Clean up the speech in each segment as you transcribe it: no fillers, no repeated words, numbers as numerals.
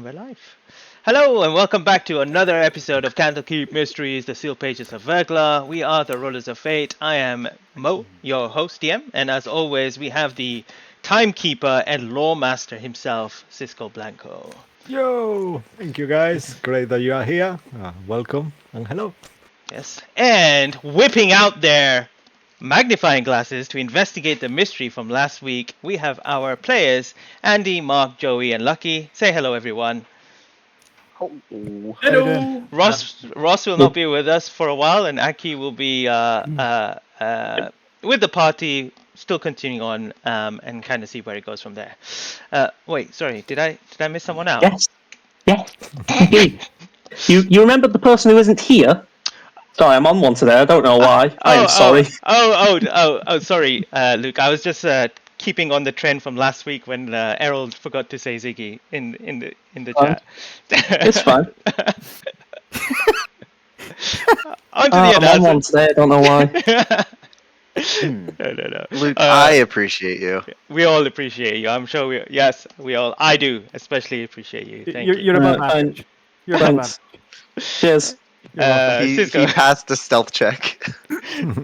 And we're live. Hello, and welcome back to another episode of Candlekeep Mysteries, the Sealed Pages of Verglas. We are the Rulers of Fate. I am Mo, your host DM, and as always, we have the Timekeeper and Lawmaster himself, Cisco Blanco. Yo! Thank you guys. Great that you are here. Welcome and hello. Yes, and whipping out their magnifying glasses to investigate the mystery from last week, we have our players, Andy, Mark, Joey, and Lucky. Say hello, everyone. Oh, Hello. Ross will not be with us for a while, and Aki will be with the party, still continuing on, and kind of see where it goes from there. Wait, sorry, did I miss someone out? yes. Yes. you remember the person who isn't here? Sorry, I'm on one today. I don't know why. I am sorry. Sorry, Luke. I was just keeping on the trend from last week when Errol forgot to say Ziggy in the chat. It's fine. On to the I'm on one announcement. today. I don't know why. No. Luke, I appreciate you. We all appreciate you. I'm sure we all. I do especially appreciate you. Thank you. You're above average. You're above Thanks. Cheers. He Cisco, passed the stealth check.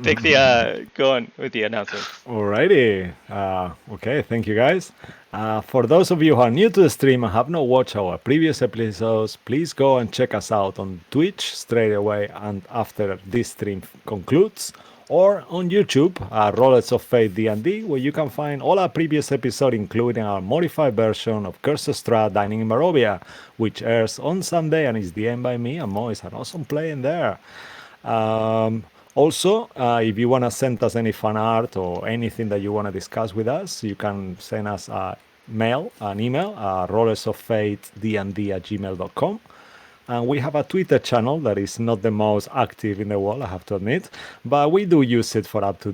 take the go on with the announcement. Alrighty. Okay, thank you guys. For those of you who are new to the stream and have not watched our previous episodes, please go and check us out on Twitch straight away and after this stream concludes, or on YouTube, Rollers of Fate D&D, where you can find all our previous episodes, including our modified version of Curse Strahd Dining in Barovia, which airs on Sunday and is DM'd by me, and Mo is an awesome play in there. Also, if you want to send us any fan art or anything that you want to discuss with us, you can send us an email, rollersoffatednd@gmail.com. And we have a Twitter channel that is not the most active in the world, I have to admit, but we do use it for up to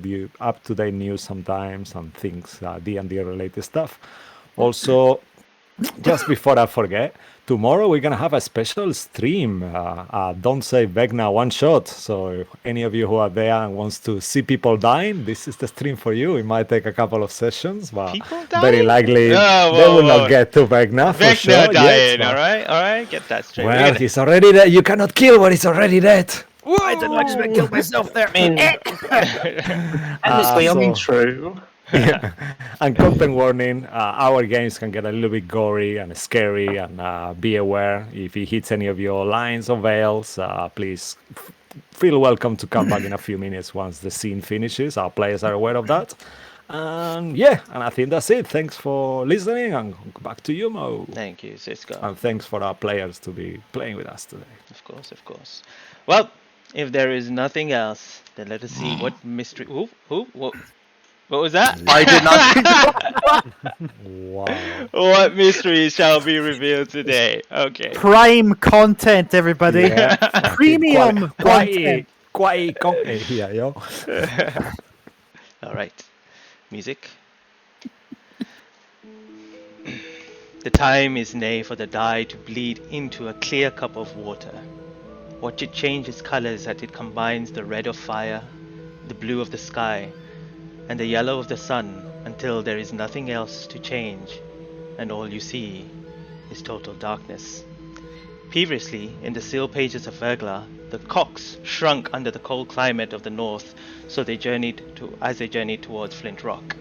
date news sometimes and things, D&D related stuff. Also, just before I forget, tomorrow we're gonna have a special stream. Don't say Vegna one shot. So if any of you who are there and wants to see people dying, this is the stream for you. It might take a couple of sessions, but People very dying? likely Oh, they will whoa. not get to Vegna for Vecna sure. dying. But- All right. Get that straight. Well, he's already dead. You cannot kill what is already dead. I didn't actually kill myself there. I mean, endlessly so- untrue. And content warning, our games can get a little bit gory and scary, and be aware if it hits any of your lines or veils, please feel welcome to come back in a few minutes once the scene finishes. Our players are aware of that. And I think that's it. Thanks for listening, and back to you, Mo. Thank you, Cisco. And thanks for our players to be playing with us today. Of course. Well, if there is nothing else, then let us see what mystery. What was that? I did not. Wow. What mystery shall be revealed today? Okay. Prime content, everybody. Yeah. Premium content. Quite here, yo. All right. Music. The time is nay for the dye to bleed into a clear cup of water. Watch it change its colors as it combines the red of fire, the blue of the sky, and the yellow of the sun until there is nothing else to change, and all you see is total darkness. Previously, in the sealed pages of Verglas, the cocks shrunk under the cold climate of the north, so they journeyed towards Flint Rock.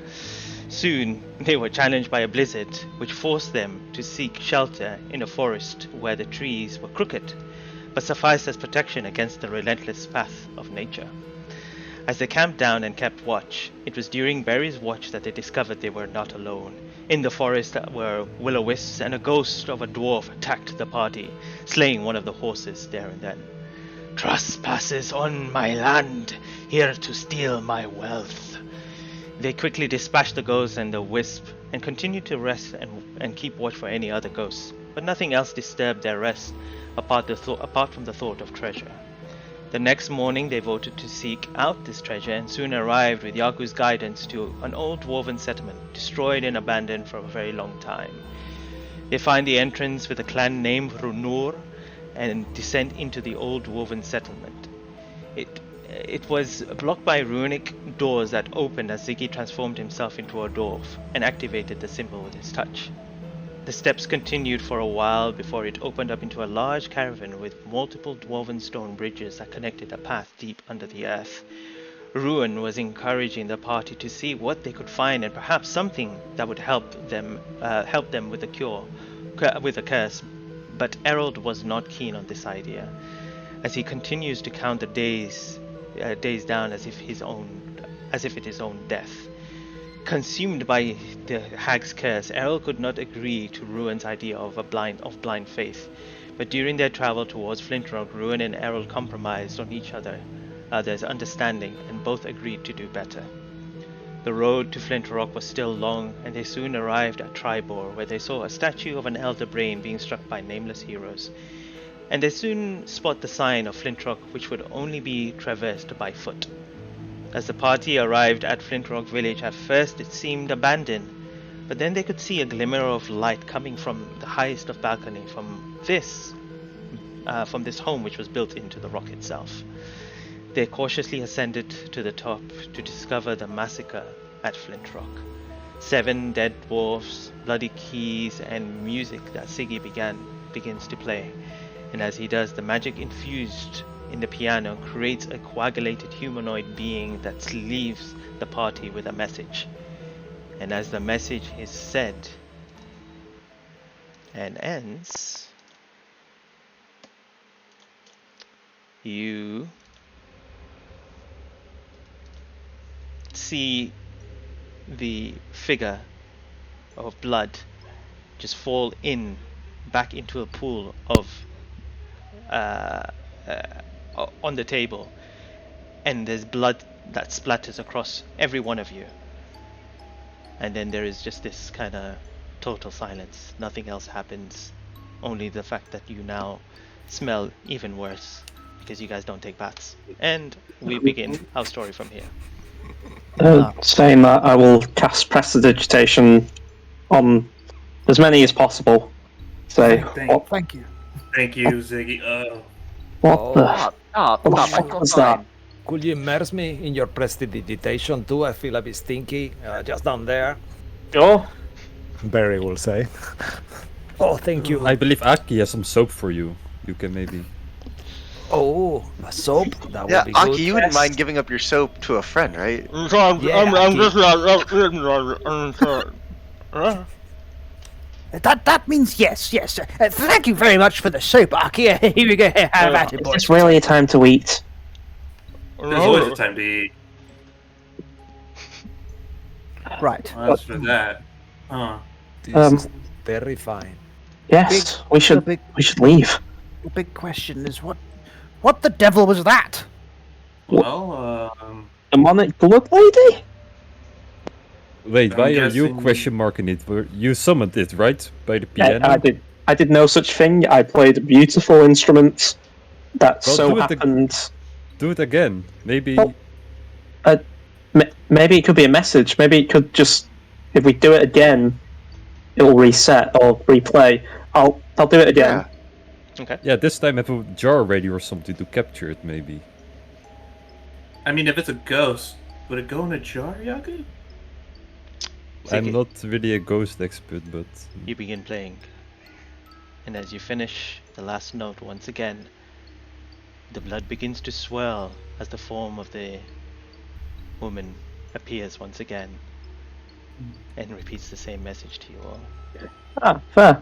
Soon, they were challenged by a blizzard, which forced them to seek shelter in a forest where the trees were crooked, but sufficed as protection against the relentless path of nature. As they camped down and kept watch, it was during Barry's watch that they discovered they were not alone. In the forest were will-o-wisps, and a ghost of a dwarf attacked the party, slaying one of the horses there and then. "Trespassers on my land, here to steal my wealth." They quickly dispatched the ghost and the wisp, and continued to rest and keep watch for any other ghosts. But nothing else disturbed their rest, apart from the thought of treasure. The next morning they voted to seek out this treasure, and soon arrived with Yagu's guidance to an old dwarven settlement, destroyed and abandoned for a very long time. They find the entrance with a clan named Runur, and descend into the old dwarven settlement. It was blocked by runic doors that opened as Ziggy transformed himself into a dwarf and activated the symbol with his touch. The steps continued for a while before it opened up into a large cavern with multiple dwarven stone bridges that connected a path deep under the earth. Ruin was encouraging the party to see what they could find and perhaps something that would help them with a curse. But Errol was not keen on this idea, as he continues to count the days down as if it is his own death. Consumed by the hag's curse, Errol could not agree to Ruin's idea of blind faith. But during their travel towards Flint Rock, Ruin and Errol compromised on each other's understanding, and both agreed to do better. The road to Flint Rock was still long, and they soon arrived at Tribor, where they saw a statue of an elder brain being struck by nameless heroes. And they soon spot the sign of Flint Rock, which would only be traversed by foot. As the party arrived at Flint Rock Village, at first it seemed abandoned, but then they could see a glimmer of light coming from the highest of balcony from this home which was built into the rock itself. They cautiously ascended to the top to discover the massacre at Flint Rock. 7 dead dwarfs, bloody keys, and music that Siggy begins to play. And as he does, the magic infused in the piano creates a coagulated humanoid being that leaves the party with a message. And as the message is said and ends, you see the figure of blood just fall back into a pool of on the table, and there's blood that splatters across every one of you, and then there is just this kind of total silence. Nothing else happens, only the fact that you now smell even worse because you guys don't take baths. And we begin our story from here. Saying that, I will cast Prestidigitation on as many as possible. So, Thank you. Thank you, Ziggy. what the fuck was that? Could you immerse me in your prestidigitation too? I feel a bit stinky, just down there. Sure. Barry will say. Oh, thank you. I believe Aki has some soap for you. You can maybe... Oh, a soap? That Yeah, would be good. Aki, you wouldn't mind giving up your soap to a friend, right? That means yes. Thank you very much for the soap, Aki. Here we go. Have at it, boys. It's really a time to eat. There's always a time to eat. Right. Well, as for that, This is terrifying. Yes, we should leave. The big question is what the devil was that? well, Demonic blood lady? Wait, I'm why are you guessing- question marking it? You summoned it, right? By the Yeah, piano? I did no such thing. I played beautiful instruments that Well, so do it happened. Do it again. Maybe... Oh. Maybe it could be a message. Maybe it could just, if we do it again, it will reset or replay. I'll do it again. Yeah. Okay. Yeah, this time have a jar ready or something to capture it, maybe. I mean, if it's a ghost, would it go in a jar, Yaku? I'm Ziggy, not really a ghost expert, but... you begin playing, and as you finish the last note once again, the blood begins to swirl as the form of the woman appears once again and repeats the same message to you all Ah, fair.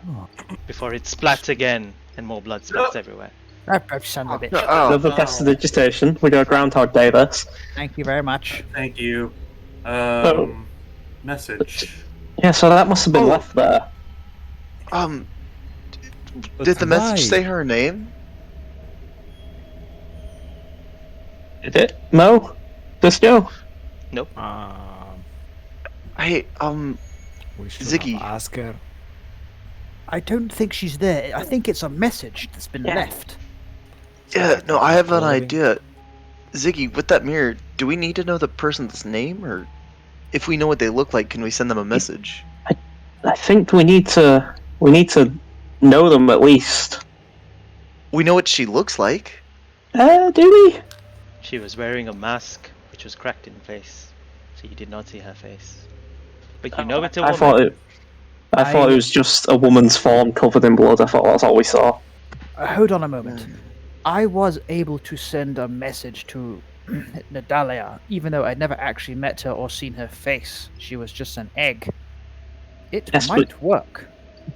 before it splats again and more blood splats everywhere. That son of a bitch. Oh, Another prestidigitation. We go Groundhog Day this. Thank you very much. Thank you. Oh. Message. Yeah, so that must have been Oh. left there. But did the message why? say her name? Did it? Mo? Disco? Nope. Hey, We should Ziggy. have asked her. I don't think she's there. I think it's a message that's been left. yeah, no, I have an Clothing. idea. Ziggy, with that mirror, do we need to know the person's name, or if we know what they look like, can we send them a message? I think we need to know them at least. We know what she looks like. Do we? She was wearing a mask which was cracked in the face, so you did not see her face. But you know it's a I woman. thought it. I thought it was just a woman's form covered in blood. I thought that's all we saw. Hold on a moment. I was able to send a message to Nadalia, even though I'd never actually met her or seen her face. She was just an egg. It Yes, might work.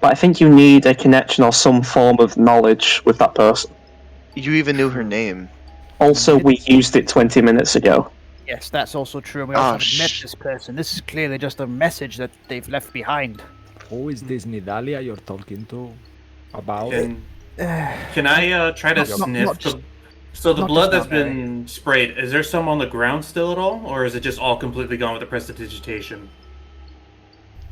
But I think you need a connection or some form of knowledge with that person. You even knew her name. Also, we used it 20 minutes ago. Yes, that's also true. And we also Oh, haven't met this person. This is clearly just a message that they've left behind. Who is this Nidalia you're talking to? About? Can I try to sniff? not just- So the not blood just that's now, been sprayed, is there some on the ground still at all? Or is it just all completely gone with the prestidigitation?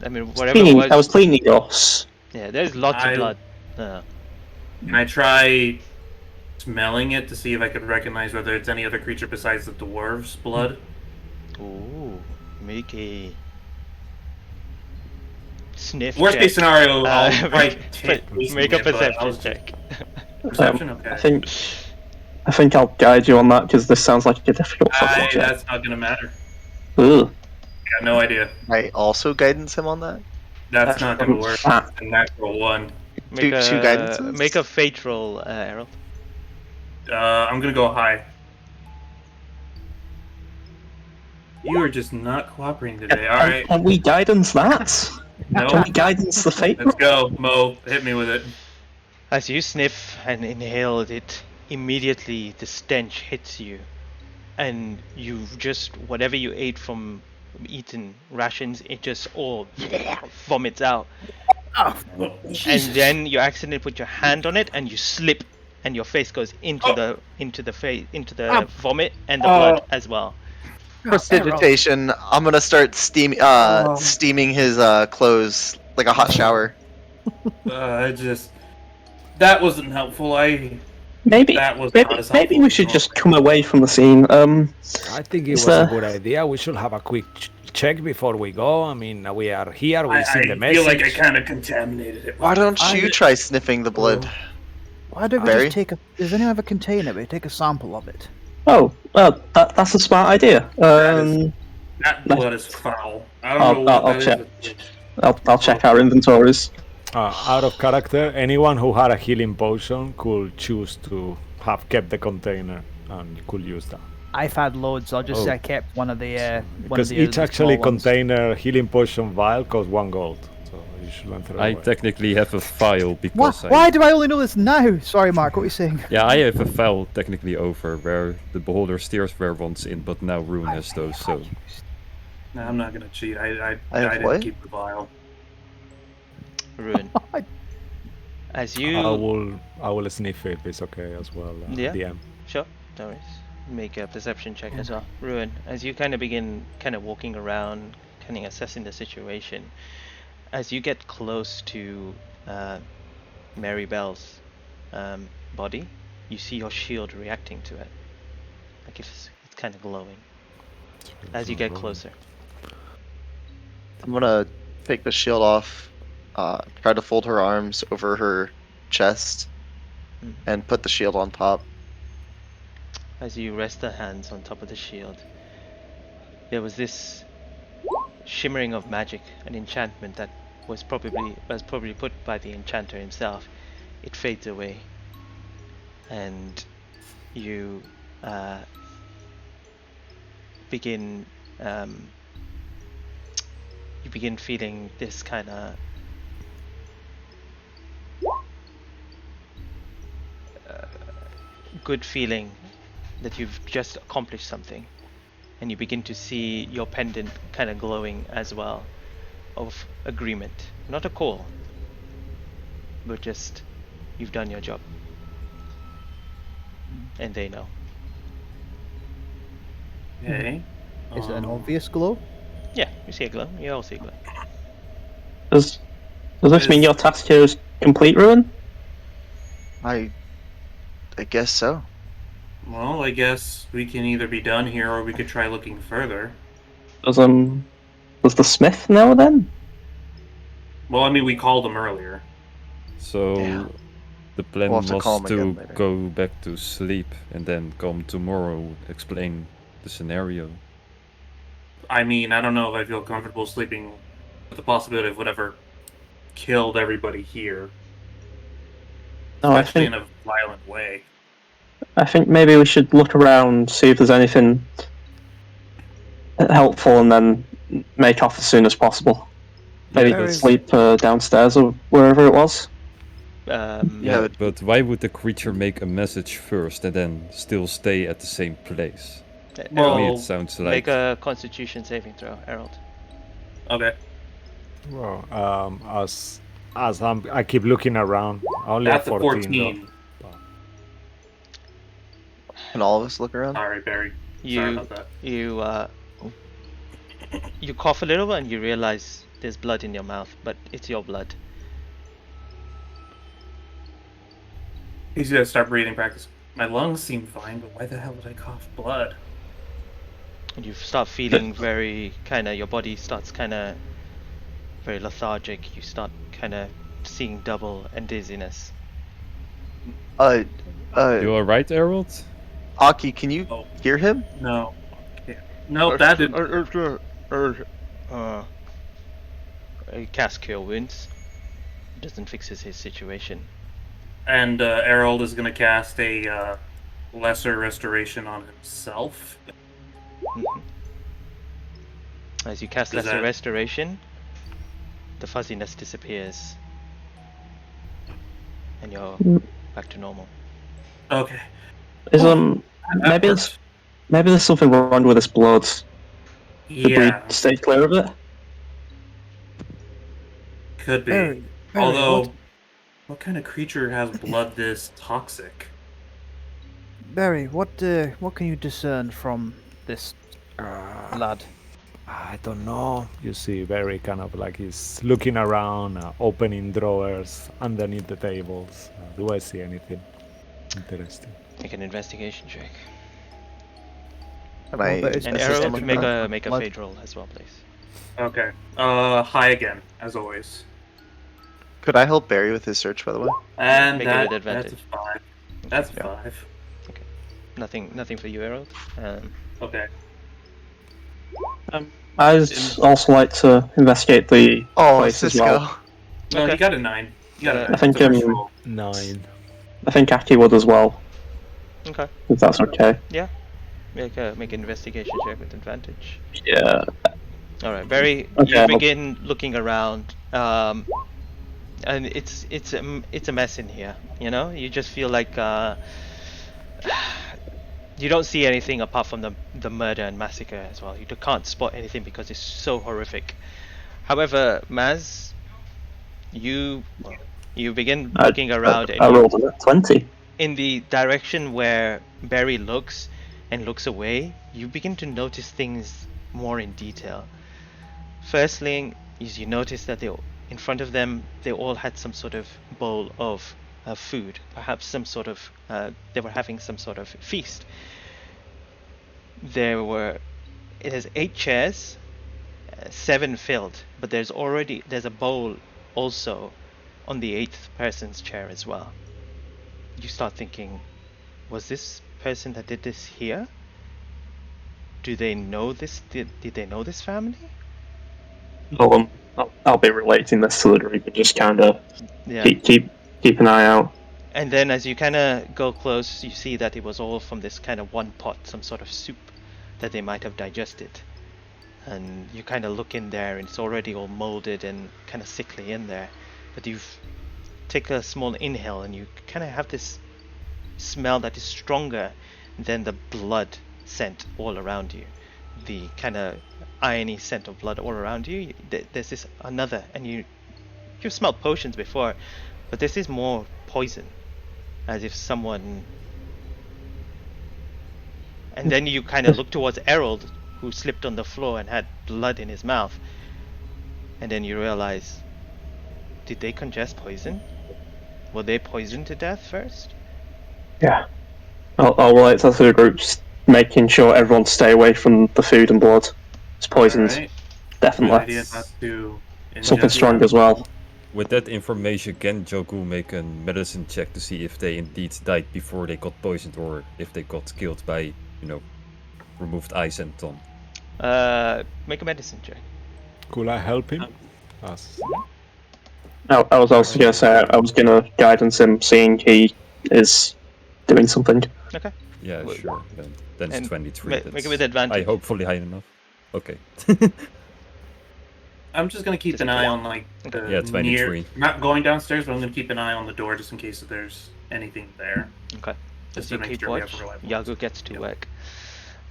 I mean, whatever it was. I was cleaning yours. Yeah, there's lots of blood. Can I try smelling it to see if I could recognize whether it's any other creature besides the dwarves' blood? Ooh, make a sniff Worst check. case scenario, I'll make take a perception check. Perception, okay. I think I'll guide you on that because this sounds like a difficult fucking check. That's not gonna matter. Ugh. Got no idea. I also guidance him on that. That's not gonna work. Ah. A natural one. Make Two a guidances? make a fate roll, Errol. I'm gonna go high. You are just not cooperating today. All right, Can we guidance that? no, Can we guidance the fate? let's go, Mo. Hit me with it. As you sniff and inhale it, immediately the stench hits you, and you just whatever you ate from eaten rations, it just all vomits out. Oh, And then you accidentally put your hand on it and you slip, and your face goes into the vomit and the blood as well. Prestidigitation. I'm gonna start steaming his clothes like a hot shower. That wasn't helpful. Maybe we should just come away from the scene. I think it was a good idea. We should have a quick check before we go. I mean, we are here. We've seen the I message. feel like I kind of contaminated it. Why don't you try sniffing the blood? why don't we Barry? just take a... Does anyone have a container? We take a sample of it. Oh, well, that's a smart idea. That blood is foul. I don't know what I'll that check. is. I'll check our inventories. Out of character, anyone who had a healing potion could choose to have kept the container and could use that. I've had loads. I'll just say I kept one of the... Because each actually container healing potion vial costs 1 gold. So you shouldn't throw I away. technically have a file because Why do I only know this now? Sorry, Mark, what were you saying? Yeah, I have a file technically over where the beholder steers were once in, but now Rune has those, so... No, I'm not gonna cheat. I have didn't what? keep the vial. Ruin. As you I will sniff it. It's okay as well. Yeah. DM. Sure, no worries. Make a perception check as well. Ruin, as you kind of begin walking around, kind of assessing the situation, as you get close to Mary Bell's body, you see your shield reacting to it. Like it's kind of glowing as you get closer. I'm gonna take the shield off, try to fold her arms over her chest, and put the shield on top. As you rest the hands on top of the shield, there was this shimmering of magic, an enchantment that was probably put by the enchanter himself. It fades away, and you begin feeling this kind of good feeling that you've just accomplished something, and you begin to see your pendant kind of glowing as well, of agreement, not a call, but just you've done your job, and they know. Okay. Is it an obvious glow? Yeah, you see a glow. You all see a glow. Does this mean your task here is complete, Ruin? I guess so. Well, I guess we can either be done here or we could try looking further. Does the smith know then? Well, I mean, we called him earlier. So Yeah. the plan We'll have to was call him to again later. go back to sleep and then come tomorrow, explain the scenario. I mean, I don't know if I feel comfortable sleeping with the possibility of whatever killed everybody here, No, especially in a violent way. I think maybe we should look around, see if there's anything helpful, and then make off as soon as possible. Maybe Yeah, that's- sleep downstairs or wherever it was. Yeah, but why would the creature make a message first and then still stay at the same place? To me, Well, it sounds like Make a Constitution saving throw, Harold. okay. well, I keep looking around, only That's a a 14 14. can all of us look around? Sorry, Barry. Sorry You about that. you cough a little and you realize there's blood in your mouth, but it's your blood. He's gonna start breathing practice. My lungs seem fine, but why the hell did I cough blood? And you start feeling very your body starts very lethargic. You start seeing double and dizziness. you alright, Harold? Aki, can you Oh. hear him? No. Yeah. No, that didn't. Cast Cure Wounds doesn't fix his situation. And Errol is gonna cast a lesser restoration on himself. Mhm. As you cast Does Lesser that- Restoration, the fuzziness disappears, and you're back to normal. Okay. Is That maybe worked. there's something wrong with this blood. Did Yeah, we stay clear of it? could be. Barry, Although, what kind of creature has blood this toxic? Barry, what can you discern from this blood? I don't know. You see, very kind of like he's looking around, opening drawers underneath the tables. Do I see anything interesting? Make an investigation check. Am I but it's- And That's Errol, just make a- a blood. fade roll as well, please. Okay. High again, as always. Could I help Barry with his search, by the way? And Make it that, with that's a advantage. 5. That's a Yeah. 5. Nothing for you, Errol. Okay. I'd also like to investigate the Oh, place as Cisco. well. No, Okay. you got a 9. You got a Yeah. 9. I think, It's a first roll. 9. I think Aki would as well, Okay. if that's okay. Make an investigation check with advantage. Yeah. All right, Barry. Okay, You I'll- begin looking around, and it's a mess in here. You know, you just feel like you don't see anything apart from the murder and massacre as well. You can't spot anything because it's so horrific. However, Maz, you begin looking around, I and you, rolled a 20. in the direction where Barry looks and looks away, you begin to notice things more in detail. Firstly, is you notice that in front of them, they all had some sort of bowl of food, perhaps some sort of, they were having some sort of feast. It has 8 chairs, 7 filled, but there's a bowl also on the 8th person's chair as well. You start thinking, was this person that did this here? Do they know this? Did they know this family? So, I'll be relating this to the group and just kind of Yeah. keep an eye out. And then as you kind of go close, you see that it was all from this kind of one pot, some sort of soup that they might have digested. And you kind of look in there and it's already all molded and kind of sickly in there. But you take a small inhale and you kind of have this smell that is stronger than the blood scent all around you. The kind of irony scent of blood all around you. There's this another, and you've smelled potions before, but this is more poison, as if someone. And then you kind of look towards Errol, who slipped on the floor and had blood in his mouth, and then you realize, did they congest poison? Were they poisoned to death first? Yeah. I'll relate that to the groups, making sure everyone stay away from the food and blood. It's poisoned, Alright. Good definitely. idea not to Something ingest strong that. as well. With that information, can Joku make a medicine check to see if they indeed died before they got poisoned or if they got killed by, removed eyes and tongue? Make a medicine check. Could I help him? As I was also going to say I was going to guidance him, seeing he is doing something. Okay. Yeah, Well, sure. Then it's and 23. make it That's with advantage. hopefully high enough. Okay. I'm just gonna keep Just an in eye case. on like Okay. the Yeah, near. 23. Not going downstairs, but I'm gonna keep an eye on the door just in case if there's anything there. Okay. Just As to you make keep sure we have watch, reliable. Yagu gets to Yep. work.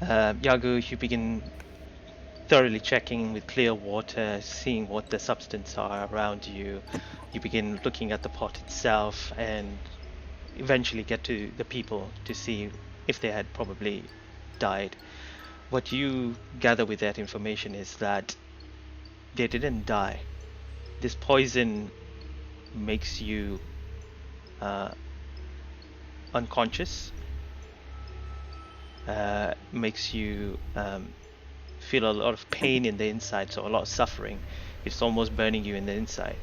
Yagu, you begin thoroughly checking with clear water, seeing what the substance are around you. You begin looking at the pot itself and eventually get to the people to see if they had probably died. What you gather with that information is that they didn't die. This poison makes you unconscious, makes you feel a lot of pain in the inside, so a lot of suffering. It's almost burning you in the inside.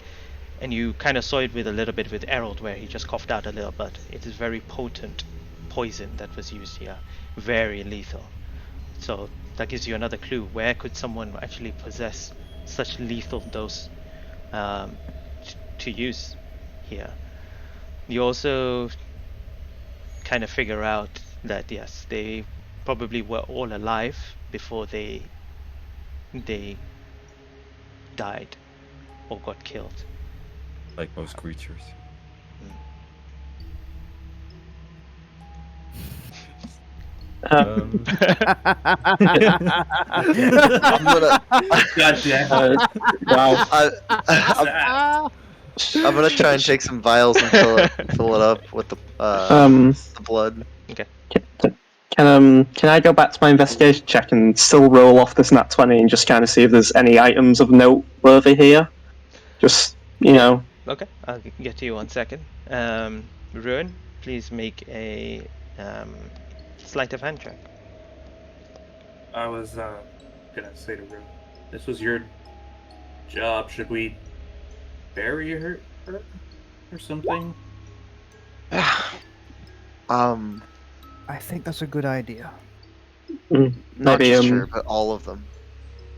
And you kind of saw it with a little bit with Errol, where he just coughed out a little bit. It is very potent poison that was used here, very lethal. So that gives you another clue. Where could someone actually possess such lethal dose to use here? You also kind of figure out that yes, they probably were all alive before they died or got killed. Like most creatures. Uh, I'm gonna. God damn. Wow. I'm gonna try and take some vials and fill it up with the blood. Okay. Can I go back to my investigation check and still roll off this nat 20 and just kind of see if there's any items of note worthy here? Just, you know. Okay, I'll get to you 1 second. Ruin, please make a sleight of hand check. I was gonna say to Rue, this was your job. Should we bury her or something? I think that's a good idea. Not Maybe, just her, but all of them.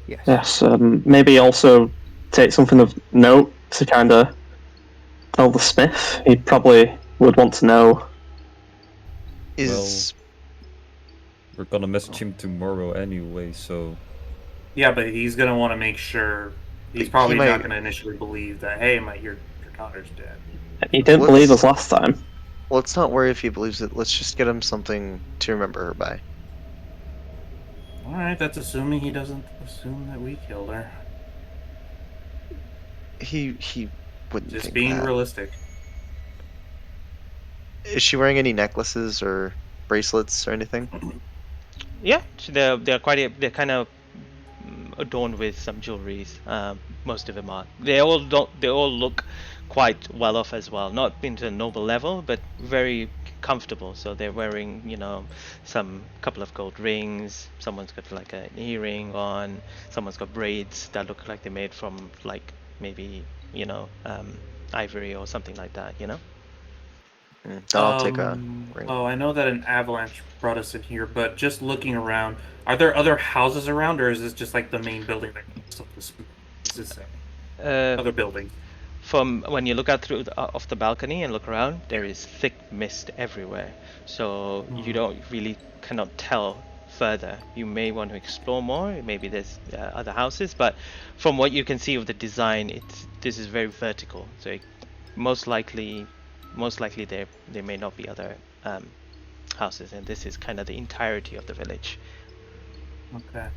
Yes. Yes, maybe also take something of note to kind of tell the smith. He probably would want to know. Is We're gonna message him tomorrow anyway, so Yeah, but he's gonna want to make sure. He's He probably might- not gonna initially believe that. Hey, your daughter's dead. He didn't Let's- believe us last time. let's not worry if he believes it. Let's just get him something to remember her by. All right, that's assuming he doesn't assume that we killed her. He wouldn't Just think being that. realistic. Is she wearing any necklaces or bracelets or anything? Yeah, so they're kind of adorned with some jewelries. Most of them are. They all look quite well off as well. Not into a noble level, but very comfortable. So they're wearing, some couple of gold rings. Someone's got like an earring on. Someone's got braids that look like they're made from like maybe ivory or something like that. Then I'll take a ring. Oh, I know that an avalanche brought us in here, but just looking around, are there other houses around, or is this just like the main building that comes up this? Is this other building? From when you look out through off the balcony and look around, there is thick mist everywhere. So you cannot tell further. You may want to explore more. Maybe there's other houses, but from what you can see of the design, this is very vertical. So most likely there may not be other houses, and this is kind of the entirety of the village. Okay.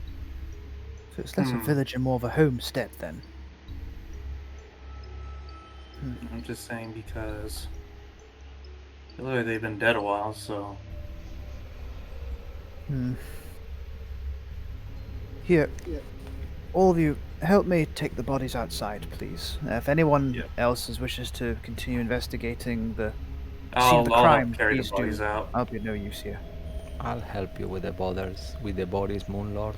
So it's less a village and more of a homestead then. I'm just saying because I feel like they've been dead a while, so. Here, all of you, help me take the bodies outside, please. If anyone else wishes to continue investigating the scene of the crime, I'll carry please the bodies do. out. I'll be of no use here. I'll help you with the bodies, Moonlord.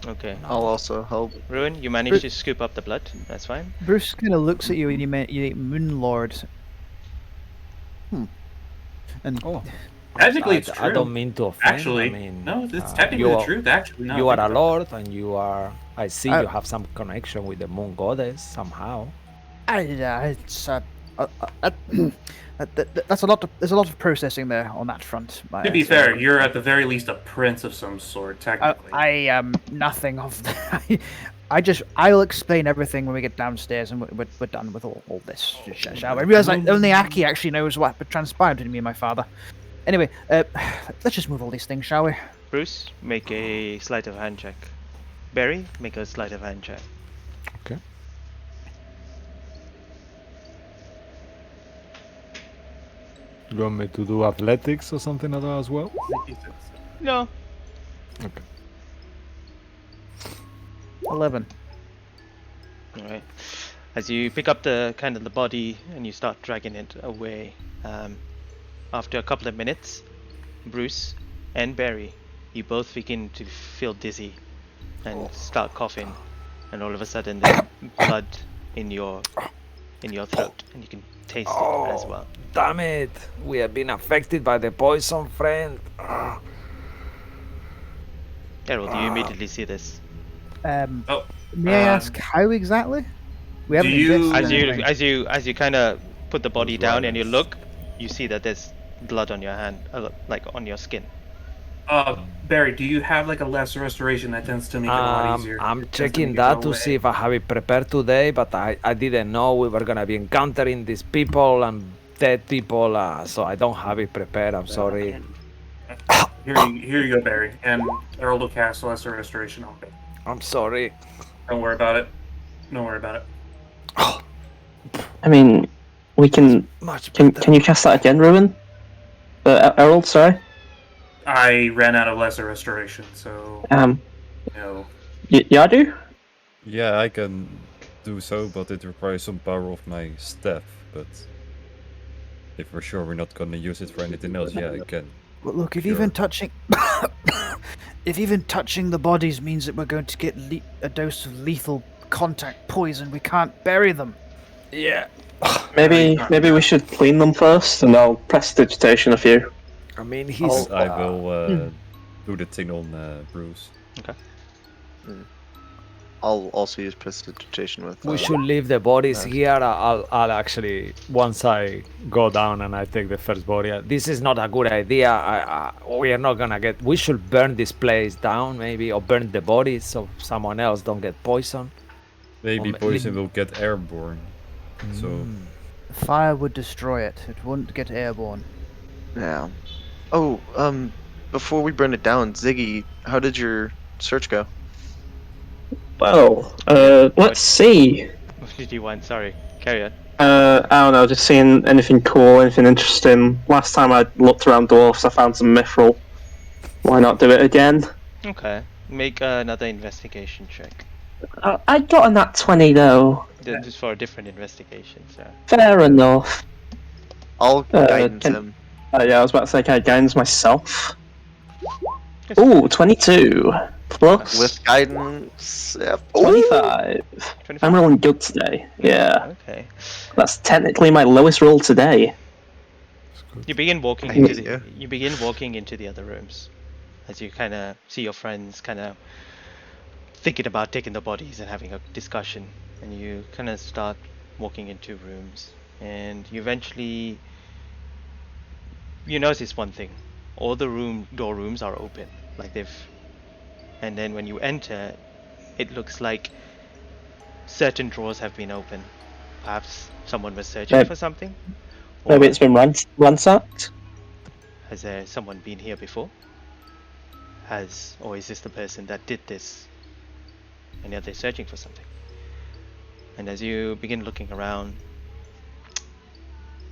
Okay. I'll also help. Ruin, you managed to scoop up the blood. That's fine. Bruce kind of looks at you and you Moonlord. And Technically, it's true. I don't mean to offend. Actually, I mean, no, it's technically the truth. Actually, no. You are a think about lord, and you are. I see you have some connection with the moon goddess somehow. It's that's a lot. There's a lot of processing there on that front. To be fair, you're at the very least a prince of some sort, technically. I am nothing of that. I'll explain everything when we get downstairs and we're done with all this. Shall we? I realize only Aki actually knows what transpired between me and my father. Anyway, let's just move all these things, shall we? Bruce, make a sleight of hand check. Barry, make a sleight of hand check. Okay. You want me to do athletics or something like that as well? No. Okay. 11. All right. As you pick up the body and you start dragging it away, after a couple of minutes, Bruce and Barry, you both begin to feel dizzy and start coughing, and all of a sudden there's blood in your throat, and you can taste it as well. Damn it! We have been affected by the poison, friend. Errol, do you immediately see this? May I ask how exactly? We haven't investigated anything. As you kind of put the body down and you look, you see that there's blood on your hand, like on your skin. Barry, do you have like a lesser restoration that tends to make it a lot easier? I'm checking that to see if I have it prepared today, but I didn't know we were gonna be encountering these people and dead people, so I don't have it prepared. I'm sorry. Here you go, Barry. And Earl will cast lesser restoration on it. I'm sorry. Don't worry about it. Don't worry about it. I mean, we can. Can you cast that again, Ruin? Errol, sorry. I ran out of lesser restoration, so. No. Yadu? Yeah, I can do so, but it requires some power of my staff. But if we're sure we're not gonna use it for anything else, yeah, I can. Well, look, if Sure. even touching, if even touching the bodies means that we're going to get a dose of lethal contact poison, we can't bury them. Yeah. Maybe we should clean them first, and I'll prestidigitation a few. I mean, he's. I will do the thing on Bruce. Okay. I'll also use prestidigitation with. We should leave the bodies here. I'll actually, once I go down and I take the first body, This is not a good idea. We are not gonna get. We should burn this place down, maybe, or burn the bodies so someone else don't get poisoned. Maybe poison will get airborne. So Fire would destroy it. It wouldn't get airborne. Yeah. Oh, before we burn it down, Ziggy, how did your search go? Well, let's see. What did you want? Sorry, carry on. I don't know, just seeing anything cool, anything interesting. Last time I looked around dwarfs, I found some mithril. Why not do it again? Okay, make another investigation check. I got a nat 20 though. Just for a different investigation, so. Fair enough. I'll guidance him. Yeah, I was about to say, can I guidance myself? Ooh, 22. Plus With guidance. 25. 25. I'm rolling good today. Yeah. Okay. That's technically my lowest roll today. You begin walking Thank into you. you begin walking into the other rooms, as you kind of see your friends kind of thinking about taking the bodies and having a discussion, and you kind of start walking into rooms, and you eventually notice one thing: all the rooms are open, like they've. And then when you enter, it looks like certain drawers have been opened. Perhaps someone was searching for something. Maybe it's been ransacked. Has there someone been here before? Or is this the person that did this? And are they searching for something? And as you begin looking around,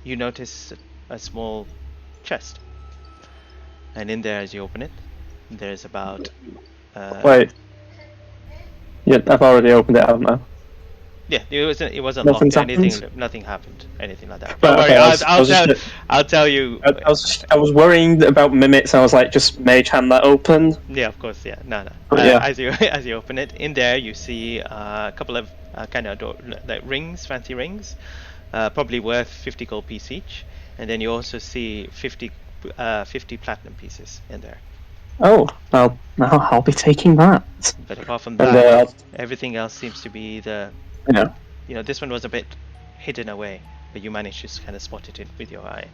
you notice a small chest. And in there, as you open it, there's about... Wait. Yeah, I've already opened it, haven't I? Yeah, it wasn't Nothing's locked. happened? Nothing happened. Anything like that. Right, Don't worry, okay, I'll tell you. I was worrying about mimics, and I was like, just mage hand that open. Yeah, of course. Yeah, no. Yeah. As you open it, in there you see a couple of kind of like rings, fancy rings, probably worth 50 gold piece each, and then you also see 50 platinum pieces in there. Oh, well, now I'll be taking that. But apart from And, that, everything else seems to be Yeah. this one was a bit hidden away, but you managed to kind of spot it with your eye.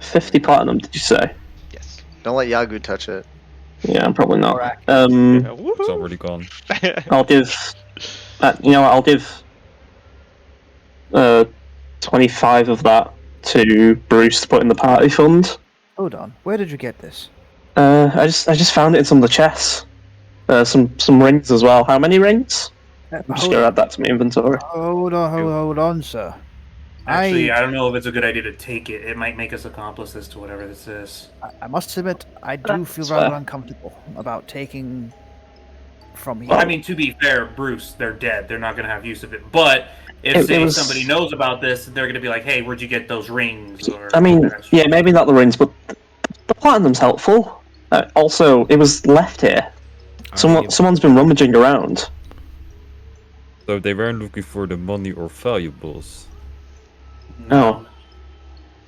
50 platinum, did you say? Yes. Don't let Yagu touch it. Yeah, I'm probably not. Alright. It's Woohoo! already gone. I'll give. You know what? I'll give 25 of that to Bruce to put in the party fund. Hold on. Where did you get this? I just found it in some of the chests. Some rings as well. How many rings? I'm just Hold gonna on. add that to my inventory. Hold on, sir. Actually, I don't know if it's a good idea to take it. It might make us accomplices to whatever this is. I must admit, I do feel That's rather fair. uncomfortable about taking from here. Well, I mean, to be fair, Bruce, they're dead. They're not going to have use of it. But if, It say, was- somebody knows about this, they're going to be like, hey, where'd you get those rings? Or I mean, that yeah, maybe not the rings, but the platinum's helpful. Also, it was left here. Someone's been rummaging around. So they weren't looking for the money or valuables. No.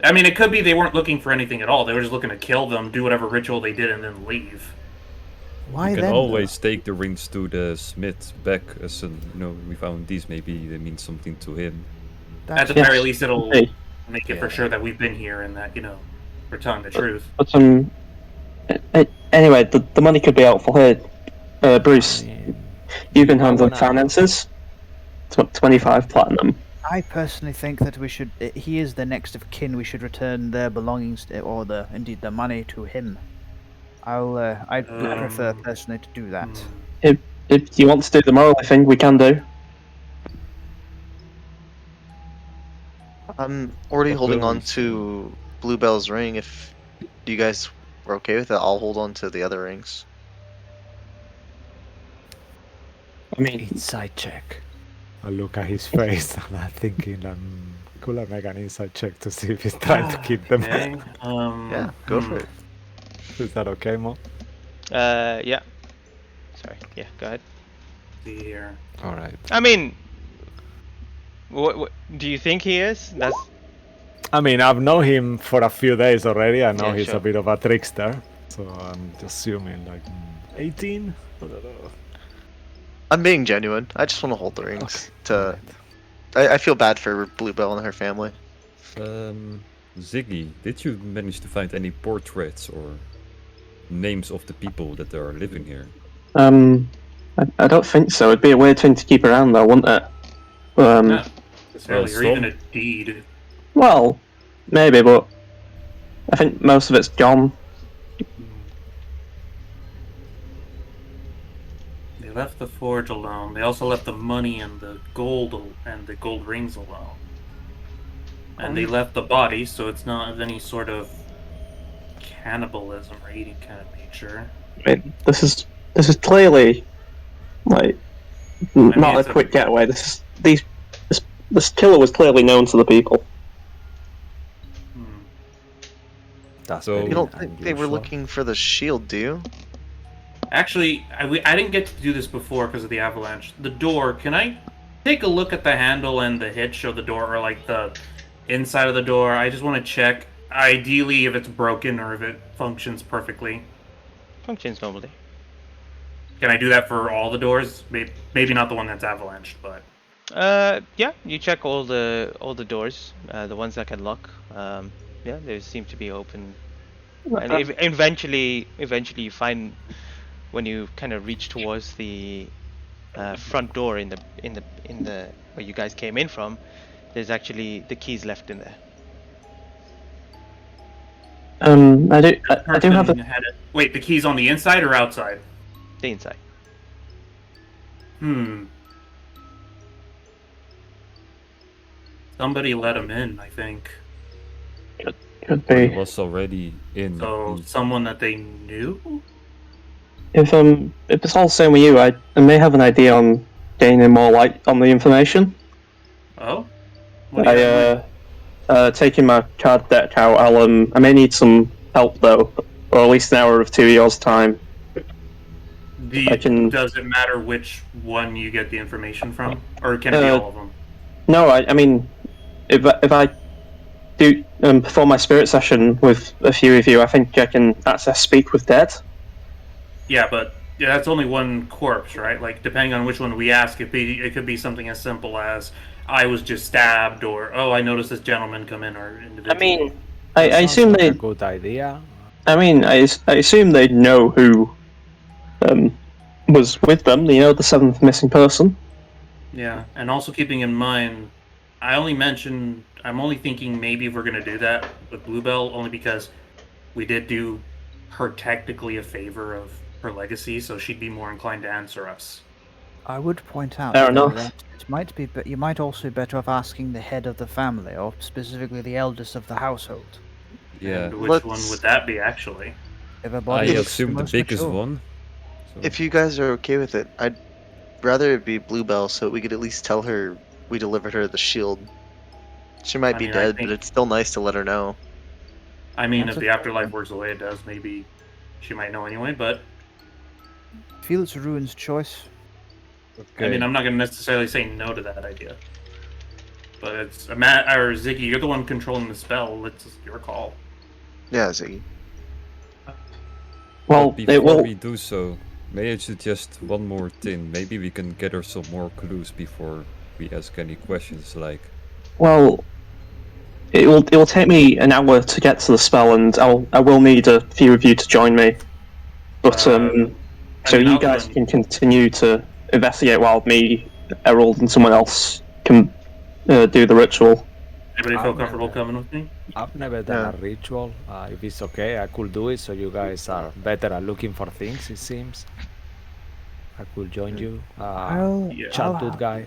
I mean, it could be they weren't looking for anything at all. They were just looking to kill them, do whatever ritual they did, and then leave. Why You can then? always take the rings to the smith back as an, we found these, maybe they mean something to him. At the Yes. very least, it'll Hey. make it for sure that we've been here and that, we're telling the truth. But anyway, the money could be helpful here. Bruce, you've been handling finances. 25 platinum. I personally think that we should. He is the next of kin. We should return their belongings, or indeed the money, to him. I prefer personally to do that. If you want to do the morally thing, we can do. I'm already But holding on Blue's- to Bluebell's ring. If you guys were okay with it, I'll hold on to the other rings. I mean, Inside check. I look at his face and I'm thinking, could I make an inside check to see if he's trying to keep them? Okay. Yeah, go for it. Is that okay, Mo? Yeah. Sorry. Yeah, go ahead. See here. All right. I mean, what do you think he is? That's I mean, I've known him for a few days already. I know Yeah, he's sure. a bit of a trickster. So I'm just assuming, 18? I'm being genuine. I just want to hold the rings. Alright. I feel bad for Bluebell and her family. Ziggy, did you manage to find any portraits or names of the people that are living here? I don't think so. It'd be a weird thing to keep around, though, wouldn't it? Not necessarily, or some- even a deed. Well, maybe, but I think most of it's gone. They left the forge alone. They also left the money and the gold rings alone. And they left the body, so it's not of any sort of cannibalism or eating kind of nature. I mean, this is clearly like not it's a quick getaway. This killer was clearly known to the people. That's So- very You don't think they were unusual. looking for the shield, do you? Actually, I didn't get to do this before because of the avalanche. The door, can I take a look at the handle and the hitch of the door, or like the inside of the door? I just want to check, ideally, if it's broken or if it functions perfectly. functions normally. Can I do that for all the doors? Maybe not the one that's avalanched, but Yeah, you check all the doors, the ones that can lock. Yeah, they seem to be open. And eventually you find when you kind of reach towards the front door in the where you guys came in from, there's actually the keys left in there. I do have person a had it. Wait, the key's on the inside or outside? The inside. Somebody let him in, I think. could It be was already in. So someone that they knew. if it's all the same with you, I may have an idea on gaining more light on the information. Oh, what do you have in mind? Taking my card deck out, I may need some help though, or at least an hour of 2 of yours time. I can- Does it matter which one you get the information from, or can it be Uh, all of them? No, I mean, if I do perform my spirit session with a few of you, I think I can access speak with dead. Yeah, but that's only one corpse, right? Like, depending on which one we ask, it could be something as simple as, I was just stabbed, or oh, I noticed this gentleman come in, or individual. I mean, That I sounds assume like a they. good idea. I mean, I assume they know who was with them. You know, the seventh missing person. Yeah, and also keeping in mind, I'm only thinking maybe if we're gonna do that with Bluebell, only because we did do her technically a favor of her legacy, so she'd be more inclined to answer us. I would point out, Fair though, enough. that it might be, but you might also be better off asking the head of the family, or specifically the eldest of the household. Yeah, And which one Let's. would that be, actually? I Everybody looks the assume the most biggest mature. one. So If you guys are okay with it, I'd rather it be Bluebell so we could at least tell her we delivered her the shield. She might I be mean, I dead, but think. it's still nice to let her know. If That's a the fair afterlife point. works the way it does, maybe she might know anyway. But I feel it's Ruin's choice. okay. I'm not gonna necessarily say no to that idea. But it's Matt or Ziggy. You're the one controlling the spell. It's your call. Yeah, Ziggy. Well, But it before will. we do so, may I suggest one more thing? Maybe we can gather some more clues before we ask any questions. Like, Well, it will take me an hour to get to the spell, and I will need a few of you to join me. But so you I'll guys join you. can continue to investigate while me, Errol, and someone else can do the ritual. Anybody feel I've comfortable never, coming with me? I've never done Yeah. a ritual. If it's okay, I could do it. So you guys are better at looking for things. It seems. I could join you. Yeah. Childhood guy.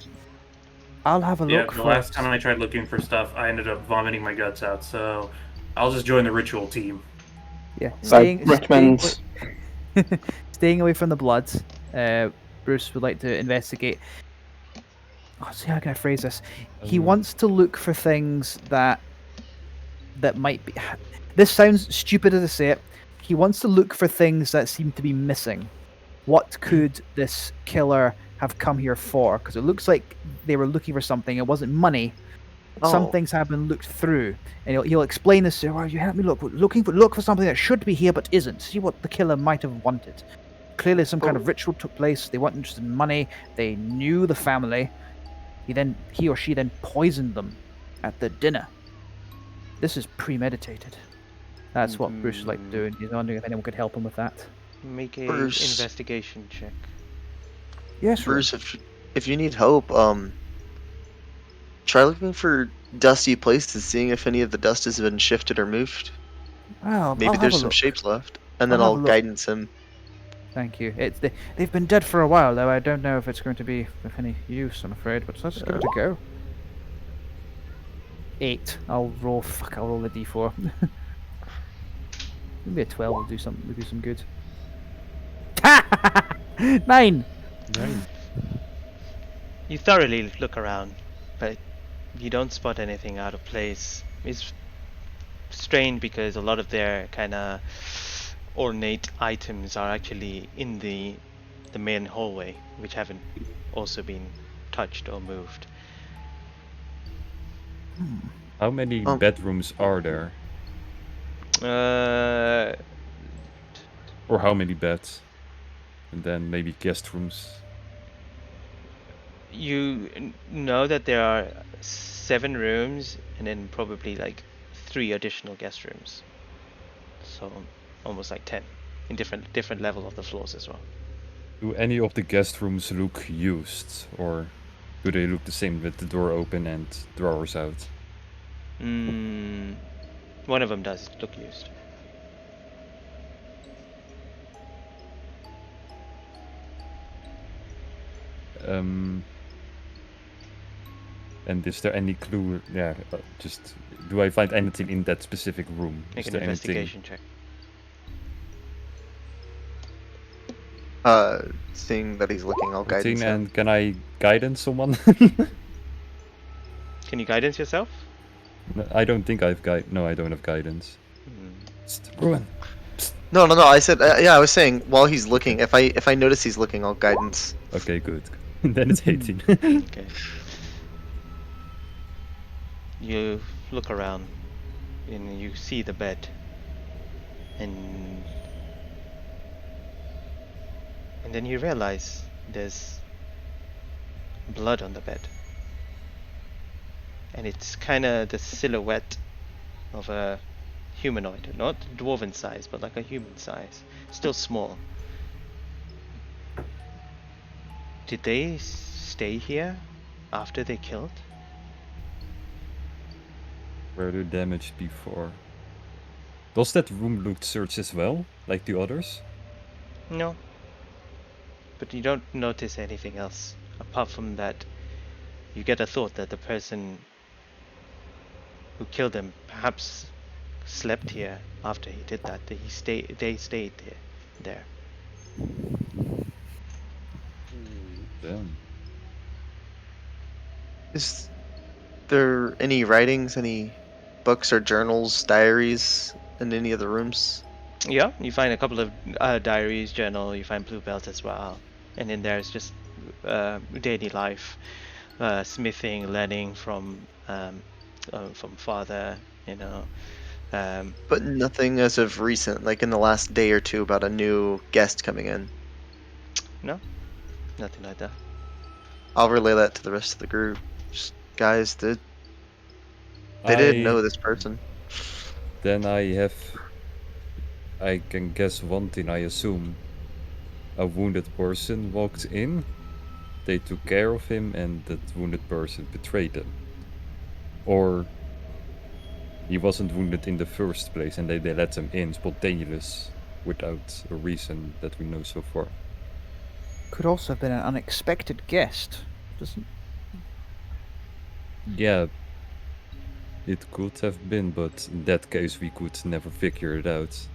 I'll have a Yeah, look the for. last time I tried looking for stuff, I ended up vomiting my guts out. So I'll just join the ritual team. Yeah, I recommend. staying away from the bloods. Bruce would like to investigate. Oh, see, how can I phrase this? He wants to look for things that might be. This sounds stupid as I say it. He wants to look for things that seem to be missing. What could this killer have come here for? Because it looks like they were looking for something. It wasn't money. Some Oh. things have been looked through, and he'll explain this. Well, you help me look for something that should be here but isn't. See what the killer might have wanted. Clearly, some kind of ritual took place. They weren't interested in money. They knew the family. He or she then poisoned them at the dinner. This is premeditated. That's what Bruce would like to do, and he's wondering if anyone could help him with that. Make a Bruce. investigation check. Yes, Ruin. Bruce, if you need help, try looking for dusty places, seeing if any of the dust has been shifted or moved. Well, Maybe I'll have there's a some look. shapes left, and I'll then have I'll a look. guidance him. Thank you. They've been dead for a while, though. I don't know if it's going to be of any use, I'm afraid, but let's give it a go. 8. I'll roll a d4. Maybe a 12 will do some good. 9! You thoroughly look around, but you don't spot anything out of place. It's strange because a lot of their kind of ornate items are actually in the main hallway, which haven't also been touched or moved. how many bedrooms are there, Uh, or how many beds, and then maybe guest rooms? you know that there are 7 rooms and then probably like 3 additional guest rooms. So almost like 10 in different level of the floors as well. Do any of the guest rooms look used, or do they look the same with the door open and drawers out? One of them does look used. And is there any clue? Yeah, just do I find anything in that specific room? Make Is an there anything? investigation check. Seeing that he's looking, I'll guidance him. And can I guidance someone? Can you guidance yourself? No, I don't think I've guide. No, I don't have guidance. Ruin. No. I said, yeah. I was saying while he's looking, if I notice he's looking, I'll guidance. Okay, good. Then it's 18. Okay. You look around and you see the bed, and then you realize there's blood on the bed. and it's kind of the silhouette of a humanoid, not dwarven size, but like a human size, still small. Did they stay here after they killed? Were they damaged before? Does that room look searched as well, like the others? No. But you don't notice anything else apart from that. You get a thought that the person who killed him perhaps slept here after he did that. They stayed there. Damn. Is there any writings, any books or journals, diaries in any of the rooms? Yeah, you find a couple of diaries, journal. You find bluebells as well, and in there is just daily life, smithing, learning from father. But nothing as of recent, like in the last day or two, about a new guest coming in. No, nothing like that. I'll relay that to the rest of the group. Just, guys, they didn't know this person. Then I can guess one thing. I assume a wounded person walked in, they took care of him, and that wounded person betrayed them. Or he wasn't wounded in the first place, and they let him in spontaneous without a reason that we know so far. Could also have been an unexpected guest. Doesn't. Yeah, it could have been, but in that case we could never figure it out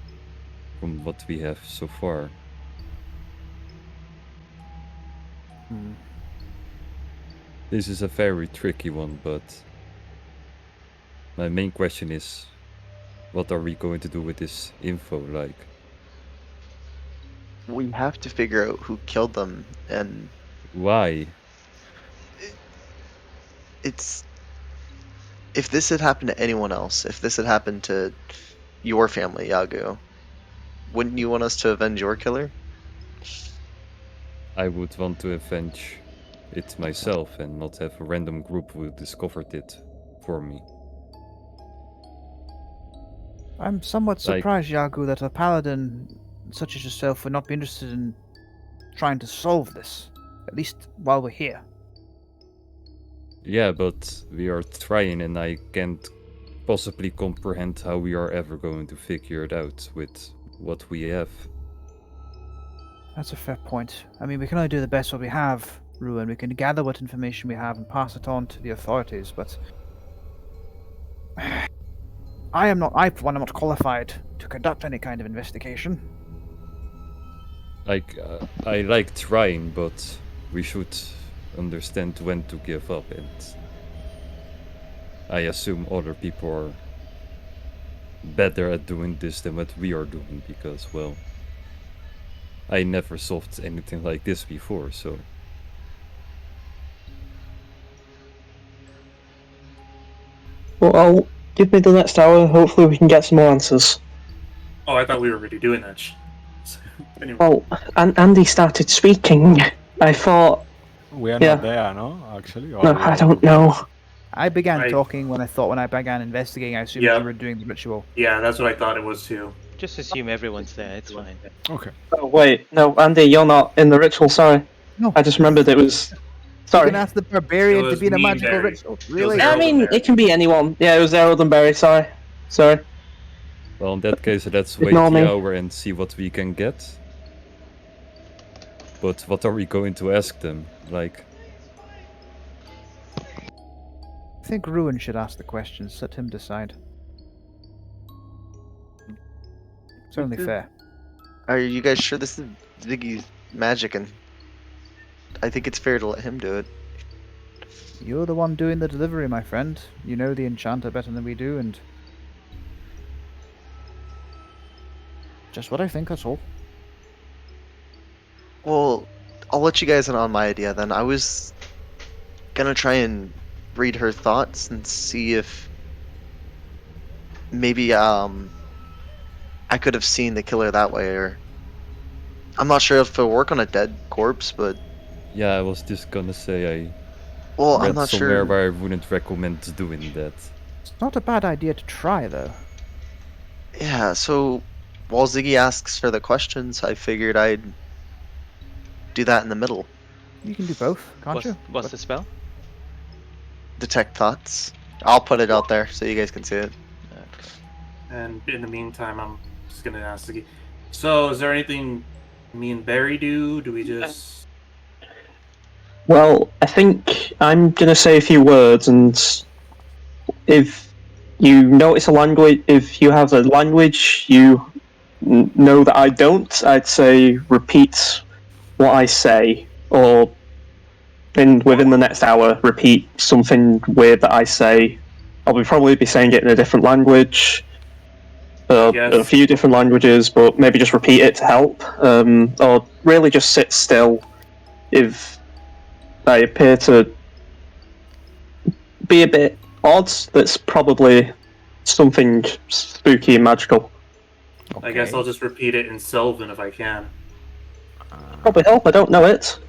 from what we have so far. This is a very tricky one, but my main question is, what are we going to do with this info? Like, We have to figure out who killed them, and why? it's if this had happened to anyone else, if this had happened to your family, Yagu, wouldn't you want us to avenge your killer? I would want to avenge it myself and not have a random group who discovered it for me. I'm somewhat Like- surprised, Yagu, that a paladin such as yourself would not be interested in trying to solve this, at least while we're here. Yeah, but we are trying, and I can't possibly comprehend how we are ever going to figure it out with what we have. That's a fair point. I mean, we can only do the best what we have, Ruin. We can gather what information we have and pass it on to the authorities, but I for one am not qualified to conduct any kind of investigation. Like, I like trying, but we should understand when to give up, and I assume other people are better at doing this than what we are doing, because, well, I never solved anything like this before, so... Well, give me the next hour. Hopefully, we can get some more answers. Oh, I thought we were already doing that. Anyway. Well, Andy started speaking. I thought. We are Yeah. not there, no? Actually, or No, we I are- don't know. I began Right. talking when I began investigating. I assumed Yeah. you were doing the ritual. Yeah, that's what I thought it was too. Just assume everyone's there. It's fine. Okay. Oh wait, no, Andy, you're not in the ritual. Sorry, No, I just remembered it was. you Sorry. can ask the barbarian It to was be in a me, magical Barry. ritual. was Really? Harold I mean, and Barry. it can be anyone. Yeah, it was Harold and Barry. Sorry. Well, in that case, let's wait Ignore the me. hour and see what we can get. But what are we going to ask them? Like, I think Ruin should ask the questions. Let him decide. It's only fair. Are you guys sure this is Ziggy's magic? And I think it's fair to let him do it. You're the one doing the delivery, my friend. You know the enchanter better than we do, and just what I think. That's all. Well, I'll let you guys in on my idea then. I was gonna try and read her thoughts and see if maybe I could have seen the killer that way, or I'm not sure if it'll work on a dead corpse, but yeah, I was just gonna say Well, I'm read not somewhere sure. where I wouldn't recommend doing that. It's not a bad idea to try, though. Yeah, so while Ziggy asks for the questions, I figured I'd do that in the middle. You can do both, can't you? What's the spell? Detect thoughts. I'll put it out there so you guys can see it. Okay. And in the meantime, I'm just gonna ask Ziggy. So, is there anything me and Barry do? Do we just? Well, I think I'm going to say a few words, and if you notice a language, if you have a language you know that I don't, I'd say repeat what I say, or within the next hour, repeat something weird that I say. I'll probably be saying it in a different language, a Yes. few different languages, but maybe just repeat it to help, or really just sit still if I appear to be a bit odd. That's probably something spooky and magical. I guess Okay. I'll just repeat it in Sylvan if I can. Probably help. I don't know it.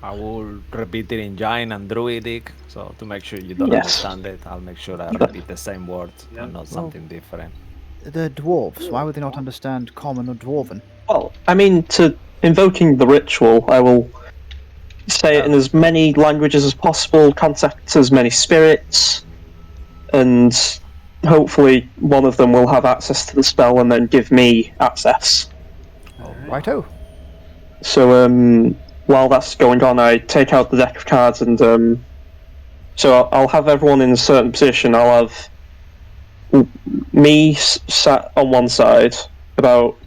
I will repeat it in Jain and Druidic, so to make sure you don't Yes. understand it, I'll make sure I repeat the same word Yeah. and not something different. The dwarves, why would they not understand common or dwarven? Well, I mean, to invoking the ritual, I will say it in as many languages as possible, contact as many spirits, and hopefully one of them will have access to the spell and then give me access. Alright. Righto. So while that's going on, I take out the deck of cards and so I'll have everyone in a certain position. I'll have me sat on one side, about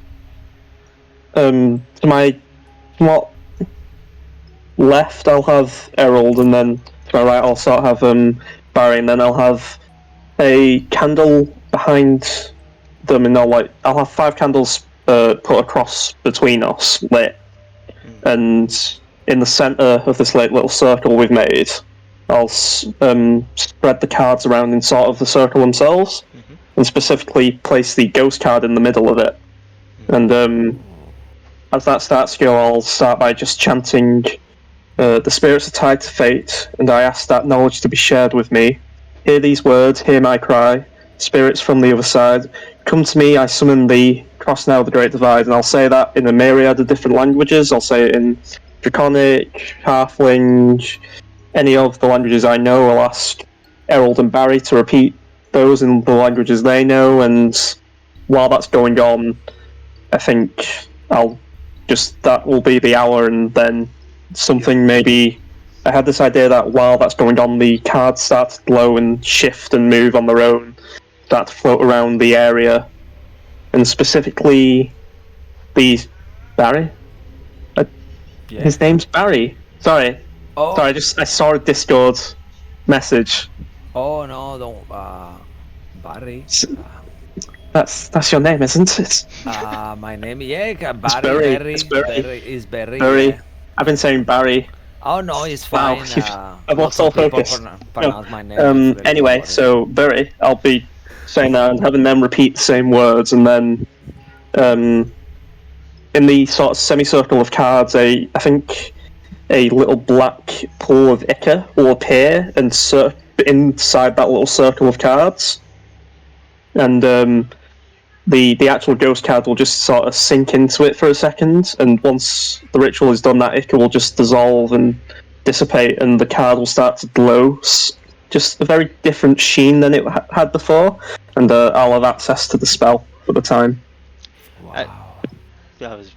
to my somewhat left I'll have Errol, and then to my right I'll sort of have Barry, and then I'll have a candle behind them, and I'll have 5 candles put across between us, lit, and in the center of this little circle we've made, I'll spread the cards around in sort of the circle themselves, and specifically place the ghost card in the middle of it. And as that starts to go, I'll start by just chanting, "The spirits are tied to fate, and I ask that knowledge to be shared with me. Hear these words, hear my cry. Spirits from the other side, come to me, I summon thee. Cross now the great divide." And I'll say that in a myriad of different languages. I'll say it in Draconic, Halfling, any of the languages I know. I'll ask Errol and Barry to repeat those in the languages they know, and while that's going on, I think that will be the hour, and then something maybe. I had this idea that while that's going on, the cards start to glow and shift and move on their own, start to float around the area, and specifically these Barry. Yeah. His name's Barry. Sorry, Oh, sorry. I saw a Discord message. oh no, don't. Barry. That's your name, isn't it? My name, yeah, Barry. Barry, It's Barry. Barry is Barry. Barry. Yeah. I've been saying Barry. Oh no, it's Wow, fine. I've Lots lost all of people focus. pronounce my name differently. Anyway, so Barry, I'll be saying that and having them repeat the same words, and then in the sort of semicircle of cards, I think a little black pool of ichor will appear and inside that little circle of cards, and the actual ghost card will just sort of sink into it for a second, and once the ritual is done, that ichor will just dissolve and dissipate, and the card will start to glow, just a very different sheen than it had before, and I'll have access to the spell for the time. Wow. That was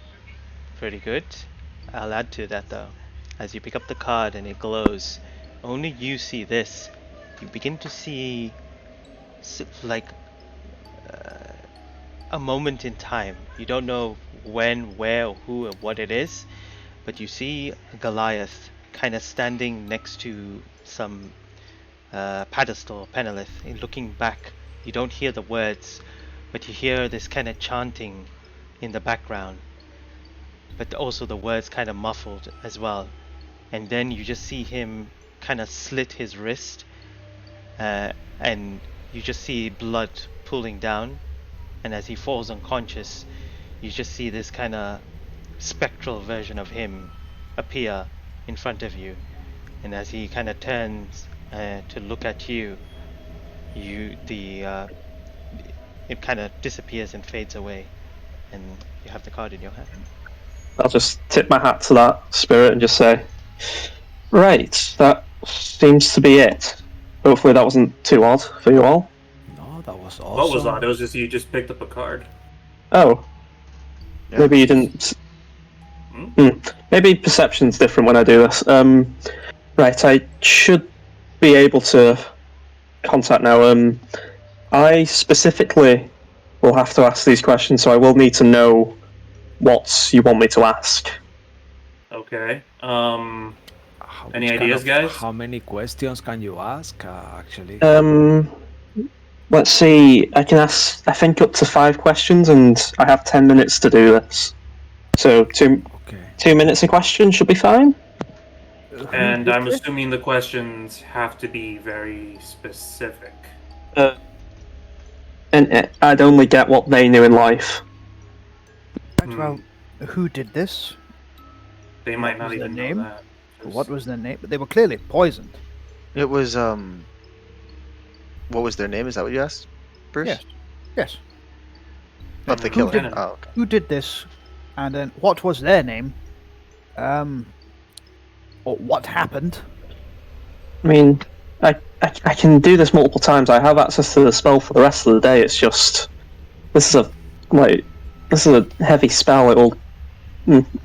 pretty good. I'll add to that though. As you pick up the card and it glows, only you see this. You begin to see like a moment in time. You don't know when, where, or who, or what it is, but you see Goliath kind of standing next to some pedestal, Penelith, and looking back. You don't hear the words, but you hear this kind of chanting in the background, but also the words kind of muffled as well. And then you just see him kind of slit his wrist, and you just see blood pooling down, and as he falls unconscious, you just see this kind of spectral version of him appear in front of you, And as he kind of turns to look at you, it kind of disappears and fades away, and you have the card in your hand. I'll just tip my hat to that spirit and just say, right, that seems to be it. Hopefully that wasn't too odd for you all. No, that was awesome. What was odd? It was just you just picked up a card. Oh, Yeah. maybe you didn't. Maybe perception's different when I do this. Right, I should be able to contact now. I specifically will have to ask these questions, so I will need to know what you want me to ask. Okay. Which Any kind ideas, of- guys? How many questions can you ask, actually? Let's see. I can ask, I think, up to 5 questions, and I have 10 minutes to do this. So Okay. 2 minutes a question should be fine. And did I'm this? assuming the questions have to be very specific. And I'd only get what they knew in life. Right, well, who did this? They might What not was their even know name? that. What was their name? But they were clearly poisoned. It was what was their name? Is that what you asked, Bruce? Yes. Yes. Of the Who killer. did- Oh, okay. Who did this? And then what was their name? Or what happened? I mean, I can do this multiple times. I have access to the spell for the rest of the day. It's just this is a heavy spell. It'll.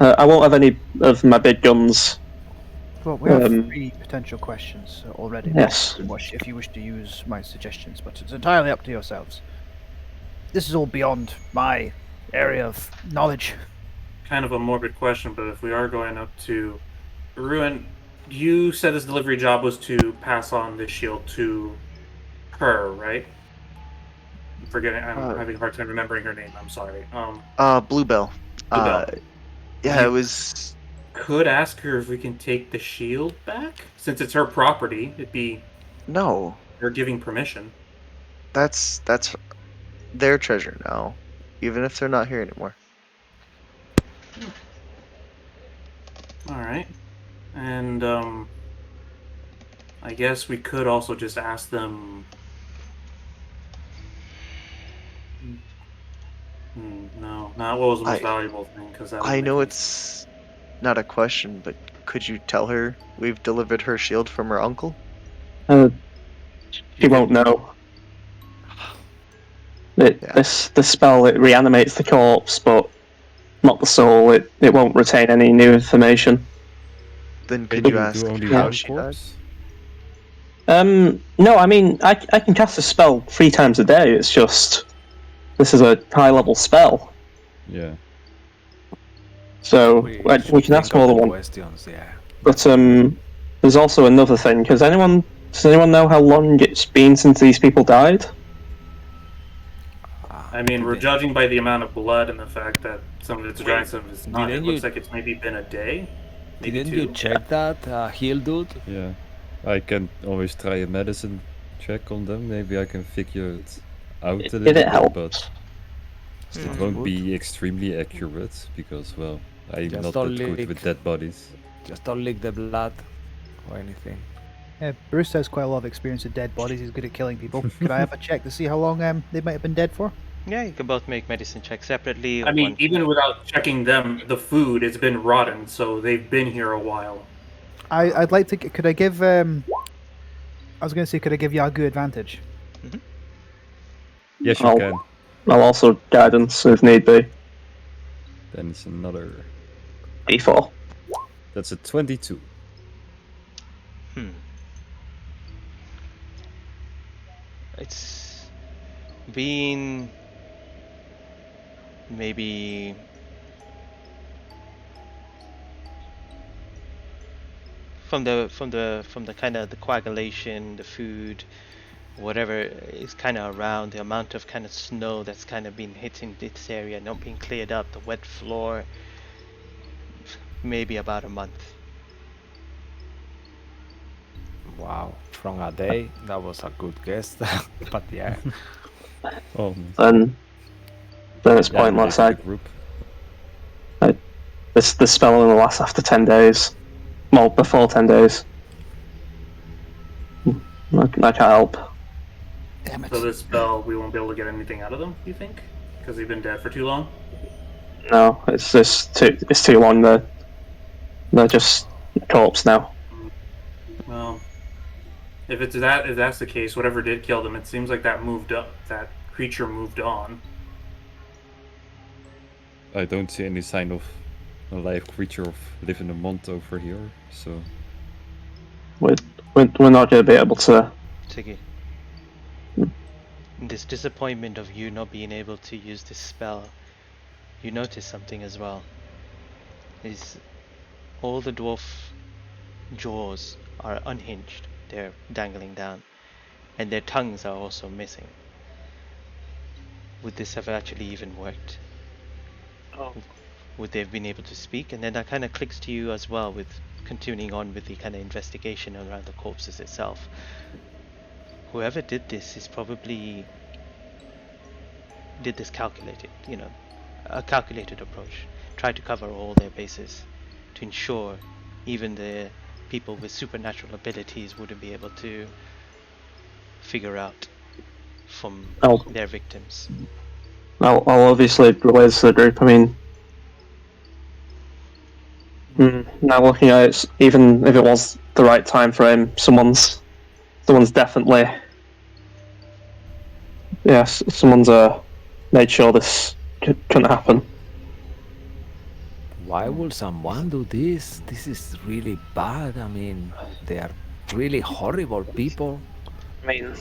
I won't have any of my big guns. Well, we have 3 potential questions already. Yes. If you wish to use my suggestions, but it's entirely up to yourselves. This is all beyond my area of knowledge. Kind of a morbid question, but if we are going up to Ruin, you said his delivery job was to pass on this shield to her, right? I'm having a hard time remembering her name. I'm sorry. Bluebell. Bluebell. Yeah, it was. Could ask her if we can take the shield back, since it's her property. It'd be No, her giving permission. that's their treasure now, even if they're not here anymore. All right, and I guess we could also just ask them. No, not what was the most valuable thing, because I know it's not a question, but could you tell her we've delivered her shield from her uncle? She won't know. This spell, it reanimates the corpse, but not the soul. It won't retain any new information. Then could Maybe you ask do only how one she died? corpse? No, I mean, I can cast a spell 3 times a day. It's just this is a high level spell, Yeah. so we should can ask think more of than the one. questions, yeah. But there's also another thing. Does anyone know how long it's been since these people died? I mean, we're judging by the amount of blood and the fact that some of it's dry and some of it's not. It didn't looks you- like it's maybe been a day, maybe Didn't 2. you check that, heal dude? Yeah. I can always try a medicine check on them. Maybe I can figure it out a If little it bit, helps. but it Sounds won't good. be extremely accurate because, well, I'm Just not don't that good lick. with dead bodies. Just don't lick the blood or anything. Bruce has quite a lot of experience with dead bodies. He's good at killing people. Could I have a check to see how long they might have been dead for? Yeah, you can both make medicine checks separately. Or I mean, one- even without checking them, the food has been rotten, so they've been here a while. I'd like to. Could I give? I was going to say, could I give Yagu advantage? Yes, you I'll- can. I'll also guidance if need be. Then it's another. D4. That's a 22. It's been maybe from the kind of the coagulation, the food, whatever is kind of around, the amount of kind of snow that's kind of been hitting this area, not being cleared up, the wet floor, maybe about a month. Wow, from a day, that was a good guess. But yeah, Oh, Then it's yeah, I'm pointless. late to the group. The spell only lasts after 10 days. Well, before 10 days. I can't help. Damn it. So this spell, we won't be able to get anything out of them, you think? Because they've been dead for too long? No, it's too long. They're just a corpse now. Well, if that's the case, whatever did kill them, it seems like that moved up. That creature moved on. I don't see any sign of a live creature of living a month over here, so We're not going to be able to. Tiggy. In this disappointment of you not being able to use this spell, you notice something as well. Is all the dwarf jaws are unhinged. They're dangling down. And their tongues are also missing. Would this have actually even worked? Oh. Would they have been able to speak? And then that kind of clicks to you as well with continuing on with the kind of investigation around the corpses itself. Whoever did this is probably did this calculated, a calculated approach. Tried to cover all their bases to ensure even the people with supernatural abilities wouldn't be able to figure out from their victims. I'll obviously relay this to the group. I mean, now looking at it, even if it was the right time frame, someone's definitely, yes, someone's made sure this couldn't happen. Why would someone do this? This is really bad. I mean, they are really horrible people. I mean,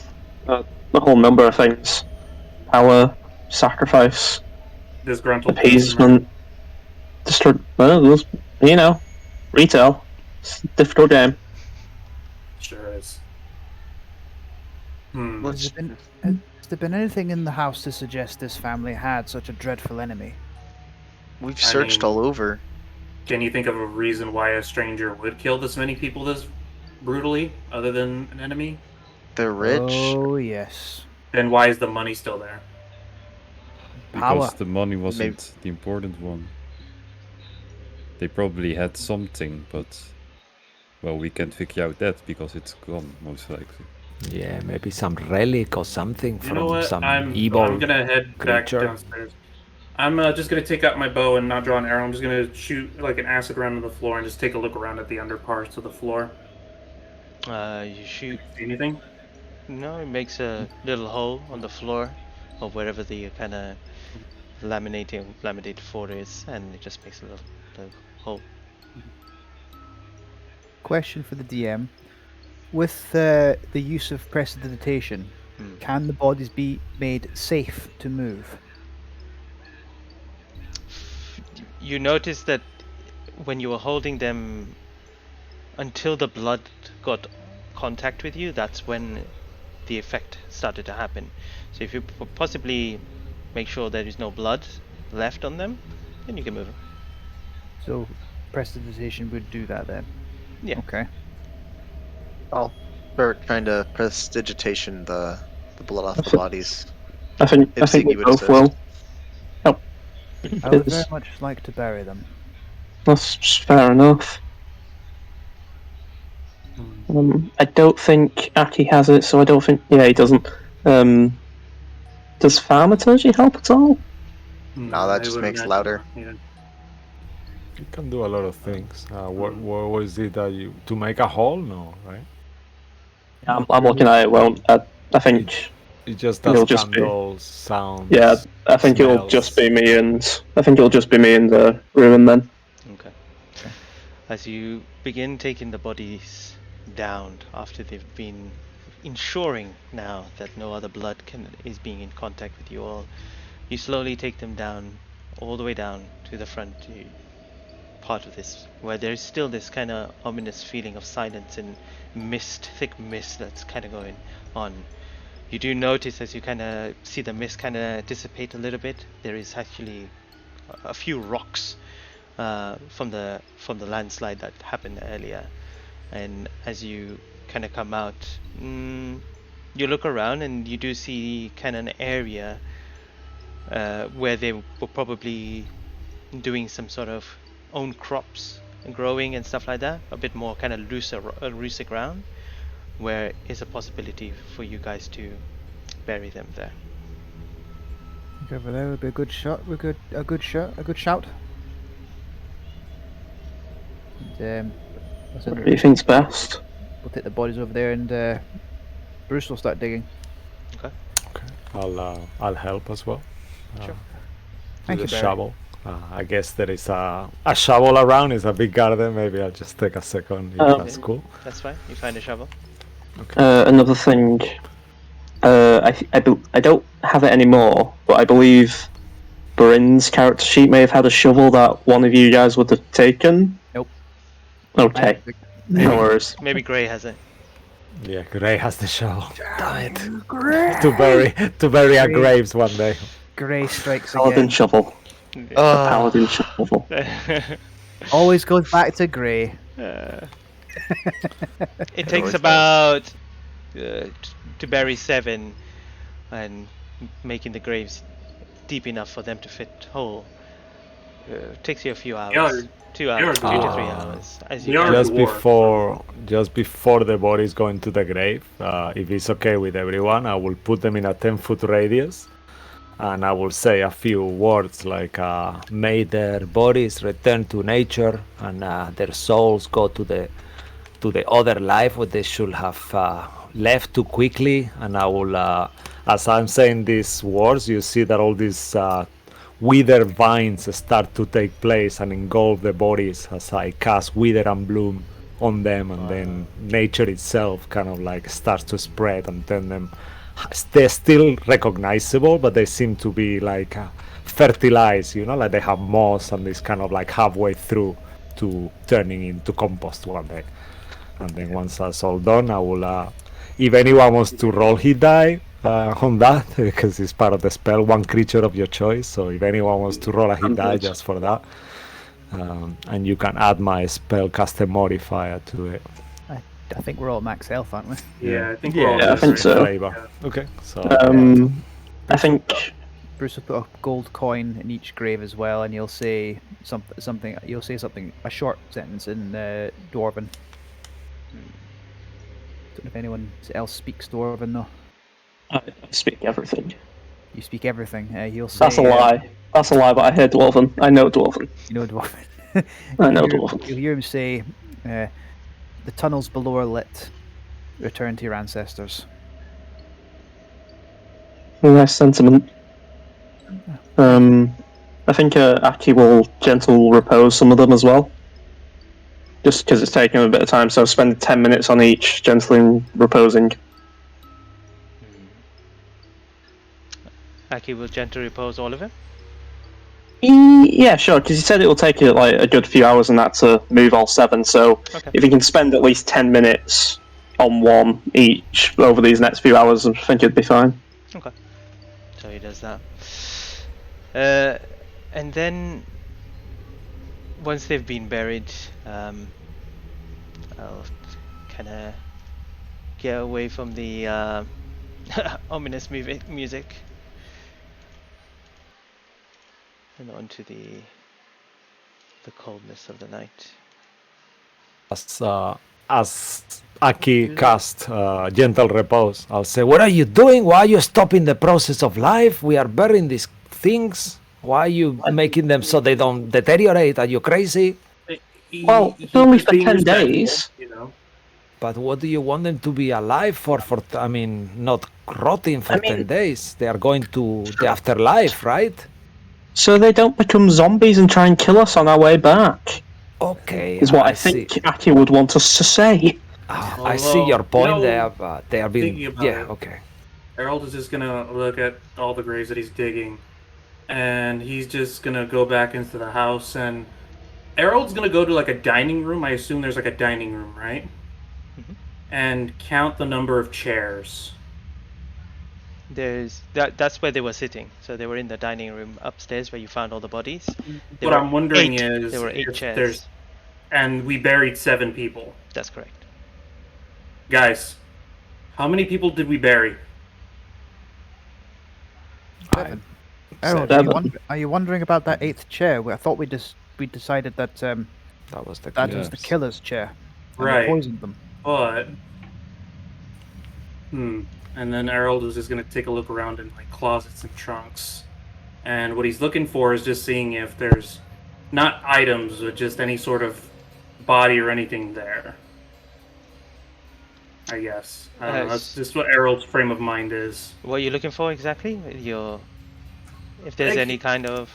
a whole number of things: power, sacrifice, Disgruntled appeasement, retail. It's a difficult game. Sure is. Has there been anything in the house to suggest this family had such a dreadful enemy? We've searched all over. Can you think of a reason why a stranger would kill this many people this brutally, other than an enemy? They're rich. Oh, yes. Then why is the money still there? because Power. the money wasn't the important one. They probably had something, but well, we can't figure out that because it's gone, most likely. Yeah, maybe some relic or something You know from what? some I'm evil gonna head back creature. downstairs. I'm just gonna take out my bow and not draw an arrow. I'm just gonna shoot like an acid round on the floor and just take a look around at the under parts of the floor. You shoot. See anything? No, it makes a little hole on the floor of wherever the kind of laminated floor is, and it just makes a little hole. Question for the DM. With the use of prestidigitation, can the bodies be made safe to move? You notice that when you were holding them until the blood got contact with you, that's when the effect started to happen. So if you possibly make sure there is no blood left on them, then you can move them. So prestidigitation would do that then? Yeah. Okay. I'll start trying to prestidigitation the blood off the bodies. I think we would both assist. will. Yep. I would very much like to bury them. That's fair enough. I don't think Aki has it, so I don't think. Yeah, he doesn't. Does thaumaturgy help at all? No, that just makes it louder. Yeah. You can do a lot of things. What was it that you to make a hole? No, right? Yeah, I'm looking at it. Well, I think It just it'll does just be. candles, sounds. Yeah, I think it'll just be me and the ruin then. Okay. As you begin taking the bodies down after they've been ensuring now that no other blood is being in contact with you all, you slowly take them down, all the way down to the front part of this, where there's still this kind of ominous feeling of silence and mist, thick mist that's kind of going on. You do notice as you kind of see the mist kind of dissipate a little bit, there is actually a few rocks from the landslide that happened earlier. And as you kind of come out, you look around and you do see kind of an area where they were probably doing some sort of own crops and growing and stuff like that, a bit more kind of looser ground. where is a possibility for you guys to bury them there. I think over there would be a good shot. A good shout. And, what's in What there? do you think's best? We'll take the bodies over there, and Bruce will start digging. Okay. I'll help as well. Sure. Thank With you, a Barry. shovel. I guess there is a shovel around. It's a big garden. Maybe I'll just take a second if that's cool. That's fine. You find a shovel. Another thing. I don't have it anymore, but I believe Bryn's character sheet may have had a shovel that one of you guys would have taken. Nope. Okay. No worries. Maybe Gray has it. Yeah, Gray has the shovel. Damn it. To bury our graves one day. Gray strikes Paladin again. shovel. Paladin shovel. Always goes back to Gray. It takes about to bury 7 and making the graves deep enough for them to fit whole. Takes you a few hours. You're- 2 hours, you're 2 to 3 hours. As you You're can. a Just dwarf. before the bodies go into the grave, if it's okay with everyone, I will put them in a 10-foot radius, and I will say a few words like, "May their bodies return to nature, and their souls go to the other life what they should have left too quickly." And I will, as I'm saying these words, you see that all these wither vines start to take place and engulf the bodies as I cast wither and bloom on them, and then nature itself kind of like starts to spread and turn them. They're still recognizable, but they seem to be like fertilized, like they have moss and this kind of like halfway through to turning into compost one day. And then once that's all done, I will, if anyone wants to roll hit die on that, because it's part of the spell, one creature of your choice. So if anyone wants to roll a hit die just for that, and you can add my spellcaster modifier to it. I think we're all max health, aren't we? Yeah, I think we're all I just think so. Flavor. Okay, so I think Bruce will put a gold coin in each grave as well, and you'll say something. You'll say something, a short sentence in Dwarven. Don't know if anyone else speaks Dwarven though. I speak everything. You speak everything. He'll say. That's a lie. That's a lie, but I hear Dwarven. I know Dwarven. You know Dwarven. I know You'll Dwarven. hear him say, "The tunnels below are lit. Return to your ancestors." Nice sentiment. I think Aki will gentle repose some of them as well. Just because it's taking him a bit of time, so spend 10 minutes on each, gently reposing. Aki will gently repose all of them. Yeah, sure, because he said it will take you like a good few hours and that to move all 7, so Okay. if you can spend at least 10 minutes on one each over these next few hours, I think it'd be fine. Okay. So he does that. And then once they've been buried, I'll kind of get away from the ominous music and onto the coldness of the night. As Aki cast gentle repose, I'll say, "What are you doing? Why are you stopping the process of life? We are burying these things. Why are you making them so they don't deteriorate? Are you crazy?" Well, it's only for 10 days. You know? But what do you want them to be alive for? I mean, not rotting for 10 days. They are going to the afterlife, right? So they don't become zombies and try and kill us on our way back. Okay. Is what I think Aki would want us to say. I see your point there, but they are being. thinking about Yeah, it. okay. Harold is just gonna look at all the graves that he's digging, and he's just gonna go back into the house. And Harold's gonna go to like a dining room. I assume there's like a dining room, right? And count the number of chairs. That's where they were sitting. So they were in the dining room upstairs where you found all the bodies. There What were I'm wondering 8. is There were 8 if chairs. there's, and we buried 7 people. That's correct. Guys, how many people did we bury? 7. Harold, Seven. are you wondering about that 8th chair? I thought we decided that That was the that was the killer's chair. And we Right. poisoned them. But And then Harold is just going to take a look around in like closets and trunks. And what he's looking for is just seeing if there's not items, but just any sort of body or anything there. I guess. I don't know. That's just what Harold's frame of mind is. What are you looking for exactly? If there's any kind of...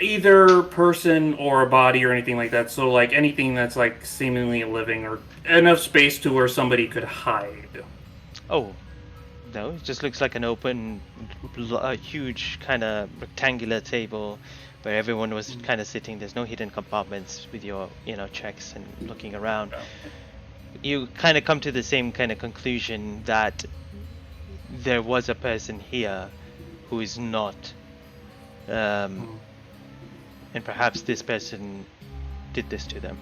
Either person or a body or anything like that. So like anything that's like seemingly living or enough space to where somebody could hide. Oh, no, it just looks like an open, huge kind of rectangular table where everyone was kind of sitting. There's no hidden compartments with your, checks and looking around. You kind of come to the same kind of conclusion that there was a person here who is not, and perhaps this person did this to them.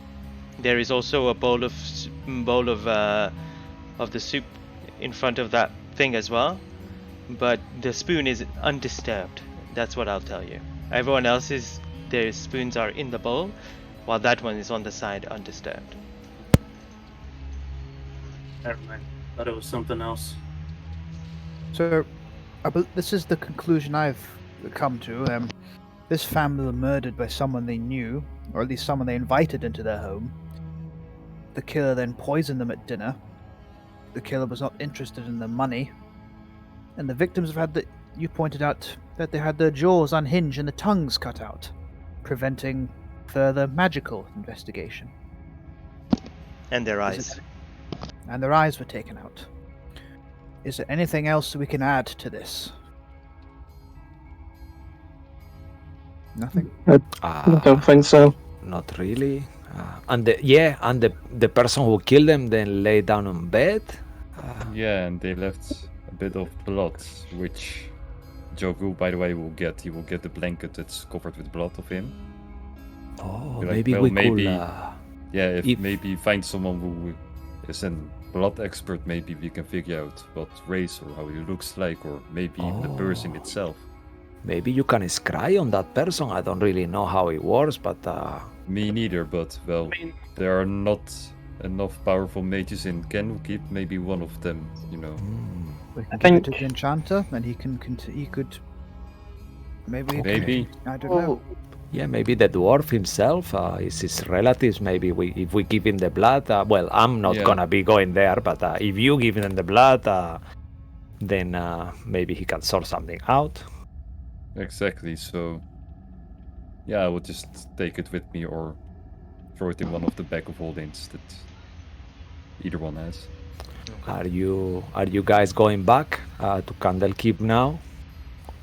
There is also a bowl of the soup in front of that thing as well, but the spoon is undisturbed. That's what I'll tell you. Everyone else's, their spoons are in the bowl, while that one is on the side undisturbed. Never mind. Thought it was something else. So, this is the conclusion I've come to. This family were murdered by someone they knew, or at least someone they invited into their home. The killer then poisoned them at dinner. The killer was not interested in the money. And the victims have had you pointed out that they had their jaws unhinged and the tongues cut out, preventing further magical investigation. And their eyes. And their eyes were taken out. Is there anything else we can add to this? Nothing? I don't think so. Not really. And the person who killed them then lay down on bed. Yeah, and they left a bit of blood, which Jogu, by the way, will get. He will get the blanket that's covered with blood of him. Oh, Like, maybe well, we maybe, could. Yeah, if if- maybe find someone who is a blood expert, maybe we can figure out what race or how he looks like, or maybe even the person itself. Maybe you can scry on that person. I don't really know how it works, but Me neither, but well, there are not enough powerful mages in Kenukit. Maybe one of them, We can I give it to think- the enchanter, and he could. Maybe. Maybe. I don't know. yeah, maybe the dwarf himself is his relatives. Maybe if we give him the blood, well, I'm not Yeah. gonna be going there, but if you give him the blood, then maybe he can sort something out. Exactly. So, yeah, I would just take it with me or throw it in one of the bag of holdings that either one has. Are you guys going back to Candlekeep now?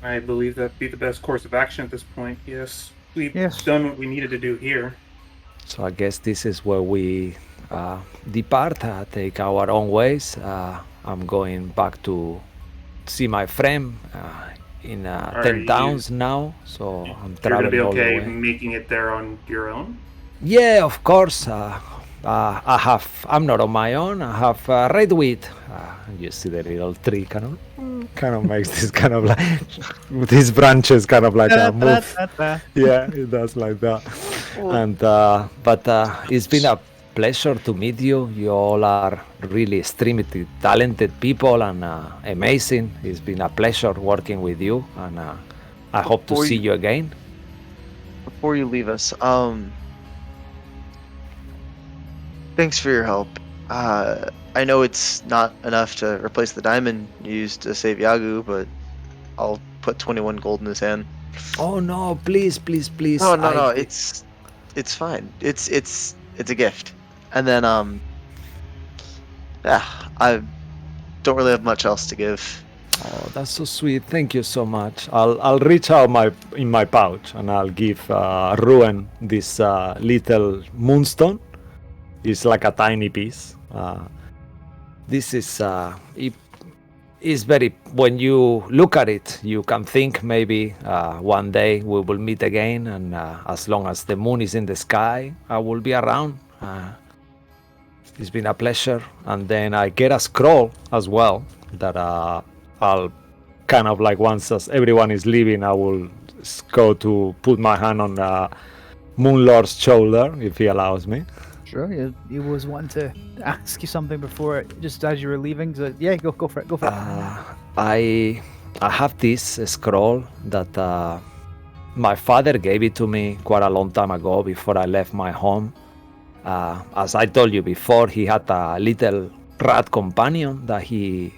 I believe that'd be the best course of action at this point. Yes. We've Yes. done what we needed to do here. So I guess this is where we depart, take our own ways. I'm going back to see my friend in Are 10 you- towns now, so I'm You're gonna traveling be all the okay way. making it there on your own? Yeah, of course. I'm not on my own. I have red wheat. You see the little tree kind of makes this kind of like with his branches kind of like move. Yeah, it does like that. And but it's been a pleasure to meet you. You all are really extremely talented people and amazing. It's been a pleasure working with you, and I hope to Before see you- you again. Before you leave us, thanks for your help. I know it's not enough to replace the diamond you used to save Yagu, but I'll put 21 gold in his hand. Oh no! Please, please, please! No, it's fine. It's a gift. And then I don't really have much else to give. Oh, that's so sweet. Thank you so much. I'll reach out in my pouch and I'll give Ruin this little moonstone. It's like a tiny piece. This is it is very. When you look at it, you can think maybe one day we will meet again, and as long as the moon is in the sky, I will be around. It's been a pleasure. And then I get a scroll as well that I'll kind of like once as everyone is leaving, I will go to put my hand on Moonlord's shoulder if he allows me. Sure, you was wanting to ask you something before, just as you were leaving. So yeah, go for it. Go for it. I have this scroll that my father gave it to me quite a long time ago before I left my home. As I told you before, he had a little rat companion that he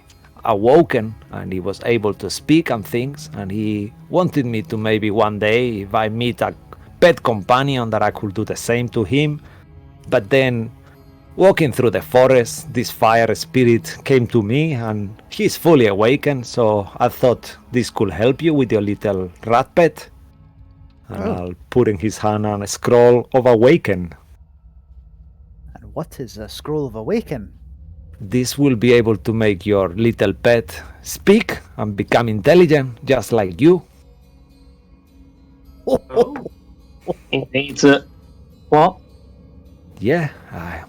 awoken and he was able to speak and things, and he wanted me to maybe one day, if I meet a pet companion, that I could do the same to him. But then walking through the forest, this fire spirit came to me and he's fully awakened, so I thought this could help you with your little rat pet. And I'll put in his hand on a scroll of awaken. And what is a scroll of awaken? This will be able to make your little pet speak and become intelligent, just like you. He needs it. What? Yeah,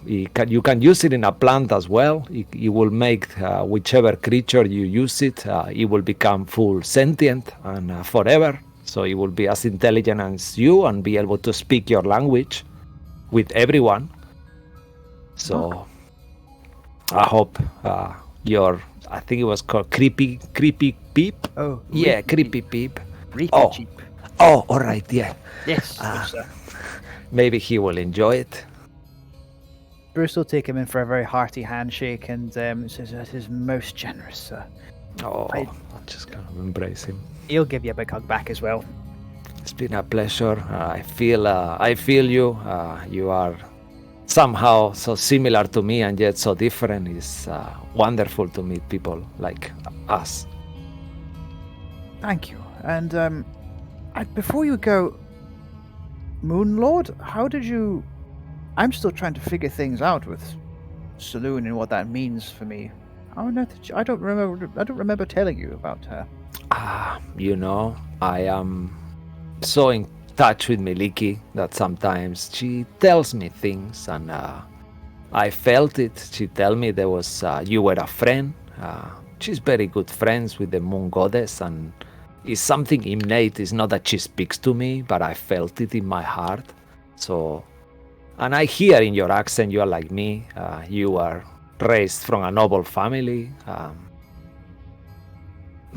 you can use it in a plant as well. It will make whichever creature you use it, it will become full sentient and forever. So it will be as intelligent as you and be able to speak your language with everyone. So I hope I think it was called Creepy Peep. Oh, yeah, Creepy Peep. Reapy cheap. Oh, all right, yeah. Yes, good sir. Maybe he will enjoy it. Bruce will take him in for a very hearty handshake and says that is most generous, sir. Oh, I'm just gonna embrace him. He'll give you a big hug back as well. It's been a pleasure. I feel you. You are somehow so similar to me and yet so different. It's wonderful to meet people like us. Thank you. And before you go, Moon Lord, how did you? I'm still trying to figure things out with Saloon and what that means for me. How on earth I don't remember telling you about her. I am so in touch with Miliki that sometimes she tells me things, and I felt it. She tell me there was you were a friend. She's very good friends with the Moon Goddess, and it's something innate. It's not that she speaks to me, but I felt it in my heart. So, and I hear in your accent you are like me. You are raised from a noble family.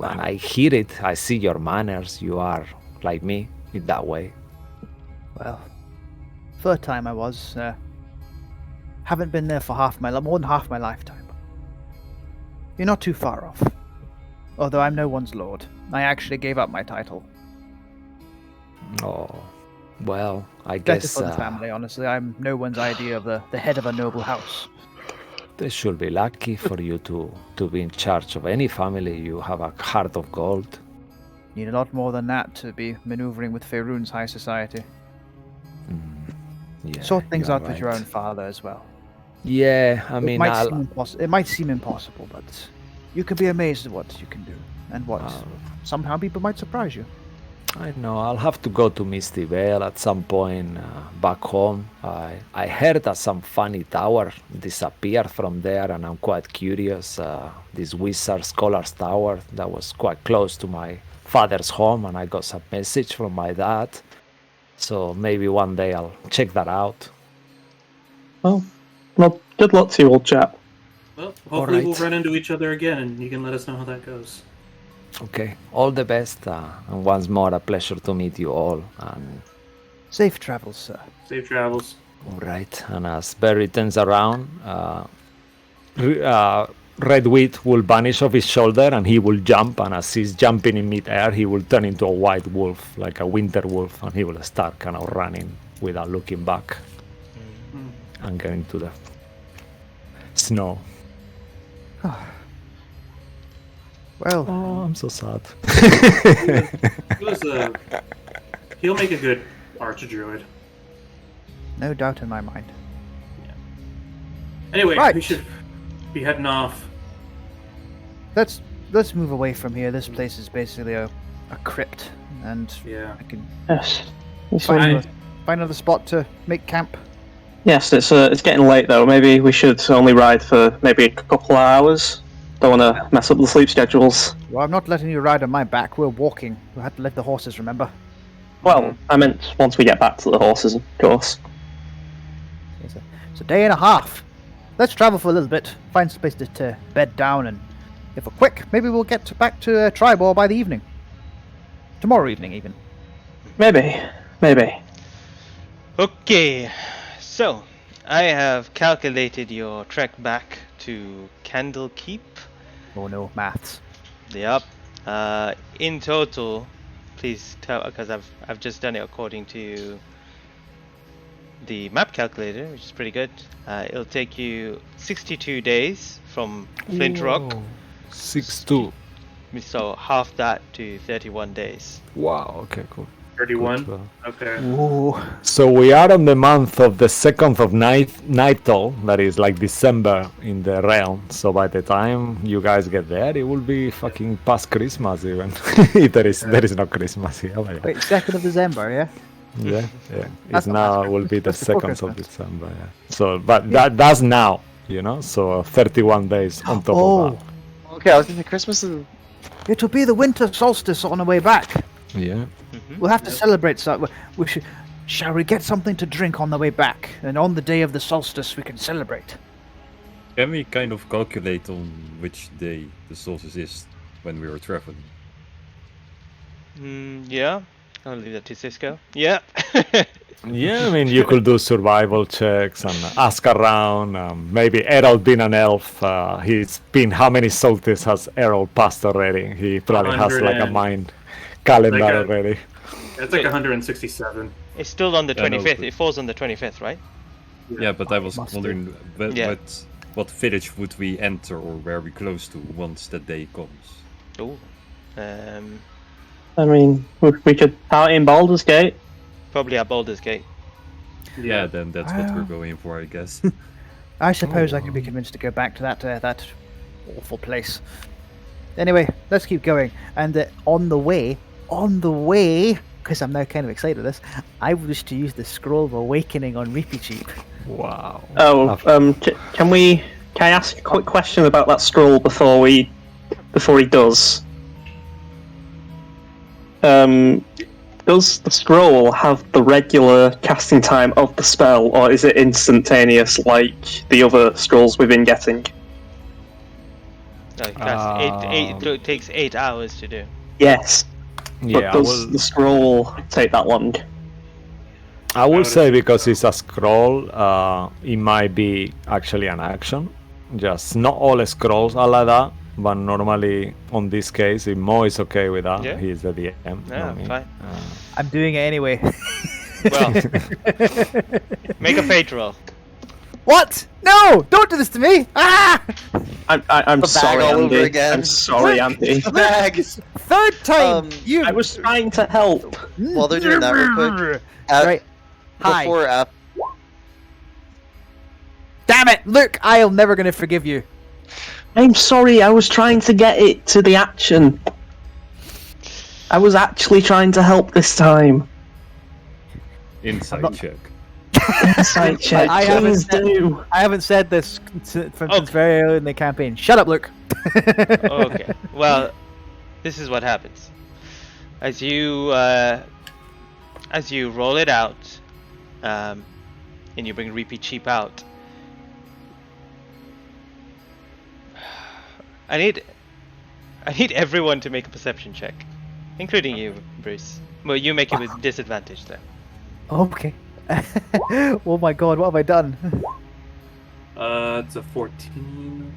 And I hear it. I see your manners. You are like me in that way. Well, third time I was. Haven't been there for more than half my lifetime. You're not too far off. Although I'm no one's lord. I actually gave up my title. Oh, well, I Better guess for the family, honestly. I'm no one's idea of the head of a noble house. they should be lucky for you to be in charge of any family. You have a heart of gold. Need a lot more than that to be maneuvering with Faerun's high society. Yeah, Sort things you're out with your right. own father as well. Yeah, I mean, it might seem impossible, but you could be amazed at what you can do, and what somehow people might surprise you. I know. I'll have to go to Misty Vale at some point back home. I heard that some funny tower disappeared from there, and I'm quite curious. This wizard scholar's tower that was quite close to my father's home, and I got some message from my dad. So maybe one day I'll check that out. Well, good luck to you, old chap. Well, hopefully we'll right. run into each other again, and you can let us know how that goes. Okay, all the best, and once more a pleasure to meet you all. And Safe travels, sir. Safe travels. all right, and as Barry turns around, Redwit will vanish off his shoulder, and he will jump. And as he's jumping in midair, he will turn into a white wolf, like a winter wolf, and he will start kind of running without looking back and get into the snow. Well, Oh, I'm so sad. He'll make a good archdruid. no doubt in my mind. Anyway, Right. we should be heading off. Let's move away from here. This place is basically a crypt, and Yeah. I can Yes. It's Fine. find another spot to make camp. Yes, it's getting late though. Maybe we should only ride for maybe a couple of hours. Don't want to mess up the sleep schedules. Well, I'm not letting you ride on my back. We're walking. We had to let the horses, remember? Well, I meant once we get back to the horses, of course. It's a day and a half. Let's travel for a little bit, find some place to bed down, and if we're quick, maybe we'll get back to Tribor by the evening. Tomorrow evening, even. Maybe. Okay, so I have calculated your trek back to Candlekeep. Oh no, maths. Yep. In total, please tell, because I've just done it according to the map calculator, which is pretty good. It'll take you 62 days from Flint Rock. 6-2. So half that to 31 days. Wow. Okay. Cool. 31. Good, Okay. Ooh. So we are on the month of the 2nd of Nightal, that is like December in the realm. So by the time you guys get there, it will be fucking past Christmas even. there is no Christmas here. But yeah. Wait, 2nd of December, yeah? Yeah. That's It's not now bad. will be the That's before 2nd of Christmas. December. Yeah. So, but that's now, So 31 days on top of that. Okay, I was gonna say Christmas is. It'll be the winter solstice on the way back. Yeah. We'll have to celebrate. So we should. Shall we get something to drink on the way back? And on the day of the solstice, we can celebrate. Can we kind of calculate on which day the solstice is when we were traveling? Yeah. I'll leave that to Cisco. Yeah. Yeah, I mean, you could do survival checks and ask around. Maybe Errol being an elf, he's been, how many solstices has Errol passed already? He probably has like a 100 mind calendar like already. It's like 167. It's still on the Yeah, no, 25th. but- It falls on the 25th, right? Yeah, but I was Must wondering Yeah. what village would we enter or where we close to once that day comes? Oh. I mean, we could out in Baldur's Gate. Probably at Baldur's Gate. Yeah, then that's what we're going for, I guess. I suppose I could be convinced to go back to that awful place. Anyway, let's keep going. And on the way, because I'm now kind of excited at this, I wish to use the Scroll of Awakening on Reapy Cheap. Wow. Oh, can I ask a quick question about that scroll before he does? Does the scroll have the regular casting time of the spell, or is it instantaneous like the other scrolls we've been getting? No, it takes 8 hours to do. Yes. But Yeah, does the scroll take that long? I will say because it's a scroll, it might be actually an action. Just not all scrolls are like that, but normally on this case, if Mo is okay with that, Yeah. he's the DM. Yeah, not me. fine. I'm doing it anyway. Well, make a fate roll. What? No! Don't do this to me! Ah! I'm The bag sorry, all Andy. over again. I'm sorry, Andy. The bag. Third time! You. I was trying to help. While they're doing that real quick, Right. Hi. before after, Damn it! Look, I am never gonna forgive you. I'm sorry, I was trying to get it to the action. I was actually trying to help this time. Inside check. Insight check, I haven't please said- do. I haven't said this since Okay. very early in the campaign. Shut up, Luke. Okay. Well, this is what happens. As you roll it out, and you bring Reapy Cheap out. I need everyone to make a perception check, including you, Bruce. Well, you make it with disadvantage though. Okay. Oh my god, what have I done? It's a 14.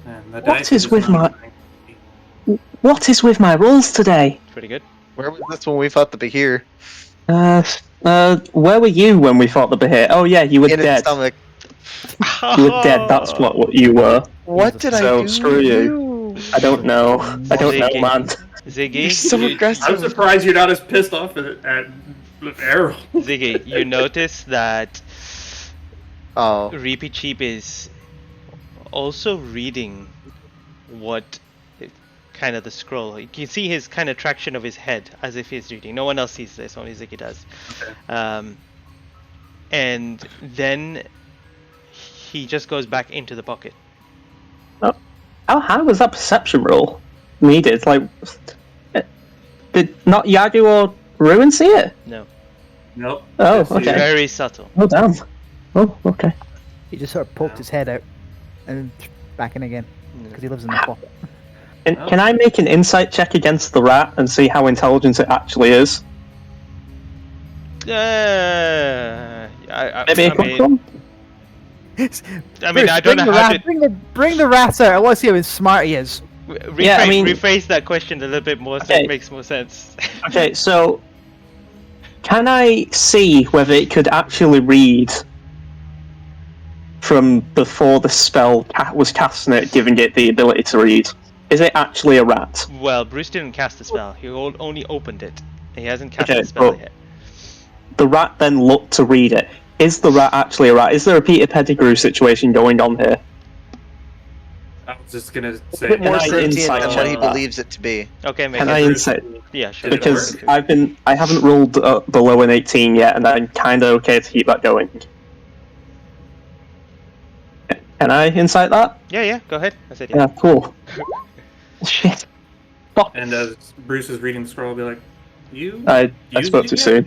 And the What dice is with not- What is with my rolls today? Pretty good. where was this when we fought the Behir? Where were you when we fought the Behir? Oh yeah, you were In its dead. stomach. You were dead, that's what you were. What did I So, do? screw you. I don't know. I don't know, Ziggy. man. Ziggy, You're so you- aggressive. I'm surprised you're not as pissed off at Errol. Ziggy, you notice that Oh, Reapy Cheap is also reading what kind of the scroll. You can see his kind of traction of his head as if he's reading. No one else sees this, only Ziggy does. Okay. And then he just goes back into the pocket. How was that perception roll needed? Like, did not Yagu or Ruin see it? No, Nope. Oh, That's okay. you. very subtle. Oh damn. Oh, okay. He just sort of poked Yeah. his head out and back in again because he lives in the pocket. Can I make an insight check against the rat and see how intelligent it actually is? Maybe a quick one? Bruce, I don't know the how rat, to bring the rat out. I want to see how smart he is. rephrase that question a little bit more so Okay. it makes more sense. Okay, so can I see whether it could actually read from before the spell was cast on it, giving it the ability to read? Is it actually a rat? Well, Bruce didn't cast the spell. He only opened it. He hasn't cast Okay, the spell but yet. the rat then looked to read it. Is the rat actually a rat? Is there a Peter Pettigrew situation going on here? I was just gonna say. bit more More Can I sentient insight than what he on that? believes it to be. Okay, make Can it. I insight? Yeah, sure. Did it Because work? I haven't rolled below an 18 yet, and I'm kind of okay to keep that going. Can I insight that? Yeah, go ahead. I said Yeah, cool. Shit. And as Bruce is reading the scroll, I'll be like, "You." I used spoke it too yet?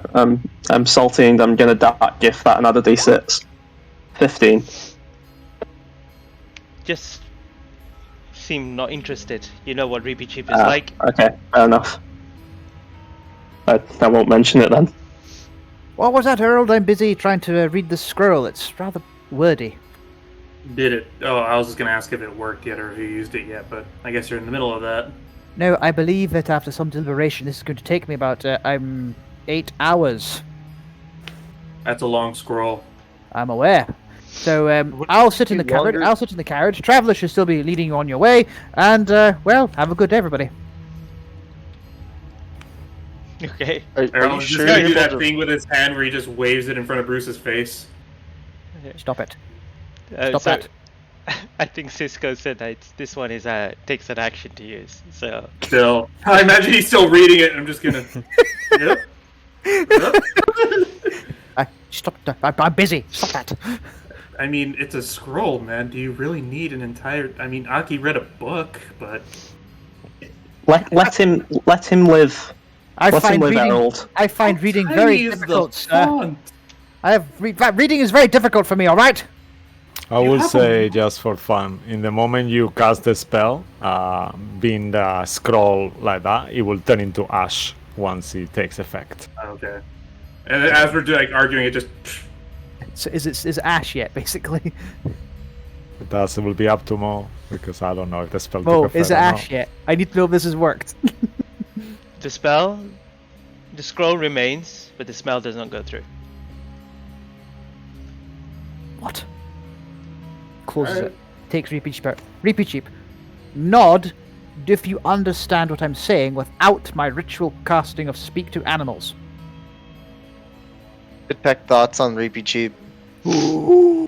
soon. I'm salty and I'm gonna dark gift that another d6. 15. Just seem not interested. You know what Reapy Cheap is like. Okay, fair enough. I won't mention it then. What was that, Harold? I'm busy trying to read the scroll. It's rather wordy. Did it? Oh, I was just gonna ask if it worked yet or if you used it yet, but I guess you're in the middle of that. No, I believe that after some deliberation, this is going to take me about 8 hours. That's a long scroll. I'm aware. So I'll sit in the carriage. I'll sit in the carriage. Traveller should still be leading you on your way. And well, have a good day, everybody. Okay. Are Errol you is sure just gonna you're do that able to... thing with his hand where he just waves it in front of Bruce's face. Stop it. So Stop that. I think Cisco said that this one is takes an action to use. So Still, I imagine he's still reading it. And I'm just gonna. Yep. Stop. I'm busy. Stop that. I mean, it's a scroll, man. Do you really need an entire? I mean, Aki read a book, but Let him live. I Let him find live, reading. Harold. I find reading Tiny very is the difficult, sir. font. Reading is very difficult for me. All right. I You will have say, a- just for fun, in the moment you cast the spell, being the scroll like that, it will turn into ash once it takes effect. Okay. And then as we're arguing, it just. So is Ash yet? Basically. That will be up to Mo, because I don't know if the spell Mo, took effect is it or Ash not. yet? I need to know if this has worked. the scroll remains, but the smell does not go through. What? Closes it. Takes Reapy Cheap out. Reapy Cheap. Nod if you understand what I'm saying without my ritual casting of Speak to Animals. Detect thoughts on Reapy Cheap. Ooh.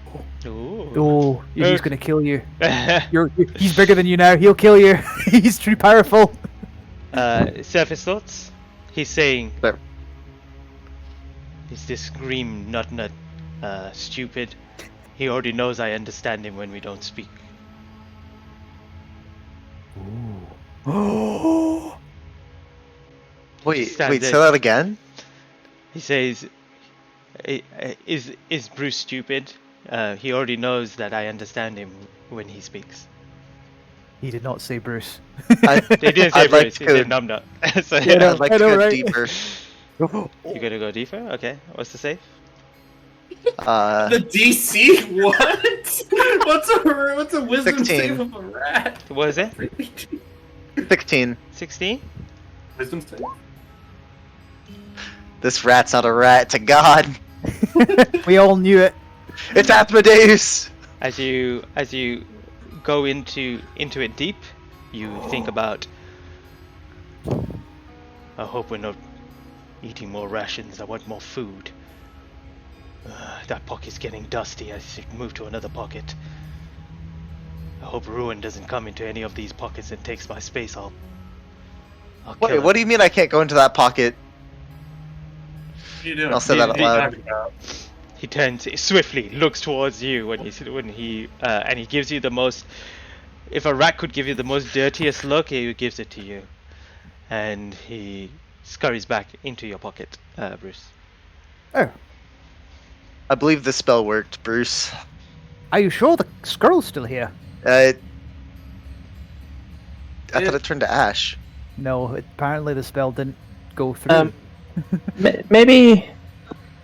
Oh, he's gonna kill you. He's bigger than you now. He'll kill you. He's too powerful. Surface thoughts. He's saying, There. "Is this Grim not stupid? He already knows I understand him when we don't speak." Wait, Standard. say that again? He says, "Is Bruce stupid? He already knows that I understand him when he speaks." He did not say Bruce. They didn't say I'd like Bruce. to He said go- Numnut. So Yeah, no. I'd like I to know, go right? deeper. you gotta go deeper. Okay, what's the save? The DC? What? What's a wisdom 16. save of a rat? What is it? 16. 16. Wisdom save? This rat's not a rat, it's a god. We all knew it. It's Asmodeus! As you go into it deep, you think about, I hope we're not eating more rations. I want more food. That pocket's getting dusty. I should move to another pocket. I hope Ruin doesn't come into any of these pockets and takes my space. I'll kill Wait, him. what do you mean I can't go into that pocket? You doing? I'll say that out loud. He turns swiftly, looks towards you when he and he gives you the most. If a rat could give you the most dirtiest look, he gives it to you, and he scurries back into your pocket, Bruce. Oh. I believe the spell worked, Bruce. Are you sure the scroll's still here? I thought it turned to ash. No, apparently the spell didn't go through. Maybe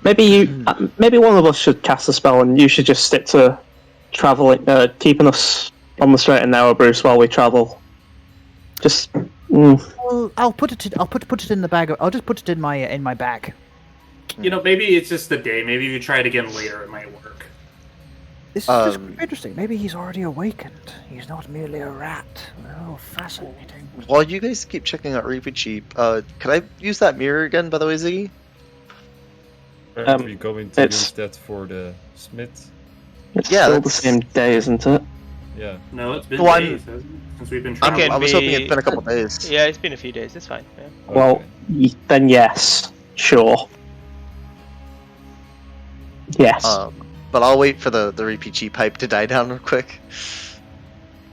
one of us should cast a spell, and you should just stick to traveling, keeping us on the straight and narrow, Bruce, while we travel. Just. Well, I'll put it in the bag. I'll just put it in my bag. You know, maybe it's just the day. Maybe if you try it again later, it might work. This is just interesting. Maybe he's already awakened. He's not merely a rat. Oh, fascinating. While you guys keep checking out Reapy Cheap, could I use that mirror again, by the way, Ziggy? Are we going to use that for the smith? It's still the same day, isn't it? Yeah. No, it's been Well, days hasn't it? Since we've been traveling. I was hoping it'd been a couple days. Yeah, it's been a few days. It's fine. Yeah. Well, then yes, sure. Yes. But I'll wait for the Reapy Cheap hype to die down real quick.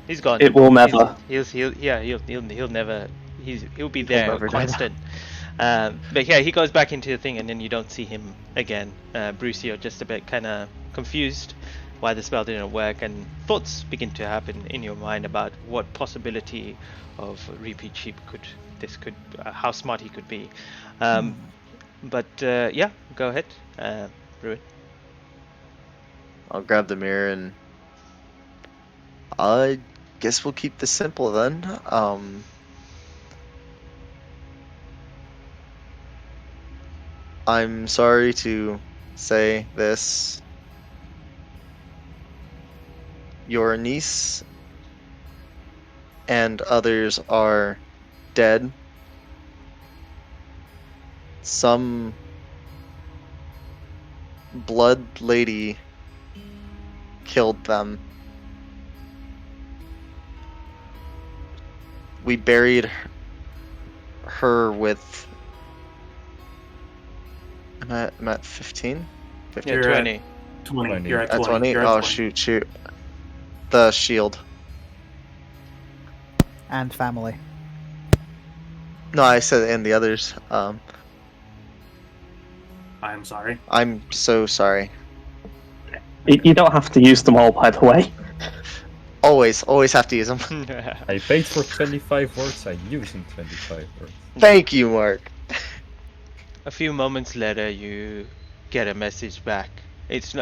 He's gone. It will never. He'll never. He'll be there, never die constant. But yeah, he goes back into the thing, and then you don't see him again. Bruce, you're just a bit kind of confused why the spell didn't work, and thoughts begin to happen in your mind about what possibility of Reapy Cheap could how smart he could be. But yeah, go ahead, Ruin. I'll grab the mirror and I guess we'll keep this simple then. I'm sorry to say this. Your niece and others are dead. Some blood lady killed them. We buried her with. I'm at 15? 15? Yeah, You're 20. At 20. You're at At 20. 20? You're at Oh, 20. shoot. The shield. And family. No, I said and the others. I'm sorry. I'm so sorry. You don't have to use them all, by the way. Always have to use them. I paid for 25 words, I used 25 words. Thank you, Mark. A few moments later, you get a message back. It's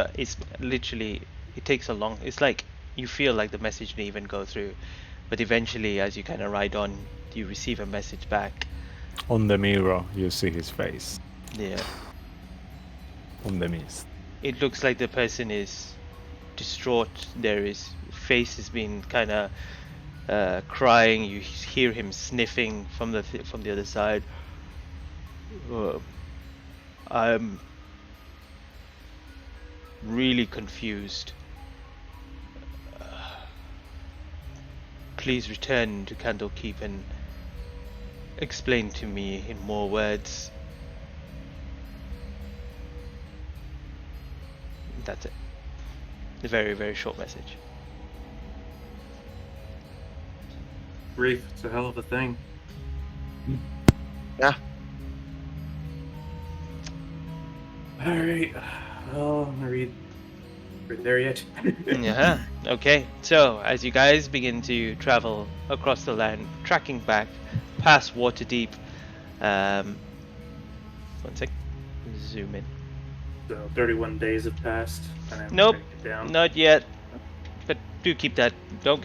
literally, it takes a long, it's like you feel like the message didn't even go through, but eventually, as you kind of ride on, you receive a message back. On the mirror, you see his face. Yeah. On the mist. It looks like the person is distraught. His face has been kind of crying. You hear him sniffing from the other side. I'm really confused. Please return to Candlekeep and explain to me in more words. That's it. A very, very short message. Grief, it's a hell of a thing. Yeah. Alright. Oh, I'm gonna read. We're there yet? Yeah. Okay. So as you guys begin to travel across the land, tracking back past Waterdeep. One sec. Zoom in. So 31 days have passed. And I'm Nope. breaking it down. Not yet. But do keep that. Don't.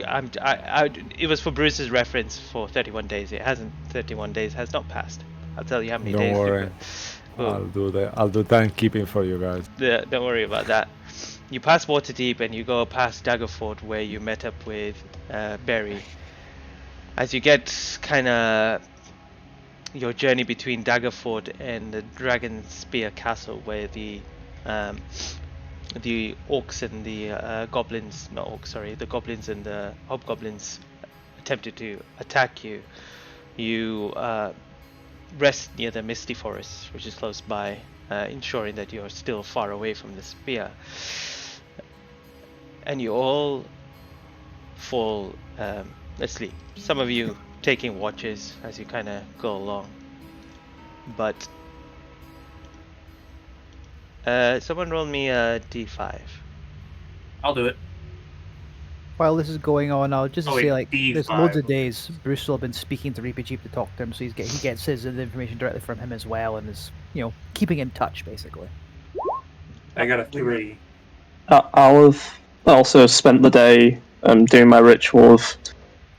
It was for Bruce's reference for 31 days. It hasn't. 31 days has not passed. I'll tell you how many Don't days. worry. I'll do timekeeping for you guys. Yeah, don't worry about that. You pass Waterdeep and you go past Daggerford where you met up with Berry. As you get kind of your journey between Daggerford and the Dragon Spear Castle, where the orcs and the goblins, not orcs, sorry, the goblins and the hobgoblins attempted to attack you. You rest near the Misty Forest, which is close by, ensuring that you're still far away from the spear. And you all fall asleep. Some of you taking watches as you kind of go along. But Someone roll me a d5. I'll do it. While this is going on, I'll just Oh, say, wait, like, there's D5, loads of okay. days Bruce will have been speaking to Reaper Jeep to talk to him, so he gets his information directly from him as well, and is, keeping in touch, basically. I got a 3. I'll have also spent the day doing my ritual of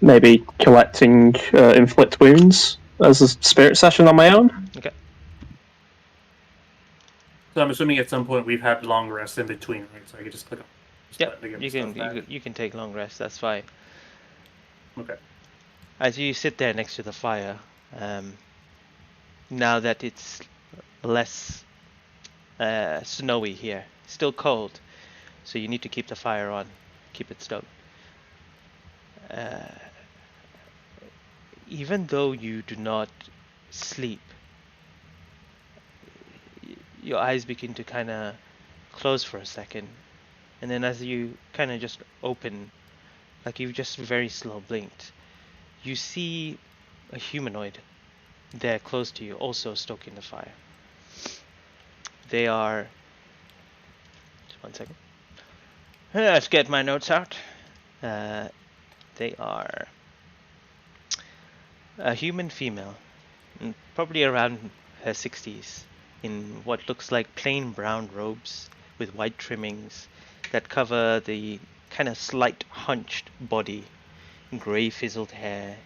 maybe collecting inflict wounds as a spirit session on my own. Okay. So I'm assuming at some point we've had long rests in between, right? So I could just click on. Yep. To get You stuff can back. you can take long rest. That's fine. Okay. As you sit there next to the fire, now that it's less snowy here, still cold, so you need to keep the fire on, keep it stoked. Even though you do not sleep, your eyes begin to kind of close for a second, and then as you kind of just open, like you've just very slow blinked, you see a humanoid there close to you, also stoking the fire. They are... Just 1 second. Let's get my notes out. They are a human female, probably around her 60s, in what looks like plain brown robes with white trimmings that cover the kind of slight hunched body, grey fizzled hair,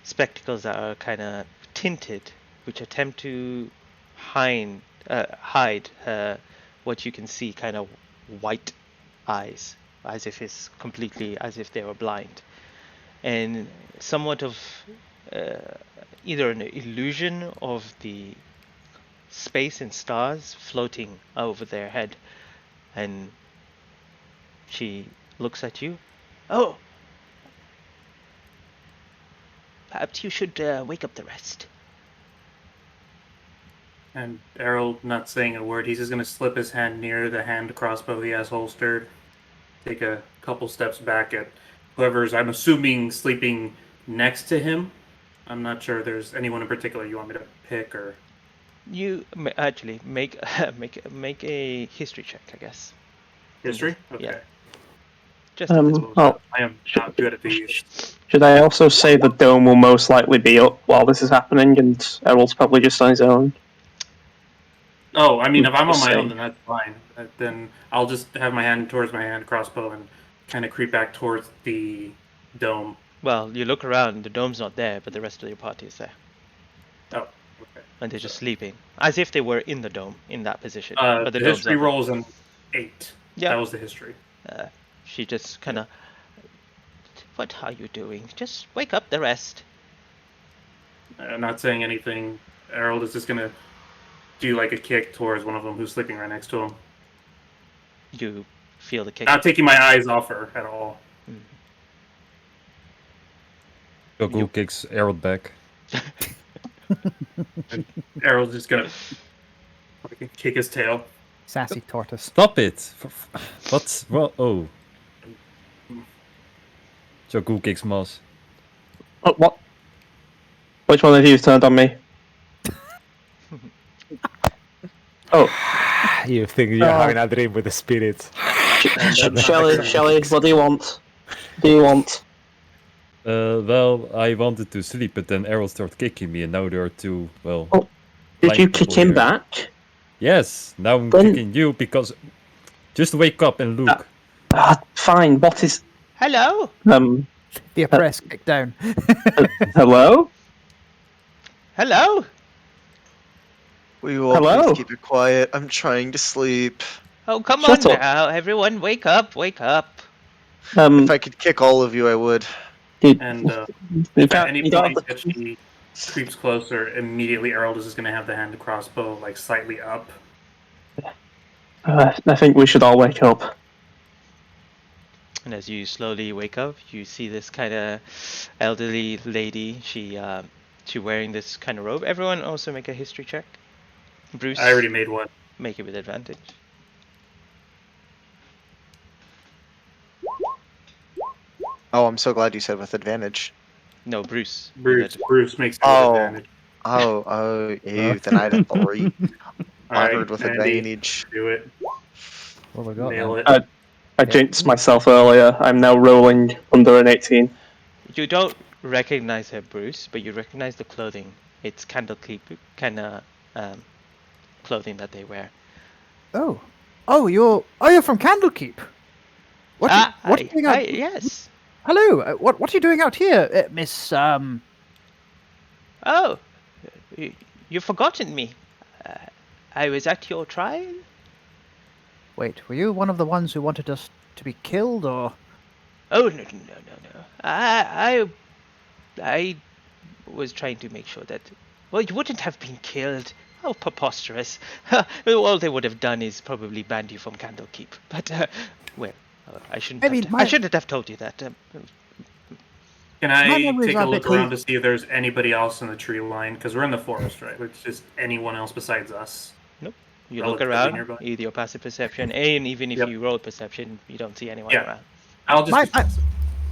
spectacles that are kind of tinted, which attempt to hide her what you can see kind of white eyes, as if they were blind, and somewhat of either an illusion of the space and stars floating over their head. And she looks at you. Oh, perhaps you should wake up the rest. And Errol, not saying a word, he's just going to slip his hand near the hand crossbow he has holstered, take a couple steps back at whoever's, I'm assuming, sleeping next to him. I'm not sure if there's anyone in particular you want me to pick or. You actually make make a history check, I guess. History? Yeah. Okay. Just at this Oh, moment. I am not good at these. should I also say the dome will most likely be up while this is happening, and Errol's probably just on his own? Oh, I mean, if I'm on Just my own, saying. then that's fine. Then I'll just have my hand towards my hand crossbow and kind of creep back towards the dome. Well, you look around, the dome's not there, but the rest of your party is there. Oh, okay. And they're just sleeping. As if they were in the dome, in that position. But the The dome's history not there. rolls an 8. Yeah. That was the history. She just kind of... What are you doing? Just wake up the rest. Not saying anything. Errol is just going to do like a kick towards one of them who's sleeping right next to him. You feel the kick. Not taking my eyes off her at all. Goku kicks Errol back. Errol's just going to kick his tail. Sassy tortoise. Stop it! What's... Well, oh. Goku kicks Moss. Oh, what? Which one of you turned on me? Oh, You think you're having a dream with the spirits. Shelley, what do you want? Well, I wanted to sleep, but then Errol started kicking me, and now there are two, well... Oh, did you blind kick people him here. back? Yes, now I'm Then- kicking you because... Just wake up and look. Fine. What is? Hello? The oppressed kick down. Hello? Hello? We will Hello? please keep it quiet. I'm trying to sleep. Oh, come Shut on up. now. Everyone, wake up, wake up. If I could kick all of you, I would. And you at can't, any you don't point have that the, she creeps closer, immediately Errol is just going to have the hand crossbow like slightly up. I think we should all wake up. And as you slowly wake up, you see this kind of elderly lady. She wearing this kind of robe. Everyone also make a history check. Bruce, I already made one. make it with advantage. Oh, I'm so glad you said with advantage. No, Bruce. Bruce makes it with Oh. advantage. Oh, ew, then I had a 3. Onward with a Andy, advantage. do it. What we got Nail then? it. I jinxed myself earlier. I'm now rolling under an 18. You don't recognize her, Bruce, but you recognize the clothing. It's Candlekeep kind of clothing that they wear. You're from Candlekeep. What are you doing out? Yes. Hello. What are you doing out here, Miss? Oh, you've forgotten me. I was at your trial. Wait, were you one of the ones who wanted us to be killed, or? Oh no. I was trying to make sure that, well, you wouldn't have been killed. How preposterous. All they would have done is probably banned you from Candlekeep. But, I shouldn't have told you that. Can I memories take are a a look bit around to see if there's anybody else in the tree line? Because we're in the forest, right? It's just anyone else besides us. Nope. You look Relatively around, nearby. either your passive perception, and even if Yep. you roll perception, you don't see anyone Yeah. around. I'll just be passive.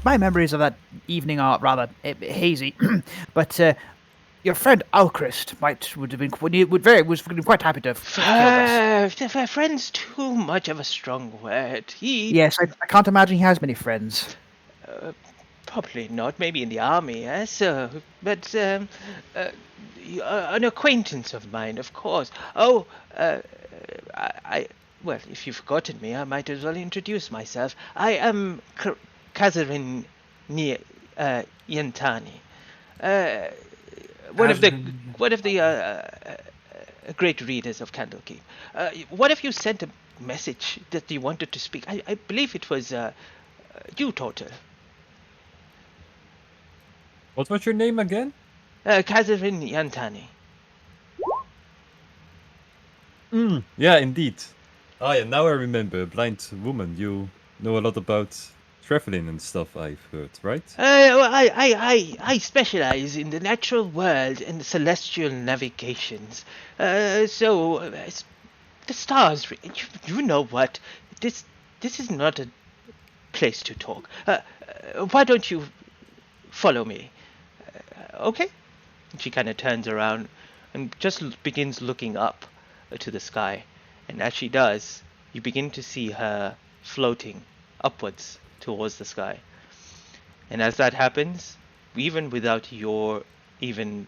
My memories of that evening are rather hazy, but your friend Alchrist would have been quite happy to kill us. Friend's too much of a strong word. Yes, I can't imagine he has many friends. Probably not. Maybe in the army, yes. But an acquaintance of mine, of course. Oh, well, if you've forgotten me, I might as well introduce myself. I am Kazarin Yantani, one of the great readers of Candlekeep. What if you sent a message that you wanted to speak? I believe it was you, Total. What was your name again? Kazarin Yantani. Yeah, indeed. Ah, yeah, now I remember. Blind woman, you know a lot about traveling and stuff, I've heard, right? I specialize in the natural world and celestial navigations. The stars. You know what? This is not a place to talk. Why don't you follow me? Okay. She kind of turns around and just begins looking up to the sky. And as she does, you begin to see her floating upwards towards the sky. And as that happens, even without your even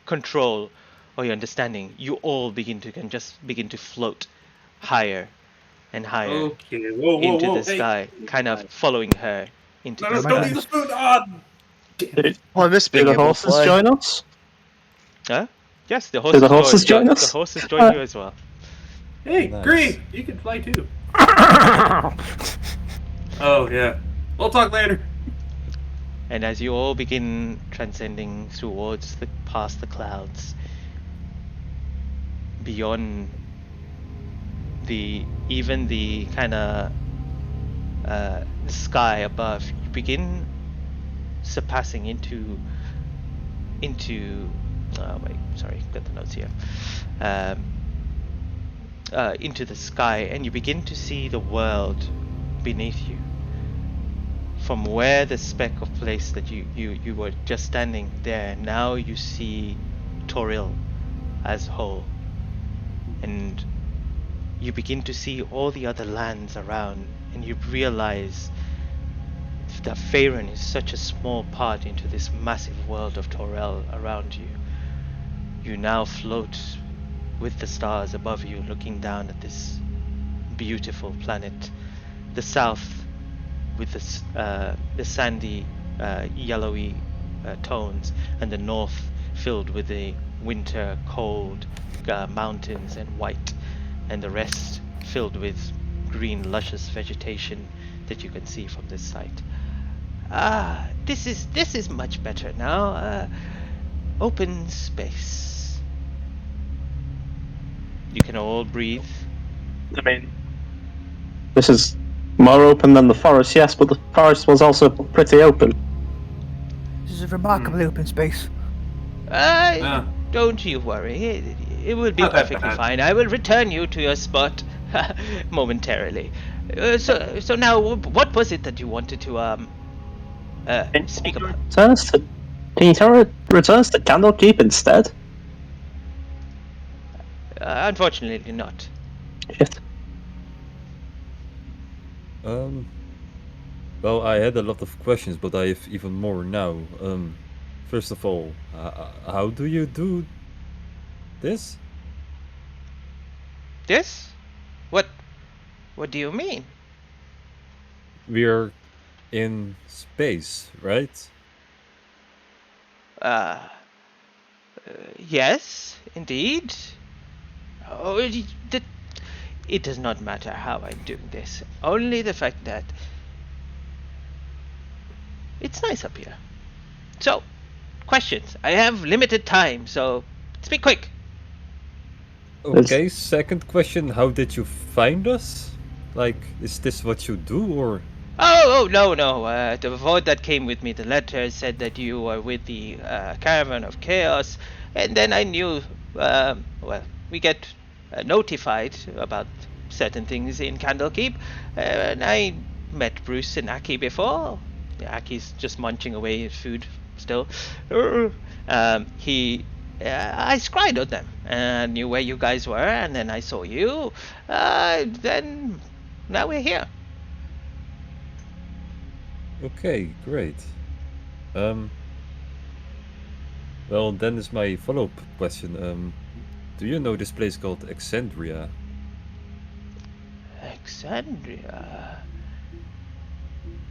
control or your understanding, you all begin to float higher and higher Okay, whoa, into whoa. the sky, kind of following her into the No, sky. don't need the spoon! Ah! Oh, I miss Do being the able to horses fly. join us? Huh? Yes, the the horses join The us? horses join you as well. Hey, Nice. Green! You can fly too. Oh, yeah. We'll talk later. And as you all begin transcending towards past the clouds, beyond the kind of sky above, you begin surpassing into got the notes here. Into the sky, and you begin to see the world beneath you. From where the speck of place that you were just standing there, now you see Toril as whole. And you begin to see all the other lands around, and you realize that Faerun is such a small part into this massive world of Toril around you. You now float with the stars above you, looking down at this beautiful planet. The south with the sandy, yellowy tones, and the north filled with the winter cold mountains and white, and the rest filled with green, luscious vegetation that you can see from this site. This is much better now. Open space. You can all breathe. I mean, this is more open than the forest, yes, but the forest was also pretty open. This is a remarkably open space. Don't you worry. It will be Not that perfectly bad. fine. I will return you to your spot momentarily. So now, what was it that you wanted to speak about? Can you tell her returns to Candlekeep instead? Unfortunately not. Shit. Well, I had a lot of questions, but I have even more now. First of all, how do you do this? This? What do you mean? We're in space, right? Uh, yes, indeed. Oh, it does not matter how I'm doing this. Only the fact that it's nice up here. So, questions. I have limited time, so speak quick. Okay, second question, how did you find us? Like, is this what you do, or? Oh, no. The vote that came with me, the letter said that you were with the Caravan of Chaos, and then I knew, well, we get notified about certain things in Candlekeep, and I met Bruce and Aki before. Aki's just munching away at food still. I scried on them and knew where you guys were, and then I saw you. Then now we're here. Okay, great. Well, then is my follow-up question. Do you know this place called Exandria? Alexandria.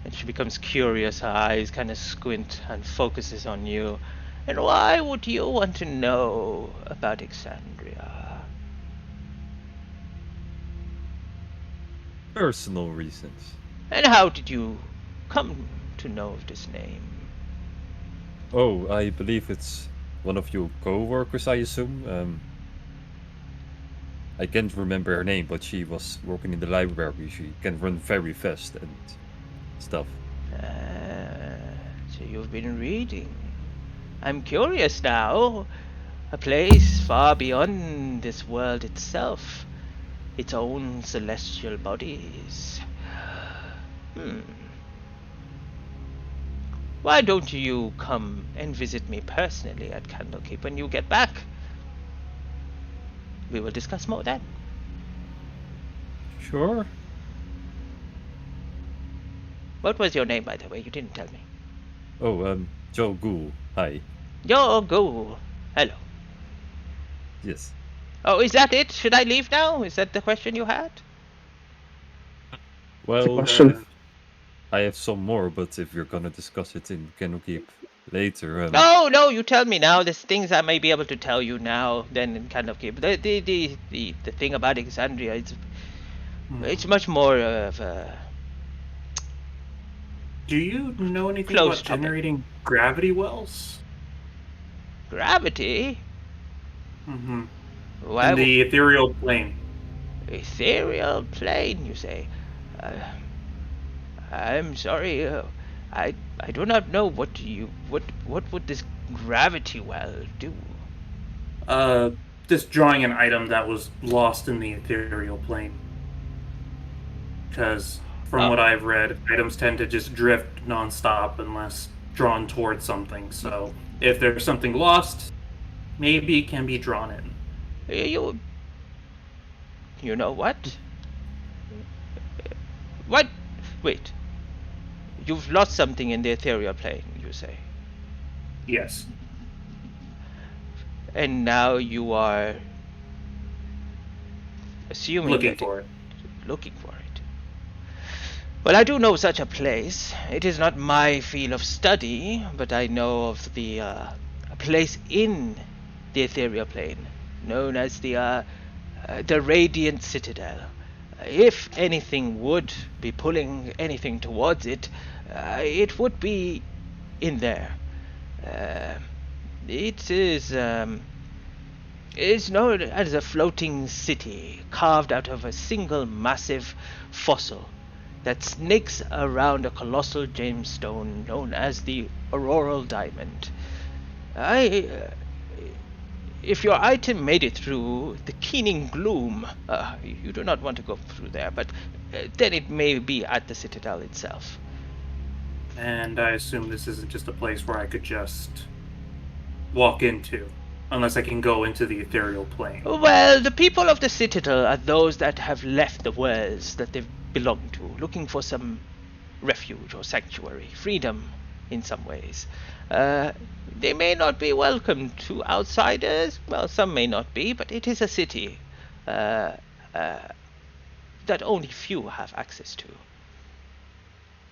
And she becomes curious, her eyes kind of squint and focuses on you. And why would you want to know about Alexandria? Personal reasons. And how did you come to know of this name? Oh, I believe it's one of your co-workers, I assume. I can't remember her name, but she was working in the library. She can run very fast and stuff. So you've been reading. I'm curious now. A place far beyond this world itself. Its own celestial bodies. Why don't you come and visit me personally at Candlekeep when you get back? We will discuss more then. Sure. What was your name, by the way? You didn't tell me. Oh, Joe Ghoul. Hi. Yo, go. Hello. Yes. Oh, is that it? Should I leave now? Is that the question you had? Well, Question. I have some more, but if you're gonna discuss it in Candlekeep later, No, you tell me now. There's things I may be able to tell you now then in Candlekeep. The thing about Alexandria, it's much more of a Do you know anything close about topic. generating gravity wells? Gravity? Mm-hmm. Why In the ethereal plane. ethereal plane, you say? I'm sorry. I do not know what would this gravity well do? Just drawing an item that was lost in the ethereal plane. Because from what I've read, items tend to just drift nonstop unless drawn towards something. So if there's something lost, maybe it can be drawn in. You know what? What? Wait. You've lost something in the ethereal plane, you say? Yes. And now you are assuming Looking that for it. Looking for it. Well, I do know such a place. It is not my field of study, but I know of a place in the ethereal plane known as the Radiant Citadel. If anything would be pulling anything towards it, it would be in there. It is known as a floating city carved out of a single massive fossil that snakes around a colossal gemstone known as the auroral diamond. If your item made it through the keening gloom, you do not want to go through there, but then it may be at the citadel itself. And I assume this isn't just a place where I could just walk into, unless I can go into the ethereal plane. Well, the people of the Citadel are those that have left the worlds that they've belonged to, looking for some refuge or sanctuary, freedom in some ways. They may not be welcome to outsiders. Well, some may not be, but it is a city that only few have access to.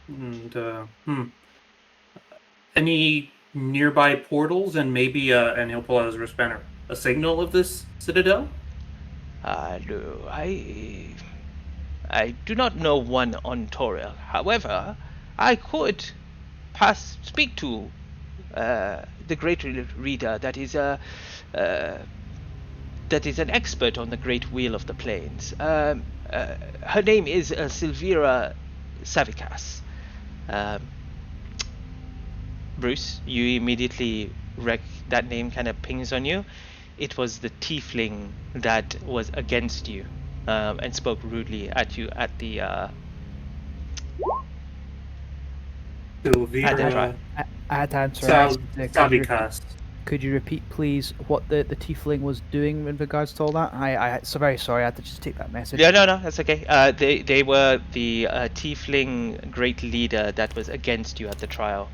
And any nearby portals, and maybe and he'll pull out his wristband, a signal of this citadel? No, I do not know one on Toriel. However, I could speak to the great reader that is an expert on the Great Wheel of the Plains. Her name is Silvira Savikas. Bruce, you immediately that name kind of pings on you. It was the tiefling that was against you and spoke rudely at you at the Silvira I had to answer. and ask, Savikas. could you repeat, please, what the tiefling was doing in regards to all that? I so very sorry. I had to just take that message. Yeah, no, that's okay. They were the tiefling great leader that was against you at the trial.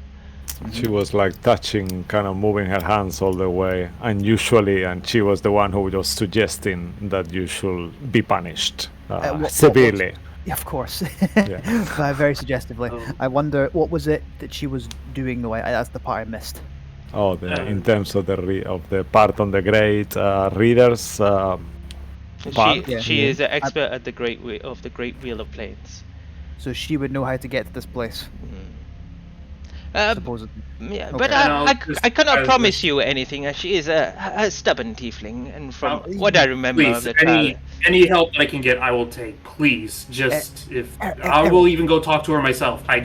She was like touching, kind of moving her hands all the way, unusually, and she was the one who was suggesting that you should be punished severely. Yeah, of course. Yeah. Very suggestively. I wonder what was it that she was doing the way. That's the part I missed. Oh, in terms of the part on the great readers. She is an expert at the Great Wheel of Plains. So she would know how to get to this place. Supposedly. Yeah, Okay. but I cannot promise you anything. She is a stubborn tiefling, and from what I remember of Please, the trial, any help that I can get, I will take. Please, just if I will even go talk to her myself. I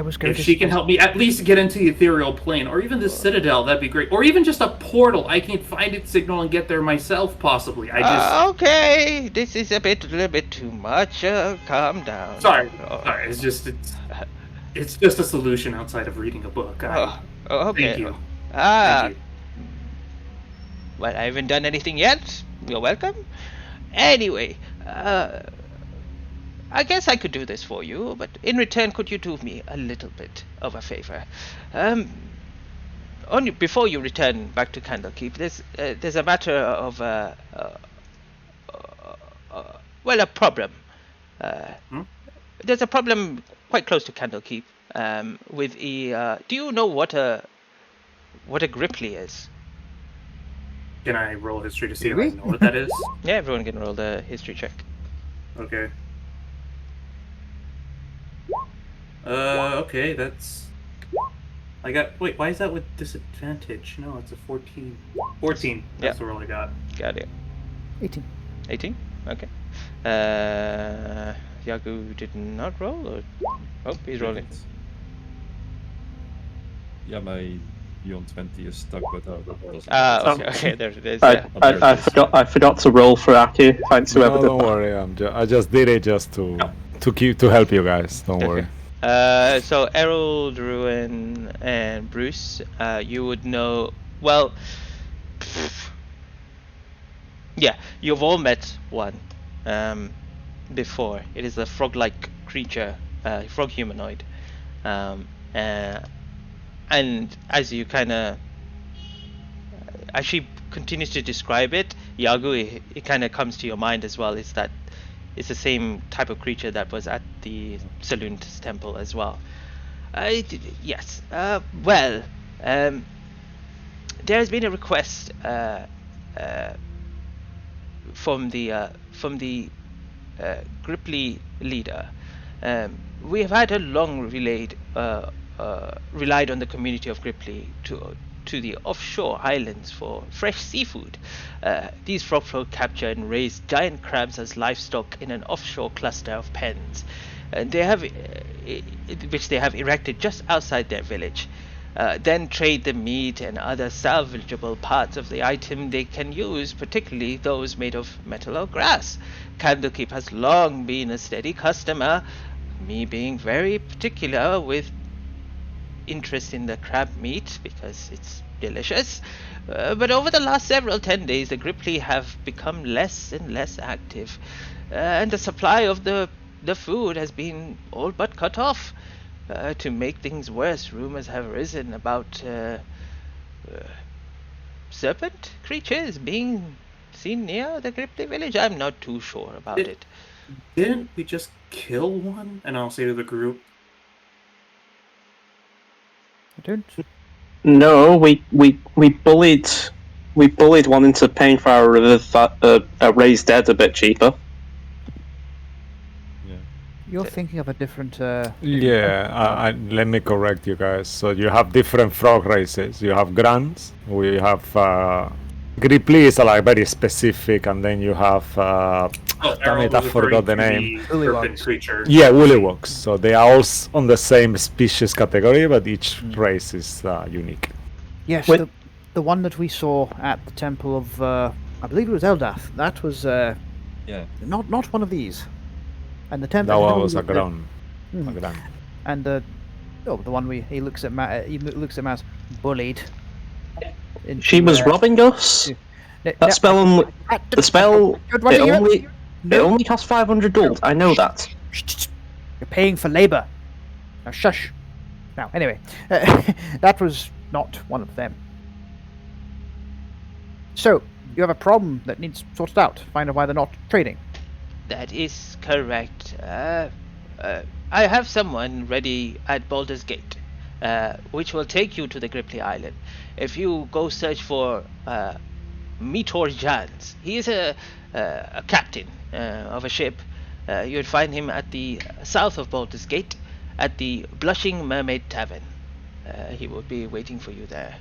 was going if to she can help me at least get into the ethereal plane, or even the citadel, that'd be great. Or even just a portal. I can find its signal and get there myself, possibly. okay, this is a little bit too much. Calm down. Sorry, it's just a solution outside of reading a book. Okay. Thank you. Thank you. Well, I haven't done anything yet. You're welcome. Anyway, I guess I could do this for you, but in return, could you do me a little bit of a favor? Before you return back to Candlekeep, there's a matter of a problem. There's a problem quite close to Candlekeep with do you know what a Gripply is? Can I roll history to see if I know what that is? Yeah, everyone can roll the history check. Okay. Okay, that's... Wait, why is that with disadvantage? No, it's a 14. 14, that's the roll I got. Got it. 18. 18? Okay. Yagu did not roll, or... Oh, he's rolling. Yeah, my beyond 20 is stuck without it. Okay, there it is. I forgot to roll for Aki. Thanks whoever did Don't worry, I just did it just to help you guys. Don't worry. So Errol, Ruin, and Bruce, you would know. Well, yeah, you've all met one before. It is a frog-like creature, frog humanoid, and as you kind of, as she continues to describe it, Yagu, it kind of comes to your mind as well. Is that it's the same type of creature that was at the Saloon's temple as well. Yes. Well, there has been a request from the Gripply leader. We have had a long relied on the community of Gripply to the offshore islands for fresh seafood. These frog folk capture and raise giant crabs as livestock in an offshore cluster of pens, and which they have erected just outside their village. Then trade the meat and other salvageable parts of the item they can use, particularly those made of metal or grass. Candlekeep has long been a steady customer, me being very particular with interest in the crab meat because it's delicious. But over the last 10 days, the Gripply have become less and less active, and the supply of the food has been all but cut off. To make things worse, rumors have arisen about serpent creatures being seen near the Gripply village. I'm not too sure about it. Didn't we just kill one? And I'll say to the group, I don't. No, we bullied one into paying for our raised dead a bit cheaper. You're thinking of a different. Let me correct you guys. So you have different frog races. You have Grants. We have Gripply is like very specific, and then you have. Damn it, I forgot the name. Serpent creature. Yeah, Woollywogs. So they are all on the same species category, but each race is unique. Yes, the one that we saw at the temple of, I believe it was Eldath. That was not one of these. And the temple. That one was a Gran. And the one he looks at Matt. He looks at Matt bullied. She was robbing us. That spell the spell it only costs 500 gold. I know that. You're paying for labor. Now shush. Now anyway, that was not one of them. So you have a problem that needs sorted out. Find out why they're not trading. That is correct. I have someone ready at Baldur's Gate, which will take you to the Gripply Island. If you go search for Mitor Jans, he is a captain of a ship. You would find him at the south of Baldur's Gate, at the Blushing Mermaid Tavern. He will be waiting for you there.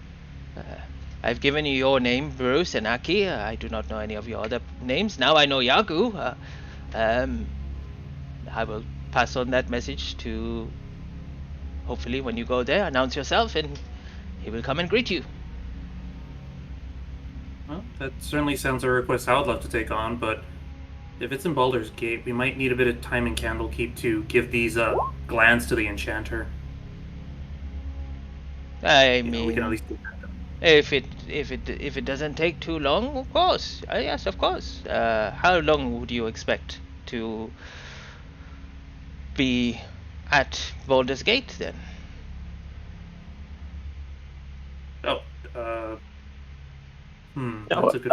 I've given you your name, Bruce and Aki. I do not know any of your other names. Now I know Yagu. I will pass on that message to, hopefully when you go there, announce yourself and he will come and greet you. Well, that certainly sounds a request I would love to take on, but if it's in Baldur's Gate, we might need a bit of time in Candlekeep to give these glands to the enchanter. I mean, we can at least do that. If it doesn't take too long, of course. Yes, of course. How long would you expect to be at Baldur's Gate then? That's a good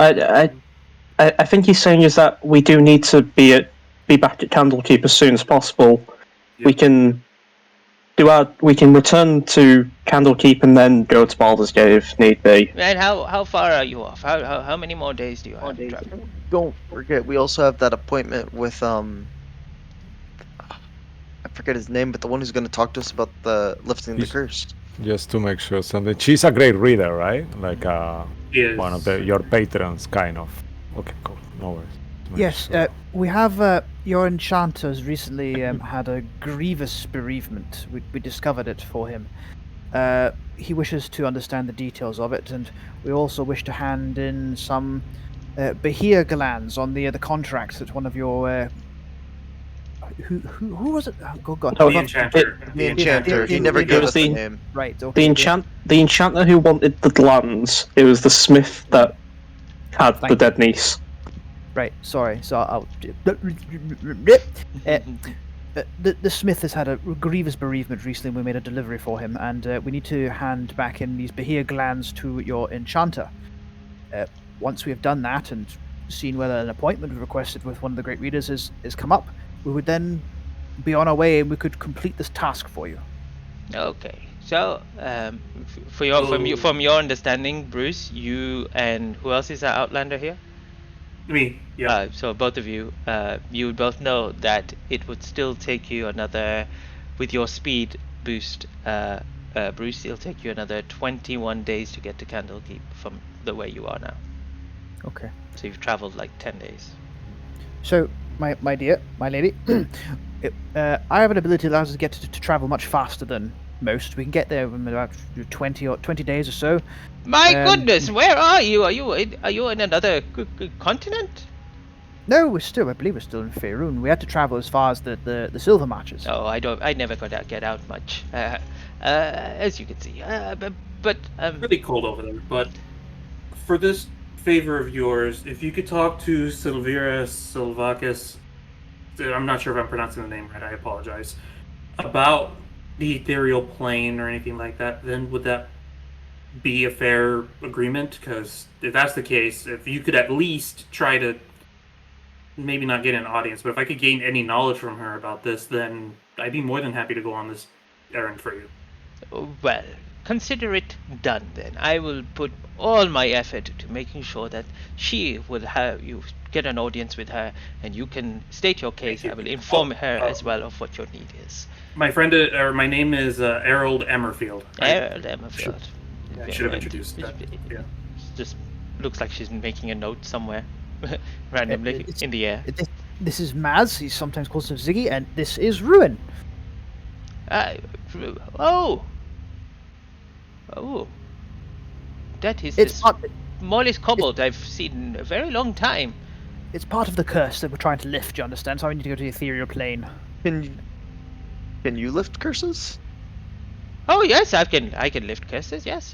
I think he's saying is that we do need to be back at Candlekeep as soon as possible. Yep. We can return to Candlekeep and then go to Baldur's Gate if need be. And how far are you off? How many more days do you have to travel? Don't forget, we also have that appointment with I forget his name, but the one who's going to talk to us about the lifting the curse. Just to make sure something. She's a great reader, right? Like Yes. one of your patrons, kind of. Okay, cool. No worries. Yes, we have your enchanter's recently had a grievous bereavement. We discovered it for him. He wishes to understand the details of it, and we also wish to hand in some Bahia glands on the contracts that one of your who was it? Oh God! The enchanter. The enchanter. He never gave us the name. Right. Okay. The enchanter who wanted the glands. It was the smith that had the dead niece. Right. Sorry. So I'll. The smith has had a grievous bereavement recently. We made a delivery for him, and we need to hand back in these Bahia glands to your enchanter. Once we have done that and seen whether an appointment requested with one of the great readers is come up, we would then be on our way and we could complete this task for you. Okay. So, from your understanding, Bruce, you and who else is our outlander here? Me, yeah. So both of you, you would both know that it would still take you another, with your speed boost, Bruce, it'll take you another 21 days to get to Candlekeep from the way you are now. Okay. So you've traveled like 10 days. So, my dear, my lady, I have an ability that allows us to get to travel much faster than most. We can get there in about 20 days or so. My goodness, where are you? Are you in another continent? No, I believe we're still in Faerun. We had to travel as far as the silver marches. Oh, I never got to get out much. As you can see. But Really cold over there. But for this favor of yours, if you could talk to Silvira Silvakis, I'm not sure if I'm pronouncing the name right. I apologize. About the ethereal plane or anything like that, then would that be a fair agreement? Because if that's the case, if you could at least try to maybe not get an audience, but if I could gain any knowledge from her about this, then I'd be more than happy to go on this errand for you. well, consider it done then. I will put all my effort to making sure that she will have you get an audience with her, and you can state your case. you. I will inform her as well of what your need is. My friend, or my name is Harold Emmerfield. Errol Emmerfield. I should have introduced that. Yeah. Just looks like she's making a note somewhere, randomly It's- in the air. This is Maz. He sometimes calls him Ziggy, and this is Ruin. Oh, that is It's the smallest kobold I've seen in a very long time. It's part of the curse that we're trying to lift. You understand? So I need to go to the ethereal plane. Can you lift curses? Oh yes, I can lift curses. Yes.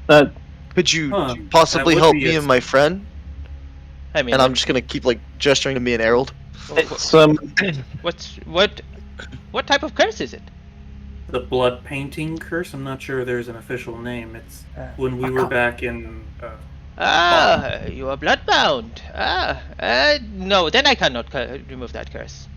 Could you Huh, possibly that would help be me and my friend? I mean, And I'm just gonna keep like gesturing to me and Harold. It's what type of curse is it? The blood painting curse. I'm not sure there's an official name. It's when we I were can't- back in. You are bloodbound. No, then I cannot remove that curse.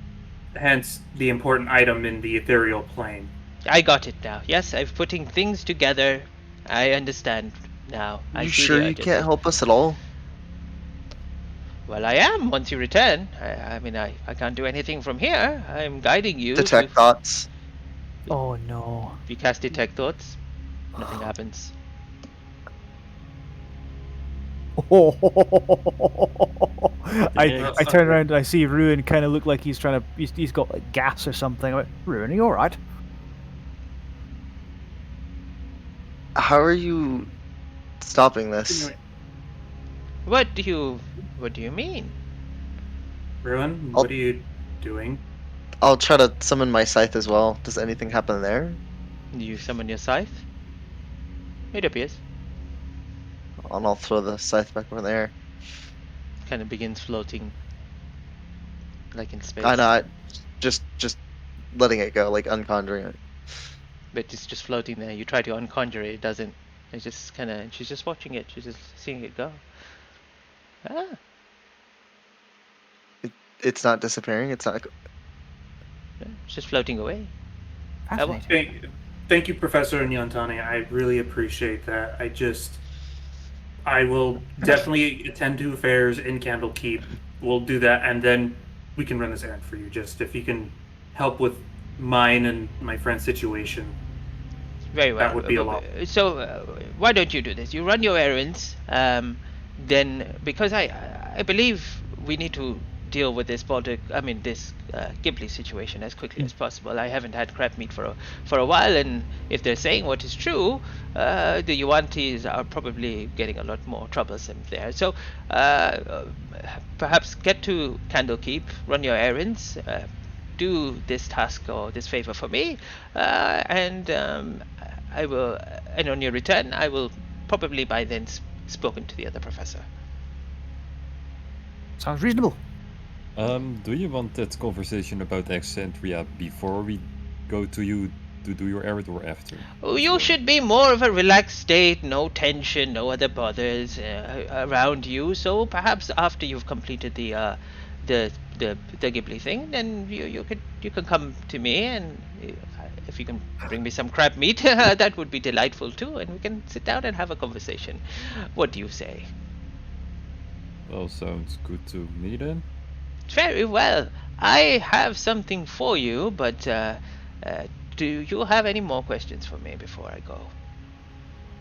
Hence the important item in the ethereal plane. I got it now. Yes, I'm putting things together. I understand now. I You see sure the you urgency. can't help us at all? Well, I am once you return. I mean, I can't do anything from here. I'm guiding you. Detect thoughts. Oh no. If you cast detect thoughts, nothing happens. I turn around and I see Ruin kind of look like he's trying to. He's got like gas or something. I'm like, Ruin, are you all right? How are you stopping this? What do you mean? Ruin, I'll- what are you doing? I'll try to summon my scythe as well. Does anything happen there? You summon your scythe? It appears. And I'll throw the scythe back over there. Kind of begins floating, like in space. I know. Just letting it go, like unconjuring it. But it's just floating there. You try to unconjure it, it doesn't. It's just kind of. She's just watching it. She's just seeing it go. Ah, It's not disappearing. It's not. it's just floating away. Fascinating. Thank you, Professor Nyantani. I really appreciate that. I will definitely attend to affairs in Candlekeep. We'll do that, and then we can run this errand for you. Just if you can help with mine and my friend's situation. Very well. That would be a lot. So why don't you do this? You run your errands. Then because I believe we need to deal with this this Ghibli situation as quickly as possible. I haven't had crab meat for a while, and if they're saying what is true, the Yuan-Tis are probably getting a lot more troublesome there. So perhaps get to Candlekeep, run your errands, do this task or this favor for me, and I will. And on your return, I will probably by then spoken to the other professor. Sounds reasonable. Do you want that conversation about Excentia before we go to you to do your errand or after? Oh, you should be more of a relaxed state, no tension, no other bothers around you. So perhaps after you've completed the Ghibli thing, then you can come to me, and if you can bring me some crab meat, that would be delightful too, and we can sit down and have a conversation. What do you say? Well, sounds good to me then. Very well. I have something for you, but do you have any more questions for me before I go?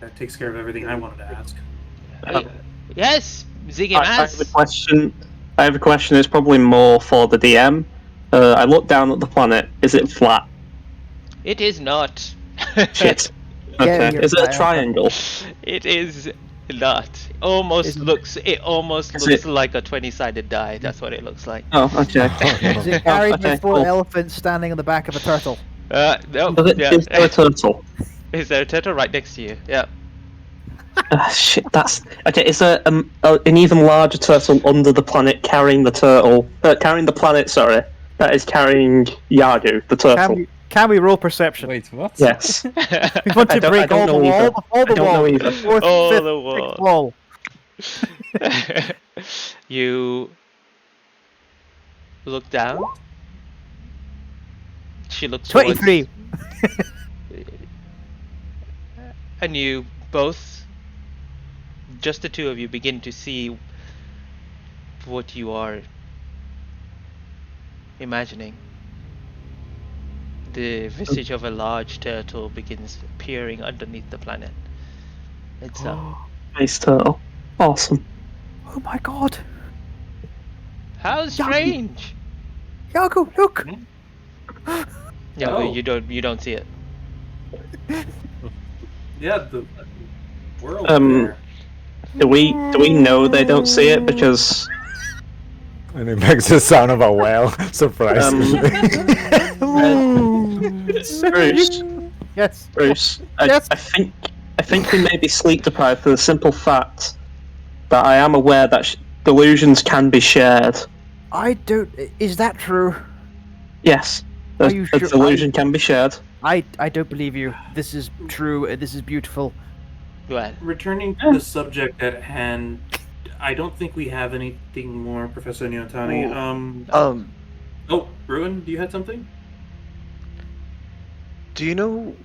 That takes care of everything I wanted to ask. Yes, Ziggy I have a Mas. question. I have a question. It's probably more for the DM. I looked down at the planet. Is it flat? It is not. Shit. Yeah, Okay. you're Is it a right. triangle? It is Not. Almost Isn't- looks. It almost Is looks it- like a 20-sided die. That's what it looks like. Oh, okay. Is it carried by okay, 4 cool. elephants standing on the back of a turtle? No. Yeah. Is there a turtle? Is there a turtle right next to you? Yeah. Shit, that's okay. Is there an even larger turtle under the planet carrying the turtle? Carrying the planet, sorry. That is carrying Yagu, the turtle. Can we roll perception? Wait, what? Yes. We want I to don't- I break don't all the know either. wall, all the I don't know wall, either. fourth, All fifth, the sixth wall. wall. You look down. She looks towards- 23. and you both, just the two of you, begin to see what you are imagining. The visage of a large turtle begins appearing underneath the planet itself. Nice turtle. Awesome. Oh my god. How strange! Yago, look! Yeah, Oh. you don't see it. Yeah, the world Um, there. Do we know they don't see it because And it makes the sound of a whale, surprisingly. Bruce? Yes. Bruce, Yes. I think we may be sleep deprived for the simple fact that I am aware that delusions can be shared. I don't. Is that true? Yes, Are a you sure? delusion can be shared. I don't believe you. This is true. This is beautiful. Well, Returning to the subject at hand, I don't think we have anything more, Professor Nyotani. Oh, Ruin, do you have something? Do you know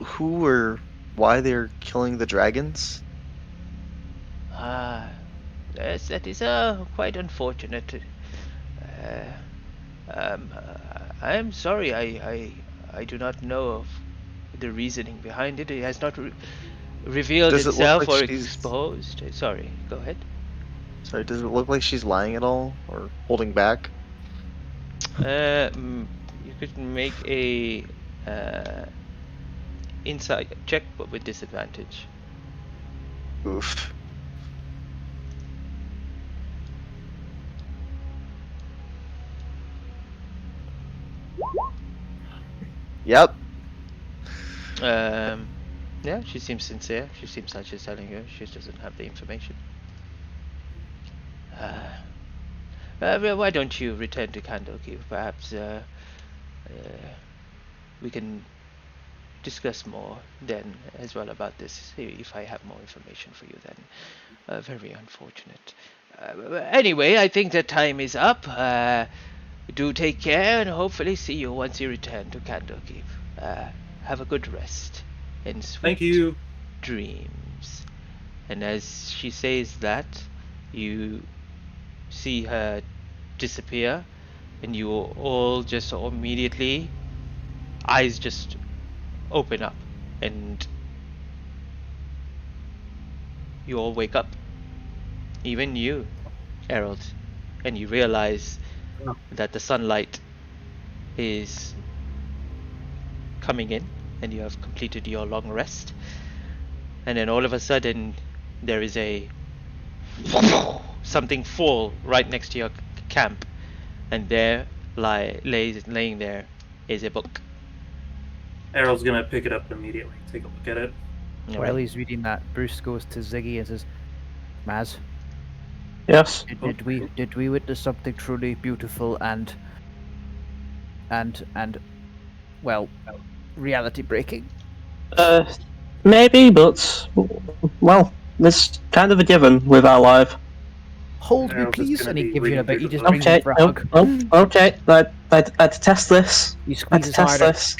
who or why they're killing the dragons? yes, that is quite unfortunate. I'm sorry, I do not know of the reasoning behind it. It has not revealed Does it look itself like or she's- exposed. Sorry, go ahead. Sorry, does it look like she's lying at all or holding back? You could make a insight check, but with disadvantage. Oof. Yep. Yeah, she seems sincere. She seems like she's telling you. She doesn't have the information. Well, why don't you return to Candlekeep? Perhaps we can discuss more then as well about this if I have more information for you then. Very unfortunate. Anyway, I think that time is up. Do take care and hopefully see you once you return to Candlekeep. Have a good rest and sweet Thank you. dreams. And as she says that, you see her disappear, and you all just immediately eyes just open up, and you all wake up, even you, Harold, and you realize that the sunlight is coming in and you have completed your long rest, and then all of a sudden there is a something fall right next to your camp, and there laying there is a book. Errol's gonna pick it up immediately. Take a look at it. All While right. he's reading that, Bruce goes to Ziggy and says, "Maz, Yes. did we witness something truly beautiful and well, reality breaking?" Maybe, but well, it's kind of a given with our life. Hold me, Harold is please. gonna And he be gives you a reading bit. He through the just book. brings you Okay. for a hug. Okay. I test this. He I had to squeezes test harder. this.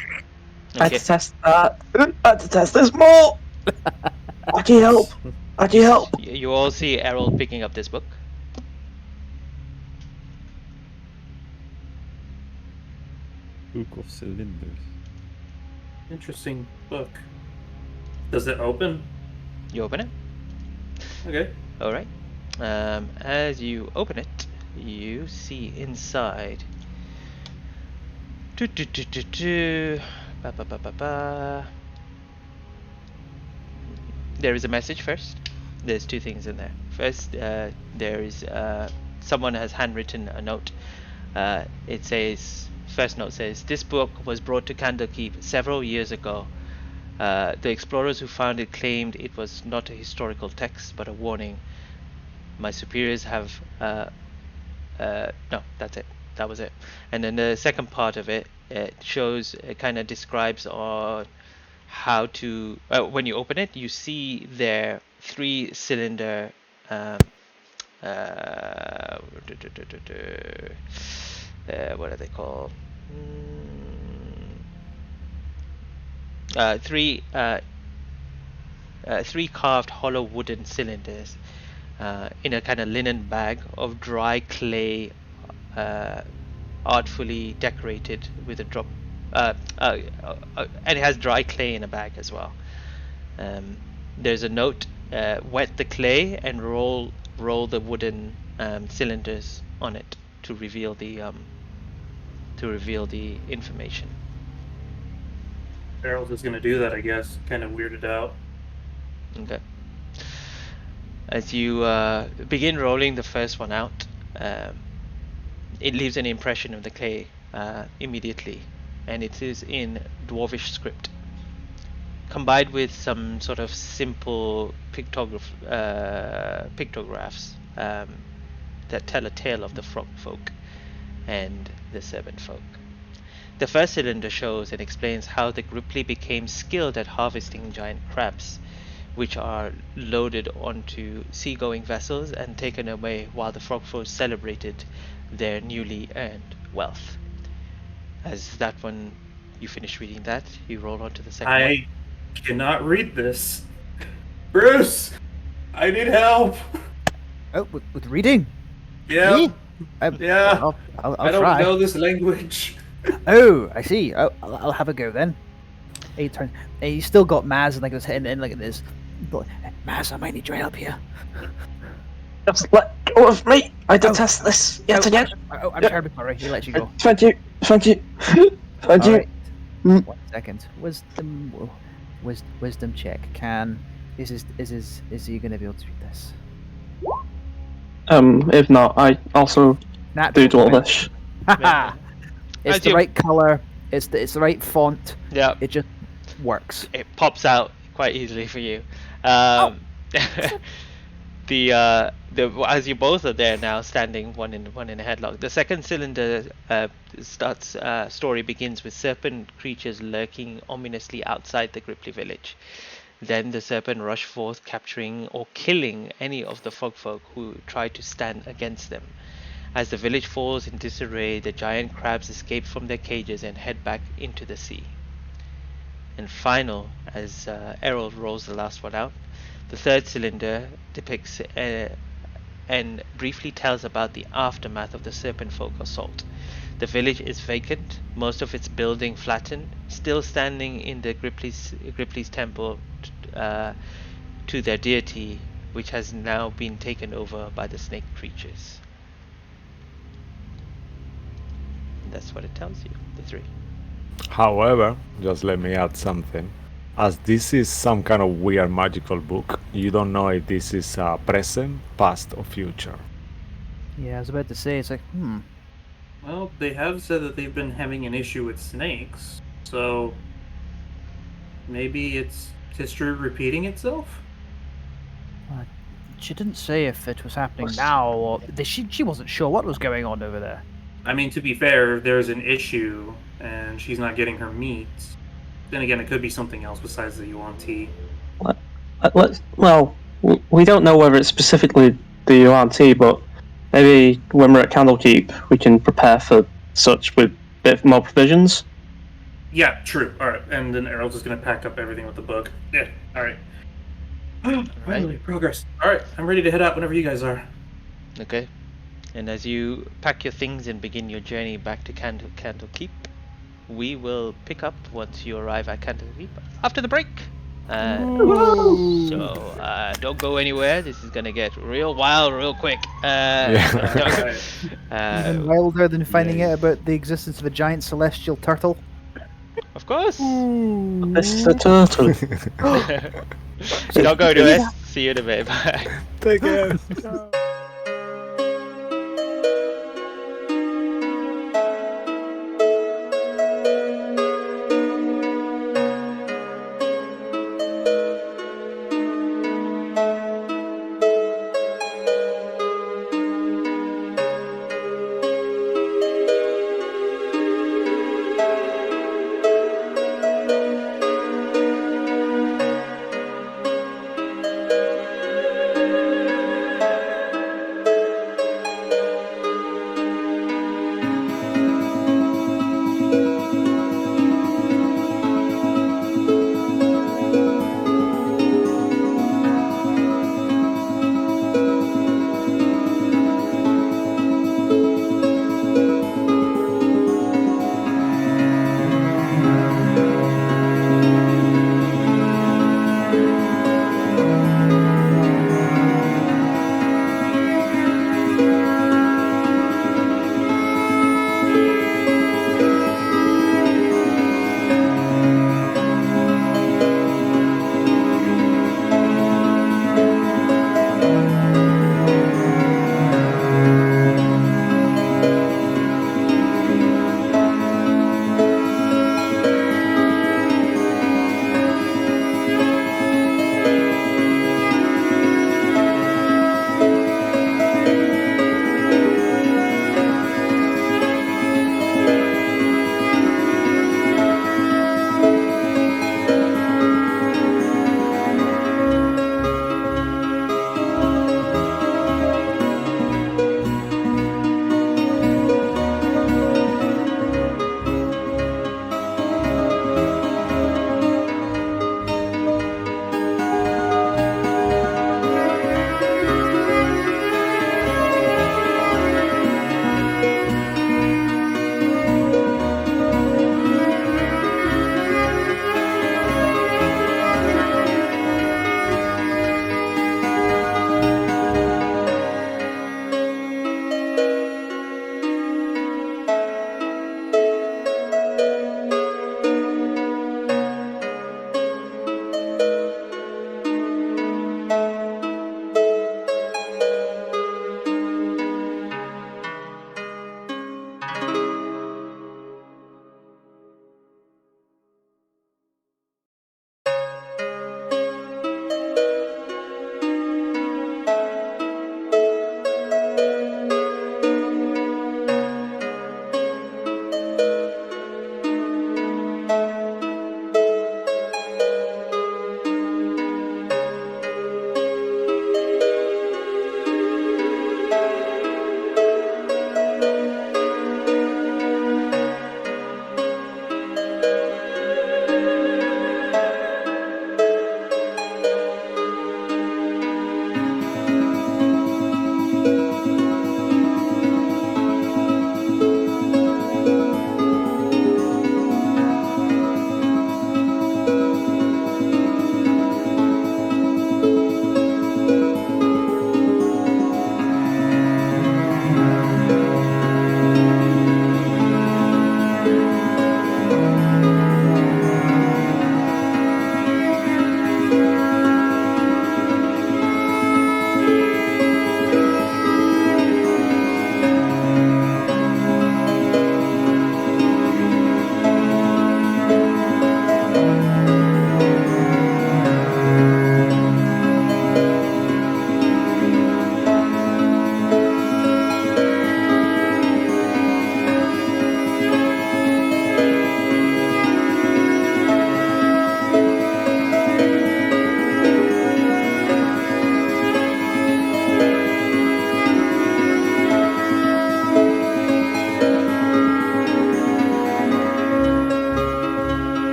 I had Okay. to test that. I had to test this more. I can help. I can help. You all see Errol picking up this book. Book of Cylinders. Interesting book. Does it open? You open it. Okay. All right. As you open it, you see inside. Do, do, do, do, do. Ba, ba, ba, ba, ba. There is a message first. there's two things in there. First, there is someone has handwritten a note. It says, first note says, this book was brought to Candlekeep several years ago. The explorers who found it claimed it was not a historical text, but a warning. My superiors have... no, that's it. That was it. And then the second part of it, it shows, it kind of describes on how to... when you open it, you see their 3-cylinder... what are they called? Three carved hollow wooden cylinders in a kind of linen bag of dry clay, artfully decorated with a drop, and it has dry clay in a bag as well. There's a note: wet the clay and roll the wooden cylinders on it to reveal the information. Harold is going to do that, I guess. Kind of weirded out. Okay. As you begin rolling the first one out, it leaves an impression of the clay immediately, and it is in Dwarvish script, combined with some sort of simple pictographs that tell a tale of the frog folk and the serpent folk. The first cylinder shows and explains how the Gripply became skilled at harvesting giant crabs, which are loaded onto seagoing vessels and taken away while the frogfolk celebrated their newly earned wealth. As that one, you finish reading that, you roll on to the second one. I cannot read this. Bruce, I need help. Oh, with reading? Yeah. Me? Yeah. I'll I don't try. know this language. Oh, I see. Oh, I'll have a go then. He turns. He's still got Maz and like his head and look at this. Maz, I might need your help here. Just let go of me. I detest this yet again. I'm terribly sorry. He lets you go. Thank you. Thank you. Thank you. Alright. Mm. 1 second. Wisdom check. Is he gonna be able to read this? If not, I also do Natural 20. Dwarvish. Haha. It's As the you- right color. It's the right font. Yeah, It just works. it pops out quite easily for you. The as you both are there now, standing one in a headlock. The second cylinder story begins with serpent creatures lurking ominously outside the Gripply village. Then the serpent rush forth, capturing or killing any of the frogfolk who try to stand against them. As the village falls in disarray, the giant crabs escape from their cages and head back into the sea. And final, as Errol rolls the last one out, the third cylinder depicts and briefly tells about the aftermath of the serpent folk assault. The village is vacant, most of its building flattened, still standing in the Gripply's temple to their deity, which has now been taken over by the snake creatures. And that's what it tells you, the three. However, just let me add something. As this is some kind of weird magical book, you don't know if this is present, past, or future. Yeah, I was about to say. It's like, Well, they have said that they've been having an issue with snakes, so maybe it's history repeating itself? She didn't say if it was happening now or she wasn't sure what was going on over there. I mean, to be fair, there's an issue, and she's not getting her meat. Then again, it could be something else besides the UNT. Well, we don't know whether it's specifically the UNT, but maybe when we're at Candlekeep, we can prepare for such with a bit more provisions. Yeah, true. Alright, and then Errol's just gonna pack up everything with the book. Yeah, alright. Finally, progress. Alright, I'm ready to head out whenever you guys are. Okay. And as you pack your things and begin your journey back to Candlekeep, we will pick up once you arrive at Candlekeep after the break. So don't go anywhere. This is gonna get real wild real quick. Even wilder than finding out about the existence of a giant celestial turtle. Of course. Mr. Turtle. Don't go to it. See you in a bit. Bye. Take care.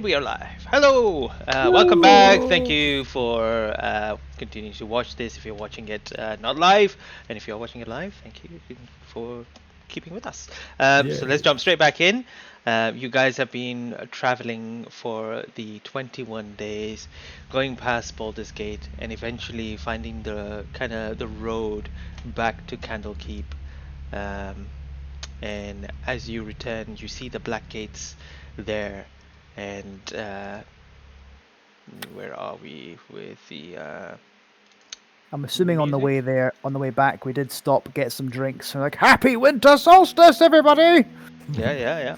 And we are live. Hello! Welcome back. Thank you for continuing to watch this if you're watching it not live. And if you're watching it live, thank you for keeping with us. So let's jump straight back in. You guys have been traveling for the 21 days, going past Baldur's Gate, and eventually finding the kind of the road back to Candlekeep. And as you return, you see the black gates there. And where are we with the? I'm assuming on the way there, on the way back, we did stop, get some drinks. We're like, "Happy Winter Solstice, everybody!" Yeah.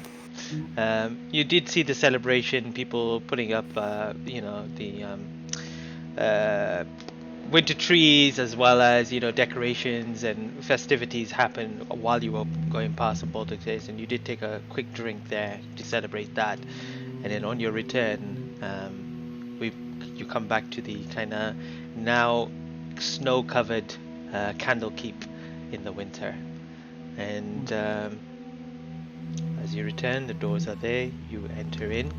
You did see the celebration, people putting up, the winter trees, as well as decorations and festivities happen while you were going past the Baltic Days, and you did take a quick drink there to celebrate that. And then on your return, you come back to the kind of now snow-covered Candlekeep in the winter. And as you return, the doors are there. You enter in.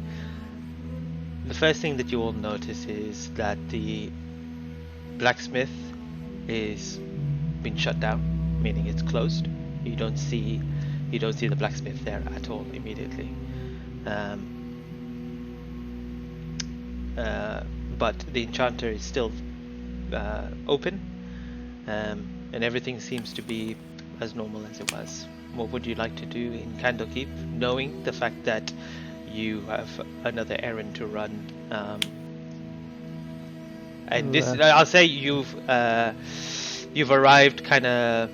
The first thing that you all notice is that the blacksmith is been shut down, meaning it's closed. You don't see the blacksmith there at all immediately. But the enchanter is still open, and everything seems to be as normal as it was. What would you like to do in Candlekeep, knowing the fact that you have another errand to run? And this, I'll say you've arrived kind of.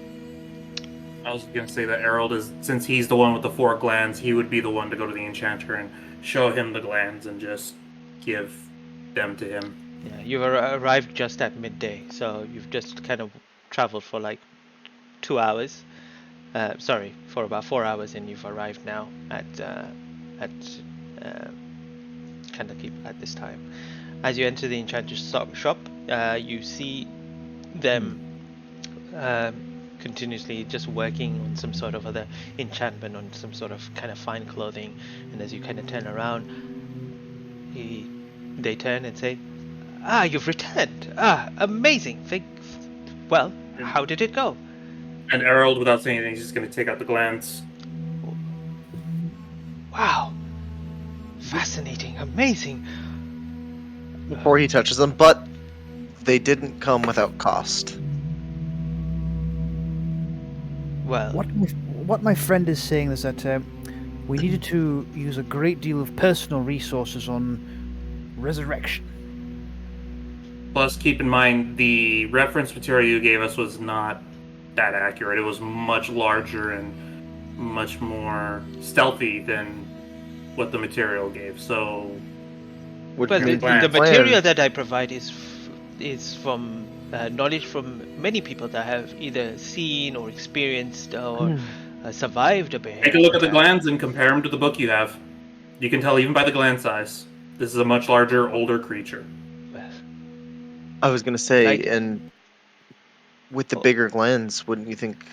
I was going to say that Errol is, since he's the one with the 4 glands, he would be the one to go to the enchanter and show him the glands and just give them to him. Yeah, you've arrived just at midday, so you've just kind of traveled for like 2 hours. For about 4 hours, and you've arrived now at Candlekeep at this time. As you enter the enchanter's shop, you see them continuously just working on some sort of other enchantment, on some sort of kind of fine clothing. And as you kind of turn around, they turn and say, "Ah, you've returned! Ah, amazing! Well, how did it go?" And Errol, without saying anything, he's just going to take out the glands. Wow. Fascinating, amazing. Before he touches them, but they didn't come without cost. Well, What my friend is saying is that we needed to use a great deal of personal resources on resurrection. Plus, keep in mind, the reference material you gave us was not that accurate. It was much larger and much more stealthy than what the material gave. So, but the material that I provide is from knowledge from many people that have either seen or experienced or survived a bear. Take a look at the glands and compare them to the book you have. You can tell even by the gland size. This is a much larger, older creature. I was gonna say, Like- and with the bigger glands, wouldn't you think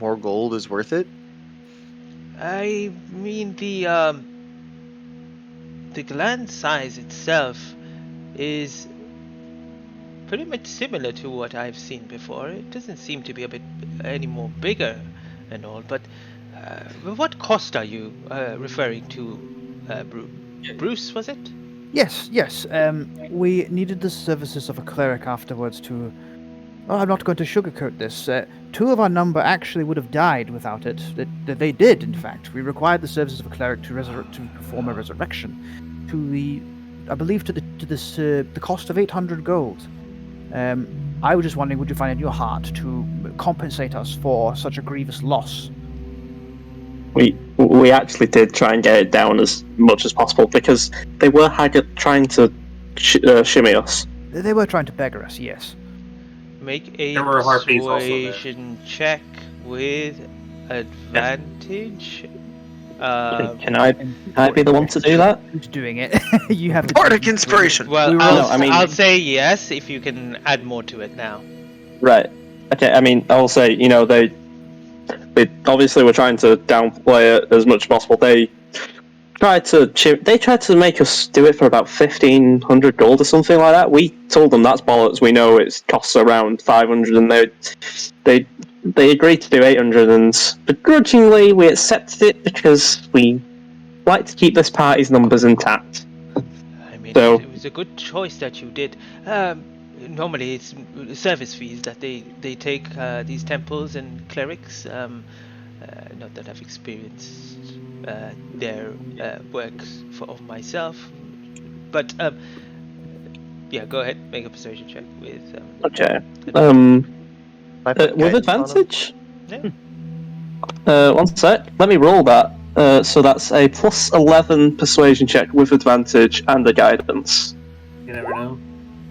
more gold is worth it? I mean, the gland size itself is pretty much similar to what I've seen before. It doesn't seem to be a bit any more bigger and all. But what cost are you referring to, Bruce? Was it? Yes. We needed the services of a cleric afterwards to. Well, I'm not going to sugarcoat this. 2 of our number actually would have died without it. They did, in fact. We required the services of a cleric to perform a resurrection, I believe, to the cost of 800 gold. I was just wondering, would you find it in your heart to compensate us for such a grievous loss? We actually did try and get it down as much as possible because they were trying to shimmy us. They were trying to beggar us, yes. Make a There were harpies also there. persuasion check with advantage. Can I be the one to do that? Who's doing it? You have Bardic inspiration. Well, No, I mean- I'll say yes if you can add more to it now. Right. Okay, I mean, I'll say, they obviously were trying to downplay it as much as possible. They tried to make us do it for about 1,500 gold or something like that. We told them that's bollocks. We know it costs around 500, and they agreed to do 800. And begrudgingly, we accepted it because we like to keep this party's numbers intact. I mean, So it was a good choice that you did. Normally, it's service fees that they take these temples and clerics. Not that I've experienced their works of myself, but yeah, go ahead, make a persuasion check with. okay, I put with guidance on 'em? advantage. Yeah. One sec. Let me roll that. So that's a plus 11 persuasion check with advantage and the guidance. You never know.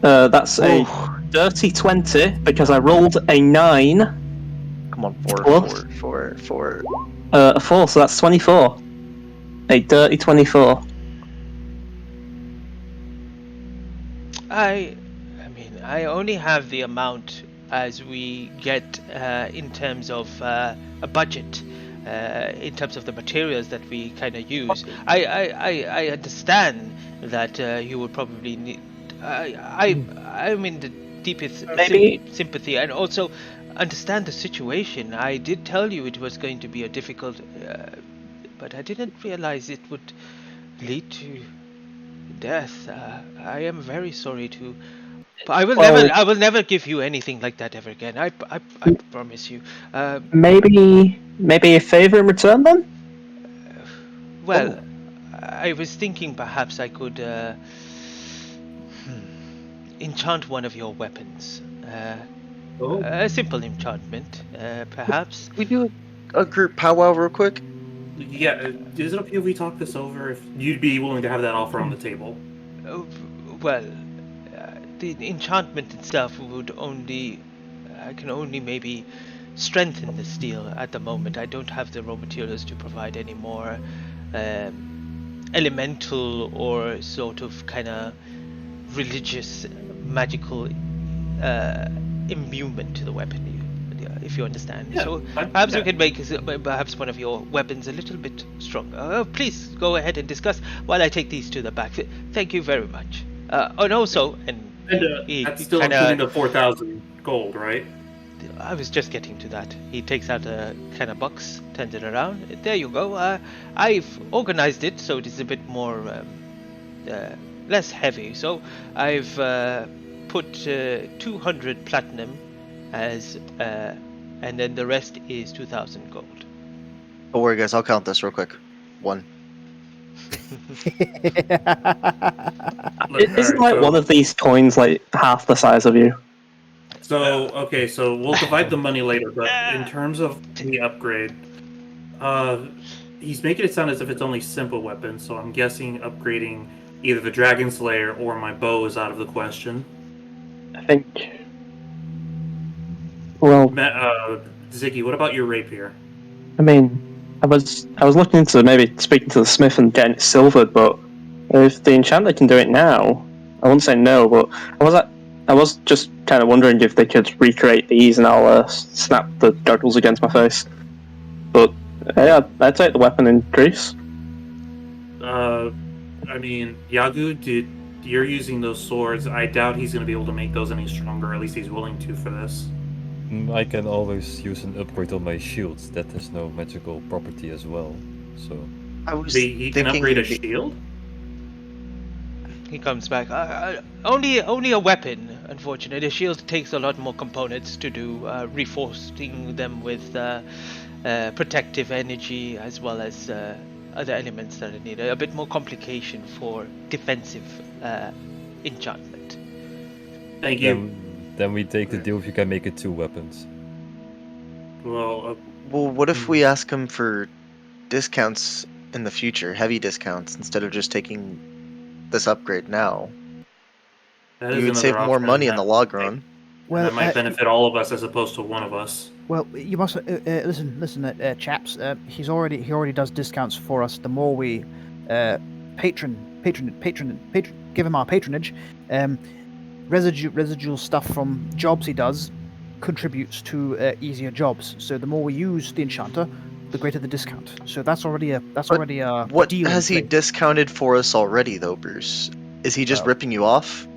That's a dirty 20 because I rolled a 9. Come on, Plus? four. A 4, so that's 24. A dirty 24. I mean, I only have the amount as we get in terms of a budget, in terms of the materials that we kind of use. I understand that you would probably need. I'm in the deepest sympathy, and also understand the situation. I did tell you it was going to be a difficult, but I didn't realize it would lead to death. I am very sorry to. But I will never give you anything like that ever again. I promise you. Maybe a favor in return then? Well, I was thinking perhaps I could enchant one of your weapons. A simple enchantment, perhaps. We do a group powwow real quick. Yeah, is it okay if we talk this over? If you'd be willing to have that offer on the table? Well, the enchantment itself would only. I can only maybe strengthen the steel at the moment. I don't have the raw materials to provide any more elemental or sort of kind of religious magical imbuement to the weapon, if you understand. Yeah, So perhaps we can make perhaps one of your weapons a little bit stronger. Please go ahead and discuss while I take these to the back. Thank you very much. And also, that's still including the 4,000 gold, right? I was just getting to that. He takes out a kind of box, turns it around. There you go. I've organized it so it is a bit more less heavy. So I've put 200 platinum as, and then the rest is 2,000 gold. Don't worry, guys. I'll count this real quick. 1. Isn't one of these coins like half the size of you? So, okay, so we'll divide the money later, but in terms of the upgrade, he's making it sound as if it's only simple weapons, so I'm guessing upgrading either the Dragon Slayer or my bow is out of the question. I think. Well, Ziggy, what about your rapier? I mean, I was looking into maybe speaking to the smith and getting it silvered, but if the enchanter can do it now, I wouldn't say no, but I was just kind of wondering if they could recreate these, and I'll snap the goggles against my face. But yeah, I'd take the weapon increase. I mean, Yagu, you're using those swords. I doubt he's going to be able to make those any stronger. At least he's willing to for this. I can always use an upgrade on my shields. That has no magical property as well. So I was he can upgrade a shield. He comes back. Only a weapon, unfortunately. The shield takes a lot more components to do, reinforcing them with protective energy as well as other elements that are needed. A bit more complication for defensive enchantment. Thank you. Then we take the deal if you can make it 2 weapons. Well, what if we ask him for discounts in the future, heavy discounts, instead of just taking this upgrade now? You would save more money in the long run. Well, that might benefit all of us as opposed to one of us. Well, you must listen, chaps. He already does discounts for us. The more we give him our patronage, residual stuff from jobs he does contributes to easier jobs. So the more we use the enchanter, the greater the discount. So that's already a What deal has in he place. discounted for us already, though, Bruce? Is he just ripping you off?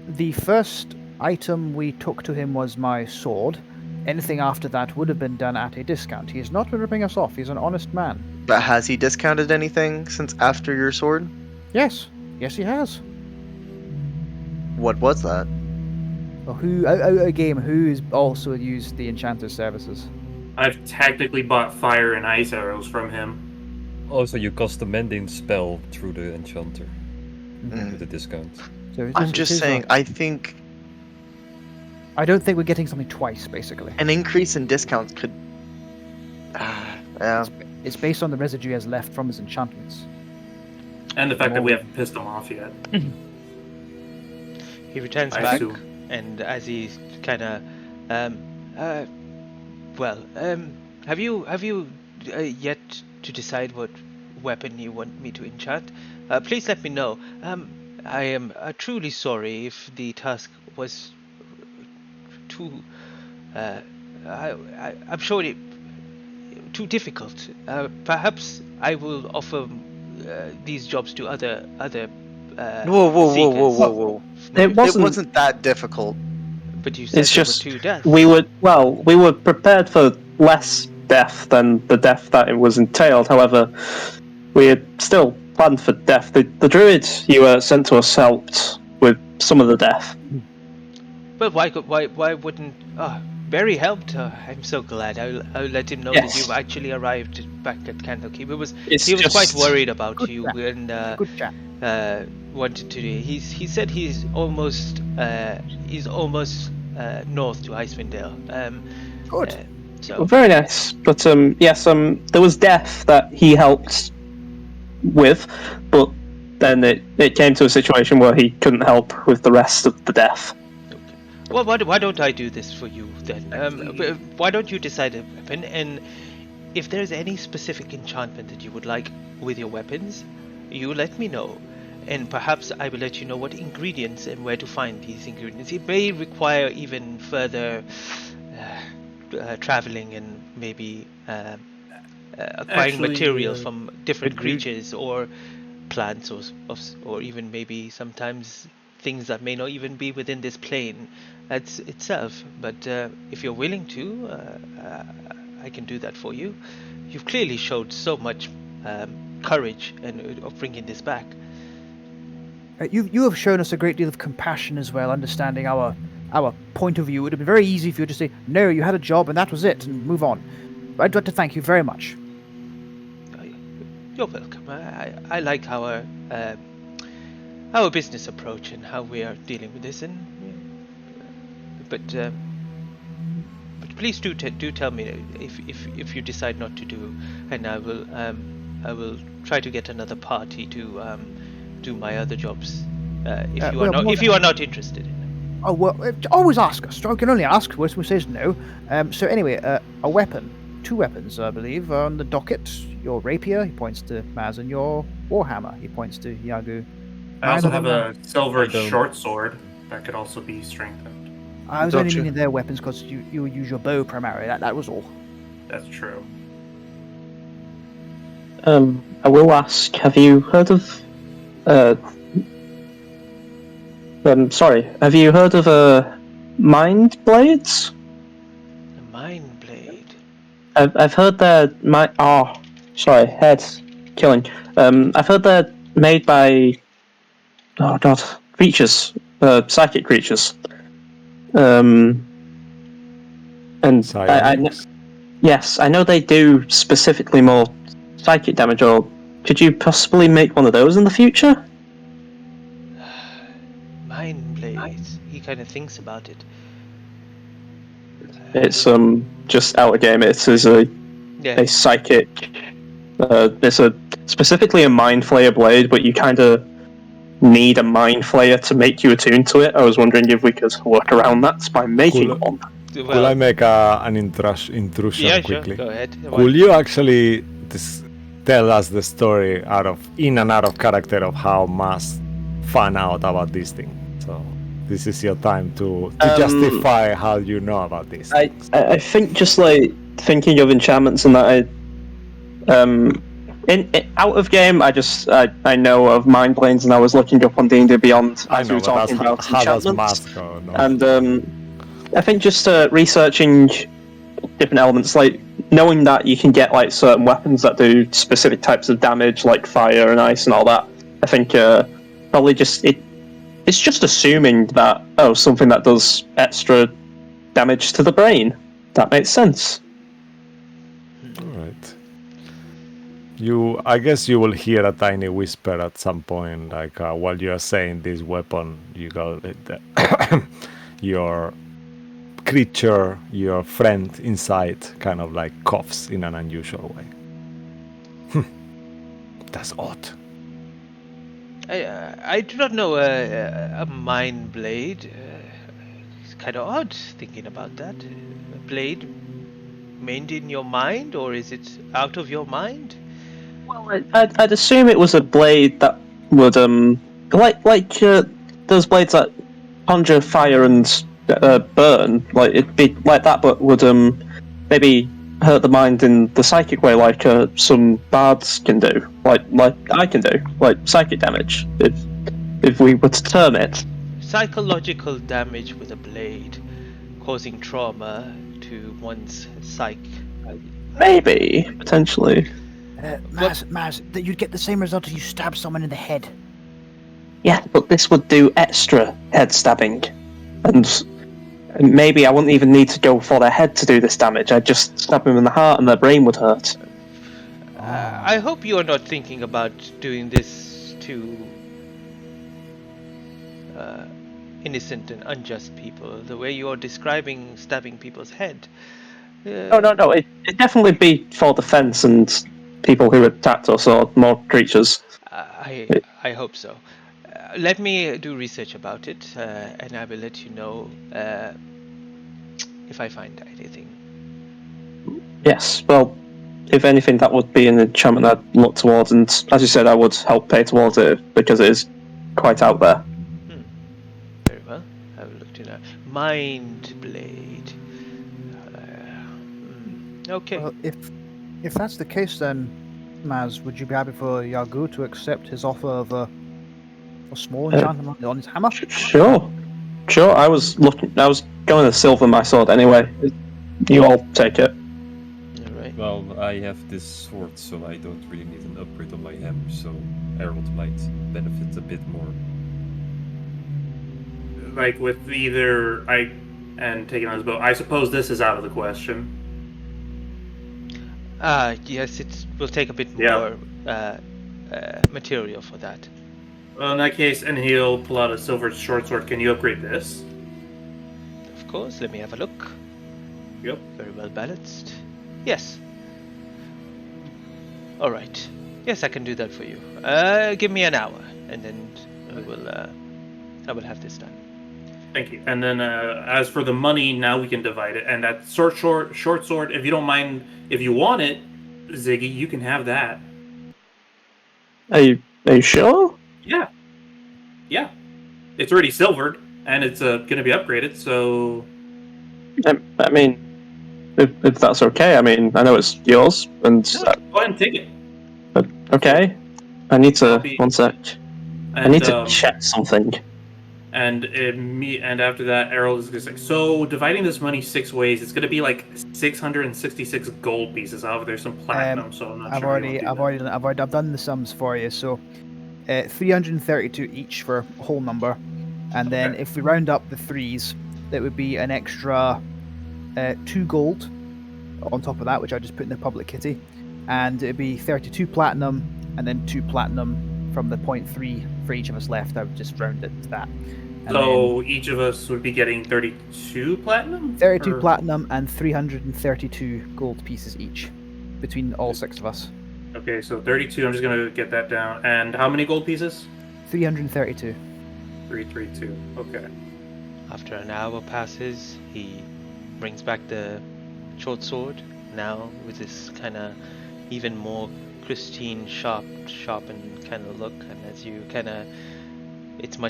The first item we took to him was my sword. Anything after that would have been done at a discount. He has not been ripping us off. He's an honest man. But has he discounted anything since after your sword? Yes, he has. What was that? Well, who has also used the enchanter's services? I've technically bought fire and ice arrows from him. Also, you cast a mending spell through the enchanter with a discount. So I'm just saying, I think I don't think we're getting something twice, basically. an increase in discounts could. Yeah. It's based on the residue he has left from his enchantments. And the fact that we haven't pissed him off yet. He returns I back, assume. and as he kind of, have you yet to decide what weapon you want me to enchant? Please let me know. I am truly sorry if the task was too. I'm sure it too difficult. Perhaps I will offer these jobs to other. Whoa! It wasn't that difficult. But you said It's there just were 2 deaths. we were prepared for less death than the death that it was entailed. However, we had still planned for death. The druid you sent to us helped with some of the death. But why wouldn't? Barry helped. I'm so glad. I'll let him know Yes. that you've actually arrived back at Candlekeep. He was It's quite just- worried about Good you chap. and Good chap. wanted to. He said he's almost north to Icewind Dale. Good. So Very nice. But yes, there was death that he helped with, but then it came to a situation where he couldn't help with the rest of the death. well, why don't I do this for you then? Why don't you decide a weapon, and if there's any specific enchantment that you would like with your weapons, you let me know. And perhaps I will let you know what ingredients and where to find these ingredients. It may require even further traveling and maybe acquiring Actually, materials from different agreed. creatures or plants or even maybe sometimes things that may not even be within this plane itself. But if you're willing to, I can do that for you. You've clearly showed so much courage and of bringing this back. You have shown us a great deal of compassion as well, understanding our point of view. It would have been very easy for you to say, no, you had a job and that was it, and move on. I'd like to thank you very much. You're welcome. I like our business approach and how we are dealing with this, and but please do tell me if you decide not to do, and I will try to get another party to do my other jobs if you are not interested in it. Oh, well, always ask us. I can only ask. Worst we say is no. So anyway, a weapon. 2 weapons, I believe, are on the docket. Your rapier, he points to Maz, and your warhammer, he points to Yagu. I also have Neither a silver I don't- short sword that could also be strengthened. I was Don't only you- meaning their weapons because you use your bow primarily. That was all. That's true. I will ask, have you heard of have you heard of mind blades? The mind blade. I've heard they're head killing. I've heard they're made by creatures, psychic creatures. And Psionics? yes, I know they do specifically more psychic damage. Or could you possibly make one of those in the future? Mind blades. He kind of thinks about it. It's just out of game. It is a psychic. It's specifically a mind flayer blade, but you kind of need a mind flayer to make you attuned to it. I was wondering if we could work around that by making Cool. one. Could I make an intrusion yeah, quickly? Sure. Go ahead. Could you actually tell us the story in and out of character of how Mas found out about this thing? So this is your time to justify how you know about this. I think just like thinking of enchantments and that, Out of game, I know of mind planes, and I was looking up on D&D Beyond I as we know, were but talking about how does enchantments, math go? No? and I think just researching different elements, like knowing that you can get like certain weapons that do specific types of damage, like fire and ice and all that. I think probably it's just assuming that something that does extra damage to the brain. That makes sense. All right. I guess you will hear a tiny whisper at some point, like while you are saying this weapon, you go, your creature, your friend inside, kind of like coughs in an unusual way. That's odd. I do not know a mind blade. It's kind of odd thinking about that. A blade made in your mind, or is it out of your mind? Well, I'd assume it was a blade that would like those blades that conjure fire and burn. Like it'd be like that, but would maybe hurt the mind in the psychic way, like some bards can do, like I can do, like psychic damage, if we were to term it. Psychological damage with a blade, causing trauma to one's psyche. Maybe potentially. Maz, that you'd get the same result if you stab someone in the head. Yeah, but this would do extra head stabbing, and maybe I wouldn't even need to go for their head to do this damage. I'd just stab them in the heart and their brain would hurt. I hope you are not thinking about doing this to innocent and unjust people, the way you are describing stabbing people's head. No. It'd definitely be for defense and people who attacked us or more creatures. I hope so. Let me do research about it, and I will let you know if I find anything. Yes, well, if anything, that would be an enchantment I'd look towards, and as you said, I would help pay towards it because it is quite out there. Very well. I will look to that. Mind Blade. Okay. Well, if that's the case, then, Maz, would you be happy for Yagu to accept his offer of a small enchantment on his hammer? Sure. I was going to silver my sword anyway. You all take it. Alright. Well, I have this sword, so I don't really need an upgrade on my hammer, so Harold might benefit a bit more. Like with either and taking on his bow, I suppose this is out of the question. Yes, it will take a bit more material for that. Well, in that case, and he'll pull out a silver short sword. Can you upgrade this? Of course, let me have a look. Yep. Very well balanced. Yes. Alright. Yes, I can do that for you. Give me an hour, and then I will have this done. Thank you. And then as for the money, now we can divide it. And that short sword, if you don't mind, if you want it, Ziggy, you can have that. Are you sure? Yeah. It's already silvered, and it's going to be upgraded, so... I mean, if that's okay, I mean, I know it's yours, and... go ahead and take it. Okay. I need to... One sec. I need to check something. And after that, Errol is going to say, so dividing this money 6 ways, it's going to be like 666 gold pieces. However, there's some platinum, so I'm not sure. I've done the sums for you. So 332 each for a whole number, and then if we round up the threes, that would be an extra 2 gold on top of that, which I just put in the public kitty, and it'd be 32 platinum, and then 2 platinum from the 0.3 for each of us left. I would just round it to that. And so each of us would be getting 32 platinum? 32 platinum and 332 gold pieces each between all 6 of us. Okay, so 32, I'm just going to get that down. And how many gold pieces? 332. 332, okay. After an hour passes, he brings back the short sword, now with this kind of even more pristine, sharpened kind of look, and as you kind of,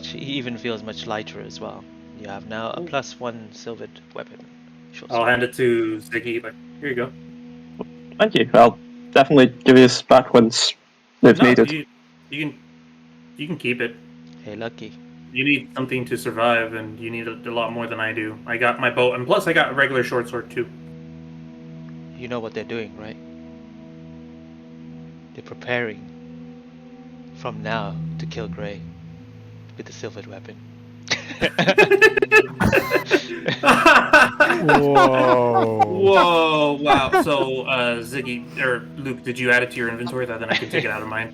he even feels much lighter as well. You have now a +1 silvered weapon. I'll hand it to Ziggy, like, here you go. Thank you. I'll definitely give you back once if No, needed. you can keep it. Hey, Lucky. You need something to survive, and you need a lot more than I do. I got my bow, and plus I got a regular short sword too. You know what they're doing, right? They're preparing from now to kill Grey with the silvered weapon. Whoa. Whoa! Wow. So, Ziggy or Luke, did you add it to your inventory? Then I can take it out of mine.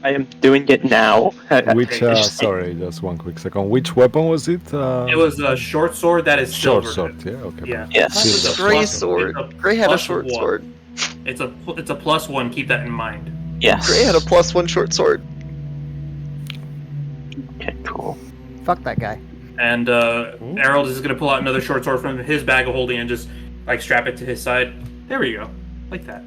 I am doing it now. Which, sorry, just one quick second. Which weapon was it? It was a short sword that is Short silvered. sword, yeah, okay. Yeah. Yes. That's It's a Grey plus- sword. it's a Grey had a plus short one. sword. It's a +1. Keep that in mind. Yes. Grey had a +1 short sword. Okay, cool. Fuck that guy. And Harold is gonna pull out another short sword from his bag of holding and just like strap it to his side. There we go, like that.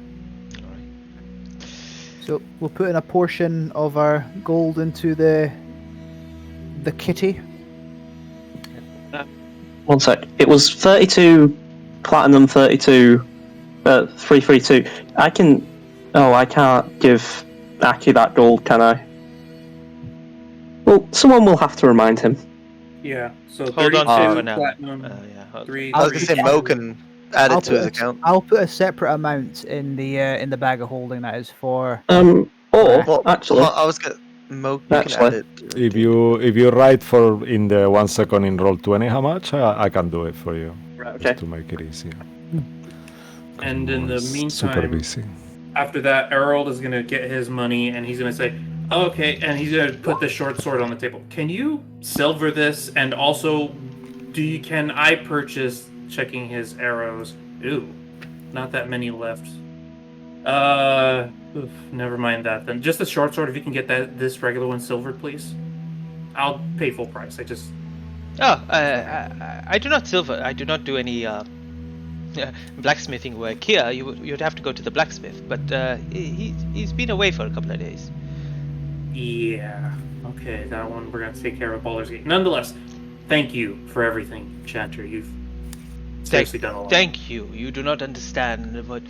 So we'll put in a portion of our gold into the kitty. One sec. It was 32 platinum, 32, 332. I can. Oh, I can't give Aki that gold, can I? Well, someone will have to remind him. Yeah. So Hold on 32 to it for now. platinum. Yeah, hold on. 3. I was gonna say Mo can add it to his put account. I'll put a separate amount in the bag of holding that is for. Or Well, actually, I was gonna Mo. You can add Actually. it. If you write for in the 1 second in Roll20 how much, I can do it for you. Right, okay. Just to make it easier. And in the It's super meantime, busy. after that, Harold is gonna get his money and he's gonna say, "Okay," and he's gonna put the short sword on the table. Can you silver this? And also, can I purchase? Checking his arrows. Ooh, not that many left. Never mind that then. Just a short sword. If you can get this regular one silvered, please. I'll pay full price. Oh, I do not silver. I do not do any blacksmithing work here. You'd have to go to the blacksmith, but he's been away for a couple of days. Yeah. Okay, that one we're gonna take care of Baldur's Gate. Nonetheless, thank you for everything, Chanter. You've seriously done a lot. Thank you. You do not understand what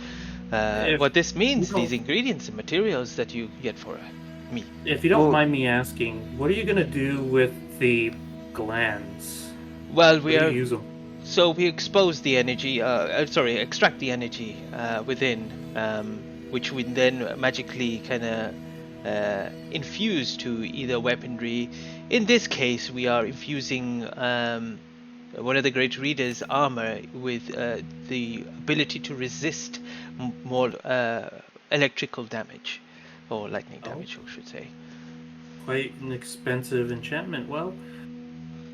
this means. These ingredients and materials that you get for me. If you don't mind me asking, what are you gonna do with the glands? Well, How do you use them? So we expose the energy. Extract the energy within, which we then magically kind of infuse to either weaponry. In this case, we are infusing one of the great readers' armor with the ability to resist more electrical damage, or lightning damage, I should say. Quite an expensive enchantment. Well,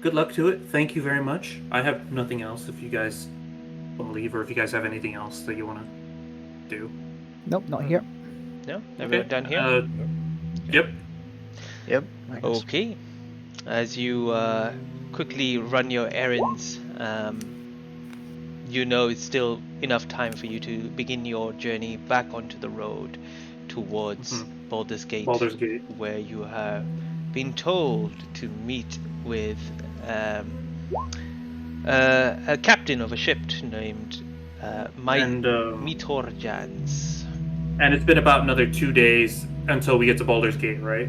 good luck to it. Thank you very much. I have nothing else if you guys want to leave, or if you guys have anything else that you want to do. Nope, not here. No? Everyone done here? Yep. Okay. As you quickly run your errands, you know it's still enough time for you to begin your journey back onto the road towards Baldur's Gate, where you have been told to meet with a captain of a ship named Mitorjans. And it's been about another 2 days until we get to Baldur's Gate, right?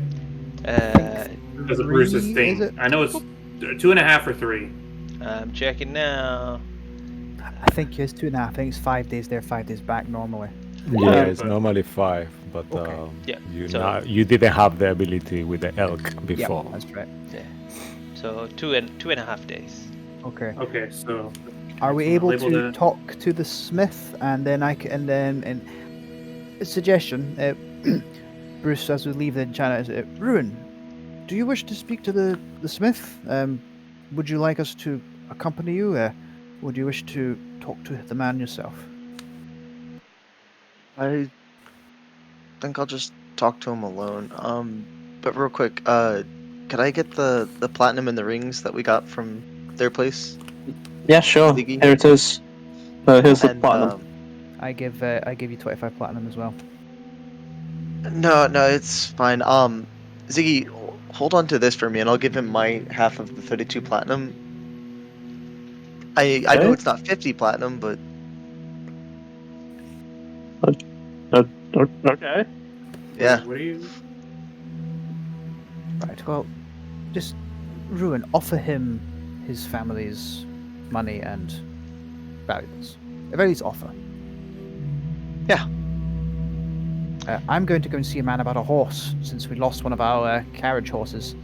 Because of Bruce's thing. I know it's 2.5 or 3. I'm checking now. I think it's 2.5. I think it's 5 days there, 5 days back normally. Yeah, it's normally 5, but you didn't have the ability with the elk before. Yeah, that's right. Yeah. So 2.5 days. Okay. Okay, so are we able to talk to the smith, and then a suggestion, Bruce, as we leave the channel, Ruin, do you wish to speak to the smith? Would you like us to accompany you? Would you wish to talk to the man yourself? I think I'll just talk to him alone. But real quick, could I get the platinum and the rings that we got from their place? Yeah, sure. Ziggy? Here it is. Here's the platinum. I give you 25 platinum as well. No, it's fine. Ziggy, hold on to this for me, and I'll give him my half of the 32 platinum. I know it's not 50 platinum, but Okay. Yeah. What are you? Right. Well, just Ruin. Offer him his family's money and valuables. At very least, offer. Yeah. I'm going to go and see a man about a horse, since we lost one of our carriage horses.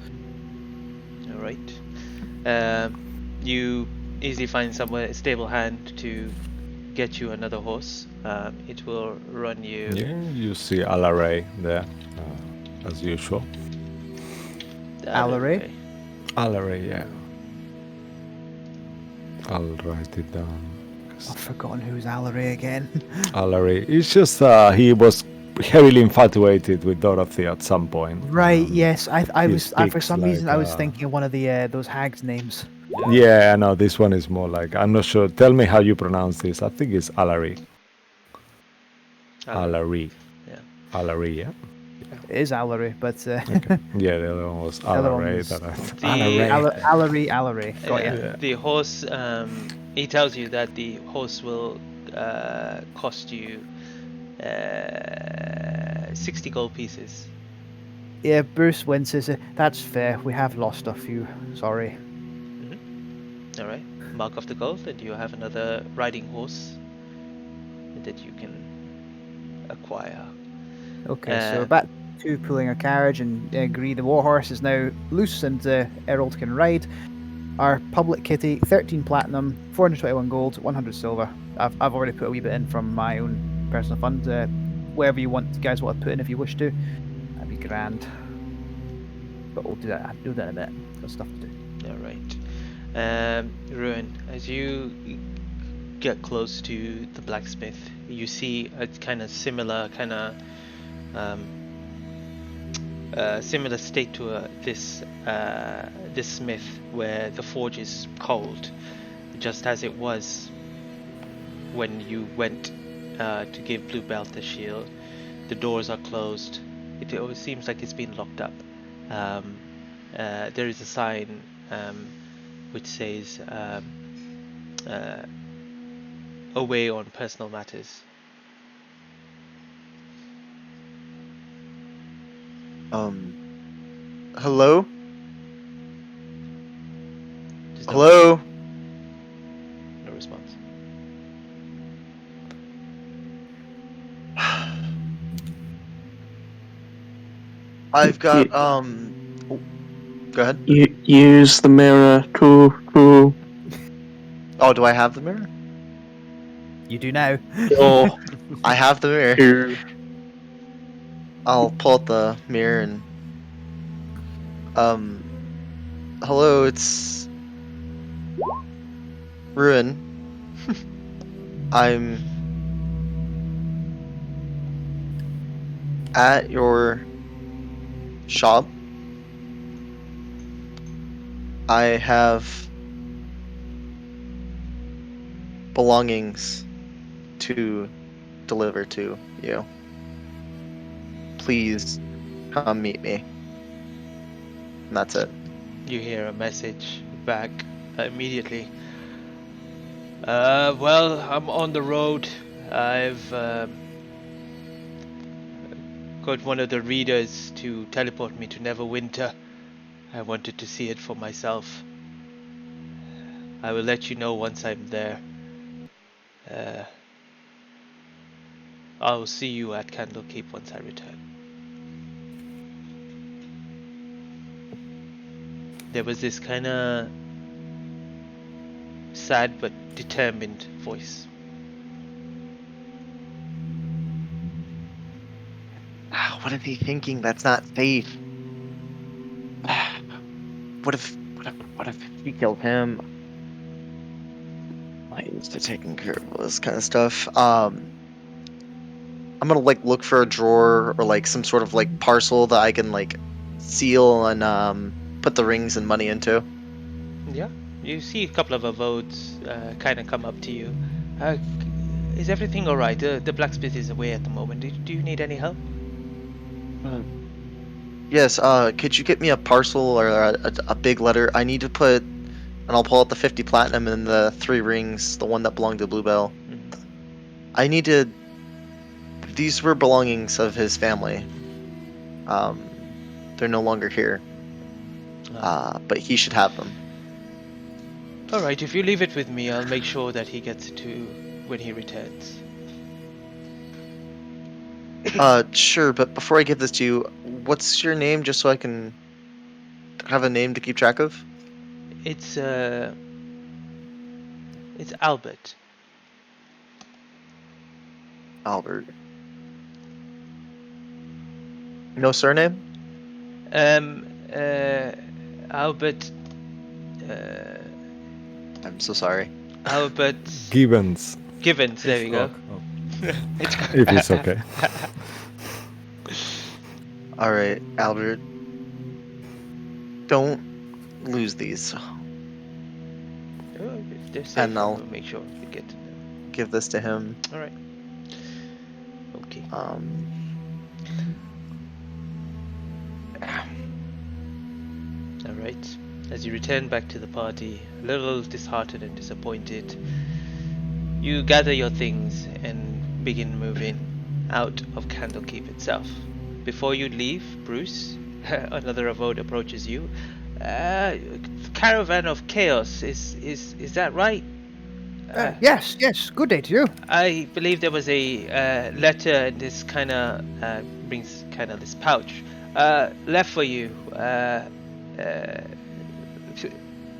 All right. You easily find somewhere a stable hand to get you another horse. It will run you. Yeah, you see Alaray there, as usual. Alaray? Alaray, yeah. I'll write it down. I've forgotten who's Alaray again. Alaray. It's just he was heavily infatuated with Dorothy at some point. Right. Yes. I he was. For speaks some reason, like, I was thinking of one of the those hags' names. Yeah, no, this one is more like, I'm not sure. Tell me how you pronounce this. I think it's Alaray. Alaray. Yeah. Alaray, yeah. It is Alaray, but Okay. Yeah, the other one was Alaray. Alaray. Got ya. Yeah. The horse. He tells you that the horse will cost you 60 gold pieces. Yeah, Bruce winces. That's fair. We have lost a few. Sorry. All right. Mark off the gold, and you have another riding horse that you can acquire. Okay, so back to pulling a carriage and agree the warhorse is now loose and Errol can ride. Our public kitty, 13 platinum, 421 gold, 100 silver. I've already put a wee bit in from my own personal fund. Wherever you guys want to put in if you wish to. That'd be grand. But we'll do that in a bit. Got stuff to do. All right. Ruin, as you get close to the blacksmith, you see a kind of similar similar state to this smith, where the forge is cold, just as it was when you went to give Bluebelt the shield. The doors are closed. It always seems like it's been locked up. There is a sign which says away on personal matters. Hello? Hello? No response. I've got go ahead. You use the mirror to. Oh, do I have the mirror? You do now. Oh, I have the mirror. I'll pull out the mirror and hello, it's Ruin. I'm at your shop. I have belongings to deliver to you. Please come meet me. And that's it. You hear a message back immediately. Well, I'm on the road. I've got one of the readers to teleport me to Neverwinter. I wanted to see it for myself. I will let you know once I'm there. I'll see you at Candlekeep once I return. There was this kind of sad but determined voice. What is he thinking? That's not safe. What if we killed him? I used to taking care of all this kind of stuff. I'm gonna look for a drawer or some sort of parcel that I can seal and put the rings and money into. Yeah, you see a couple of avodes kind of come up to you. Is everything alright? The blacksmith is away at the moment. Do you need any help? Yes, could you get me a parcel or a big letter? I need to put, and I'll pull out the 50 platinum and the 3 rings, the one that belonged to Bluebell. I need to these were belongings of his family. They're no longer here. But he should have them. Alright, if you leave it with me, I'll make sure that he gets it to when he returns. Sure, but before I give this to you, what's your name, just so I can have a name to keep track of? It's Albert. Albert. No surname? Albert. I'm so sorry. Albert Gibbons, Givens. There you go. It's if it's okay. All right, Albert. Don't lose these. Oh, if they're safe, And I'll we'll make sure they get to them. give this to him. All right. Okay. All right. As you return back to the party, a little disheartened and disappointed, you gather your things and begin moving out of Candlekeep itself. Before you leave, Bruce, another Avode approaches you. Caravan of Chaos, is that right? Yes, good day to you. I believe there was a letter, and this kind of brings kind of this pouch left for you.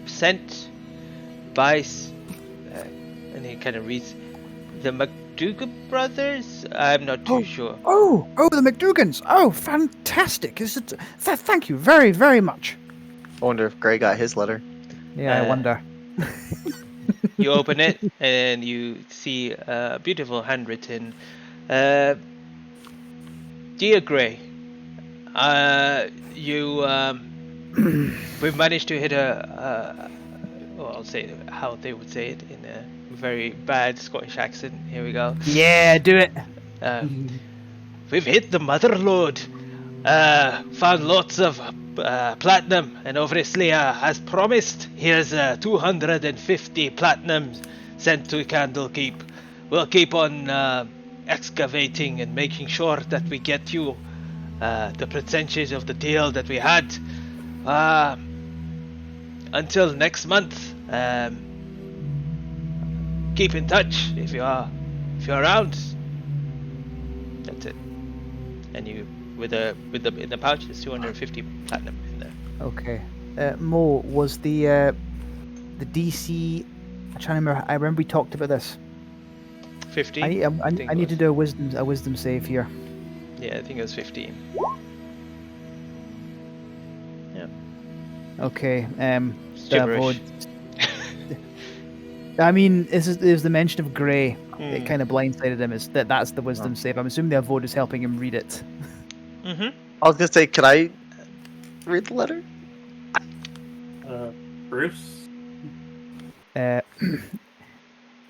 Sent by, and he kind of reads, the McDougal brothers. I'm not too sure. Oh, the McDougans. Oh, fantastic! Is it? Thank you very, very much. I wonder if Gray got his letter. Yeah, I wonder. You open it and you see a beautiful handwritten, Dear Gray, we've managed to hit well, I'll say how they would say it in a very bad Scottish accent. Here we go. Yeah, do it. We've hit the mother lode. Found lots of platinum, and obviously, as promised, here's 250 platinum sent to Candlekeep. We'll keep on excavating and making sure that we get you the percentage of the deal that we had. Until next month, keep in touch if you're around. That's it. And you, in the pouch, there's 250 platinum in there. Okay. Mo, was the DC? I'm trying to remember. I remember we talked about this. 15. I need to do a wisdom save here. Yeah, I think it was 15. Yeah. Okay. Gibberish. I mean, there's the mention of Grey. It kind of blindsided him. That's the wisdom save. I'm assuming the Avode is helping him read it. Mm-hmm. I was gonna say, can I read the letter? Bruce? The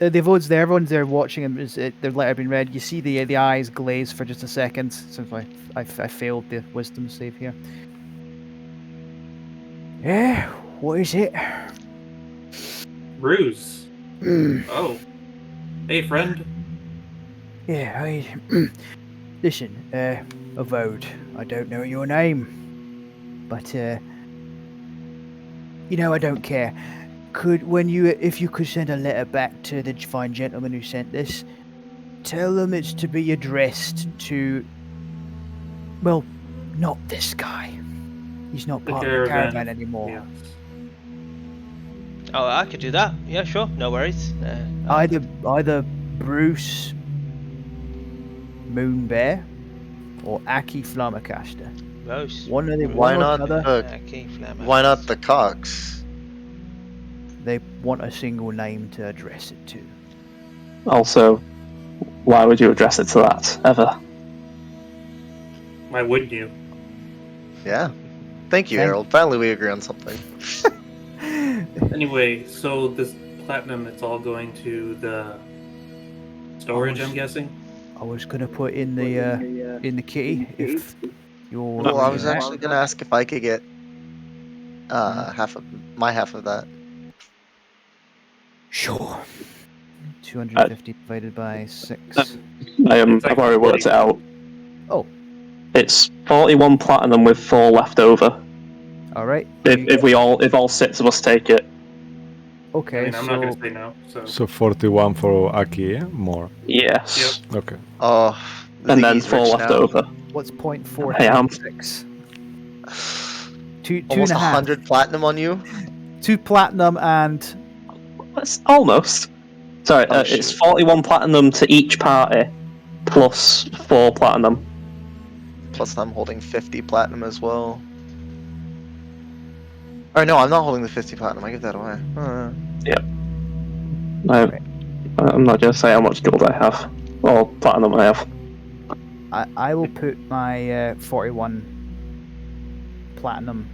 Avode's there. Everyone's there watching him. Their letter being read. You see the eyes glaze for just a second. Since I failed the wisdom save here. Yeah, what is it? Bruce. Oh. Hey, friend. Yeah, listen, Avode, I don't know your name, but, I don't care. If you could send a letter back to the fine gentleman who sent this, tell them it's to be addressed to, well, not this guy. He's not part of the caravan anymore. Yeah. Oh, I could do that. Yeah, sure. No worries. Either Bruce Moonbear or Aki Flammacaster. Most. One of the Why one or not the other. Why not the Cox? They want a single name to address it to. Also, why would you address it to that, ever? Why wouldn't you? Yeah. Thank you, Harold. Finally, we agree on something. Anyway, so this platinum, it's all going to the storage, I'm guessing? I was gonna put in the kitty if you're. Well, I was actually gonna ask if I could get my half of that. Sure. 250 divided by 6. It's like I've already worked it out. Oh, It's 41 platinum with 4 left over. all right. If all 6 of us take it. Okay, I mean, I'm not so going to say no. So 41 for Aki, more. Yes. Okay. Oh, And then Ziggy's 4 rich left now. over. what's 0.4 I am. times 6? Two Almost and a half. 100 platinum on you. 2 platinum and That's almost. Sorry, Oh, it's shoot. 41 platinum to each party, plus 4 platinum. Plus, I'm holding 50 platinum as well. Or no, I'm not holding the 50 platinum. I give that away. I'm not going to say how much gold I have, or platinum I have. I will put my 41 platinum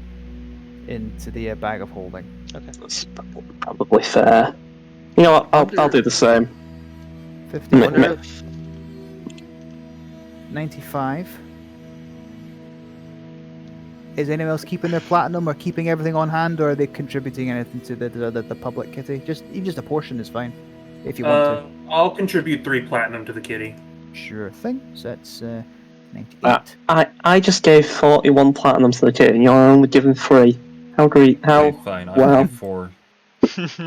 into the bag of holding. That's probably fair. You know what, I'll do the same. 50, I wonder if 95. Is anyone else keeping their platinum or keeping everything on hand, or are they contributing anything to the public kitty? Even just a portion is fine, if you want I'll contribute 3 platinum to the kitty. to. Sure thing. So that's 98. I just gave 41 platinum to the kid, and you're only giving 3. How great? How? Okay, fine. Wow. I'll give 4.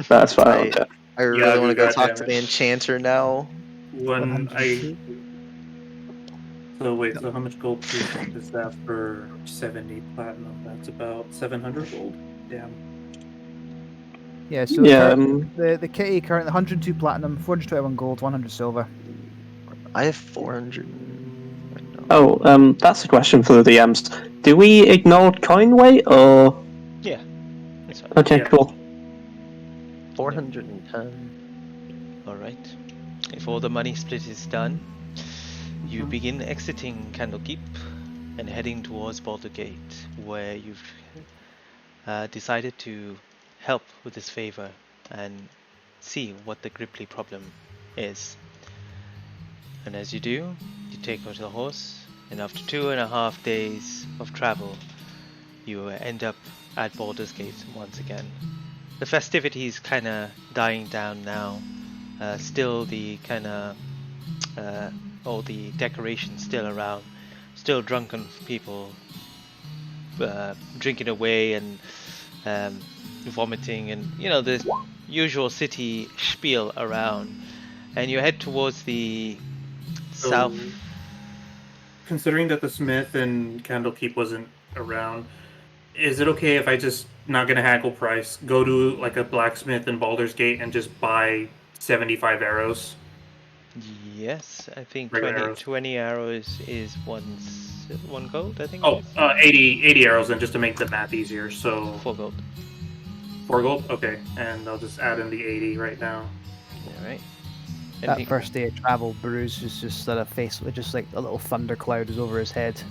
That's fine. Okay. I really want to go talk to goddammit. the enchanter now. When I 102. So wait, so how much gold is that for 70 platinum? That's about 700 gold. Damn. Yeah. So Yeah. the kitty currently 102 platinum, 421 gold, 100 silver. I have 400. Oh, that's a question for the DMs. Do we ignore coin weight, or? Yeah, that's fine. Okay, Yeah. cool. 410. Alright. If all the money split is done, you begin exiting Candlekeep and heading towards Baldur Gate, where you've decided to help with this favor and see what the Gripply problem is. And as you do, you take out the horse, and after 2.5 days of travel, you end up at Baldur's Gate once again. The festivities kind of dying down now. Still the kind of all the decorations still around. Still drunken people drinking away and vomiting, and you know the usual city spiel around. And you head towards the south. Considering that the smith in Candlekeep wasn't around, is it okay if I just, not gonna haggle price, go to like a blacksmith in Baldur's Gate and just buy 75 arrows? Yes, I think Regular 20, arrows. 20 arrows is one gold, I think. Oh, it is. 80 arrows then, just to make the math easier. So 4 gold. 4 gold? Okay, and I'll just add in the 80 right now. Alright. That first day of travel, Bruce is just at a face with just like a little thundercloud is over his head.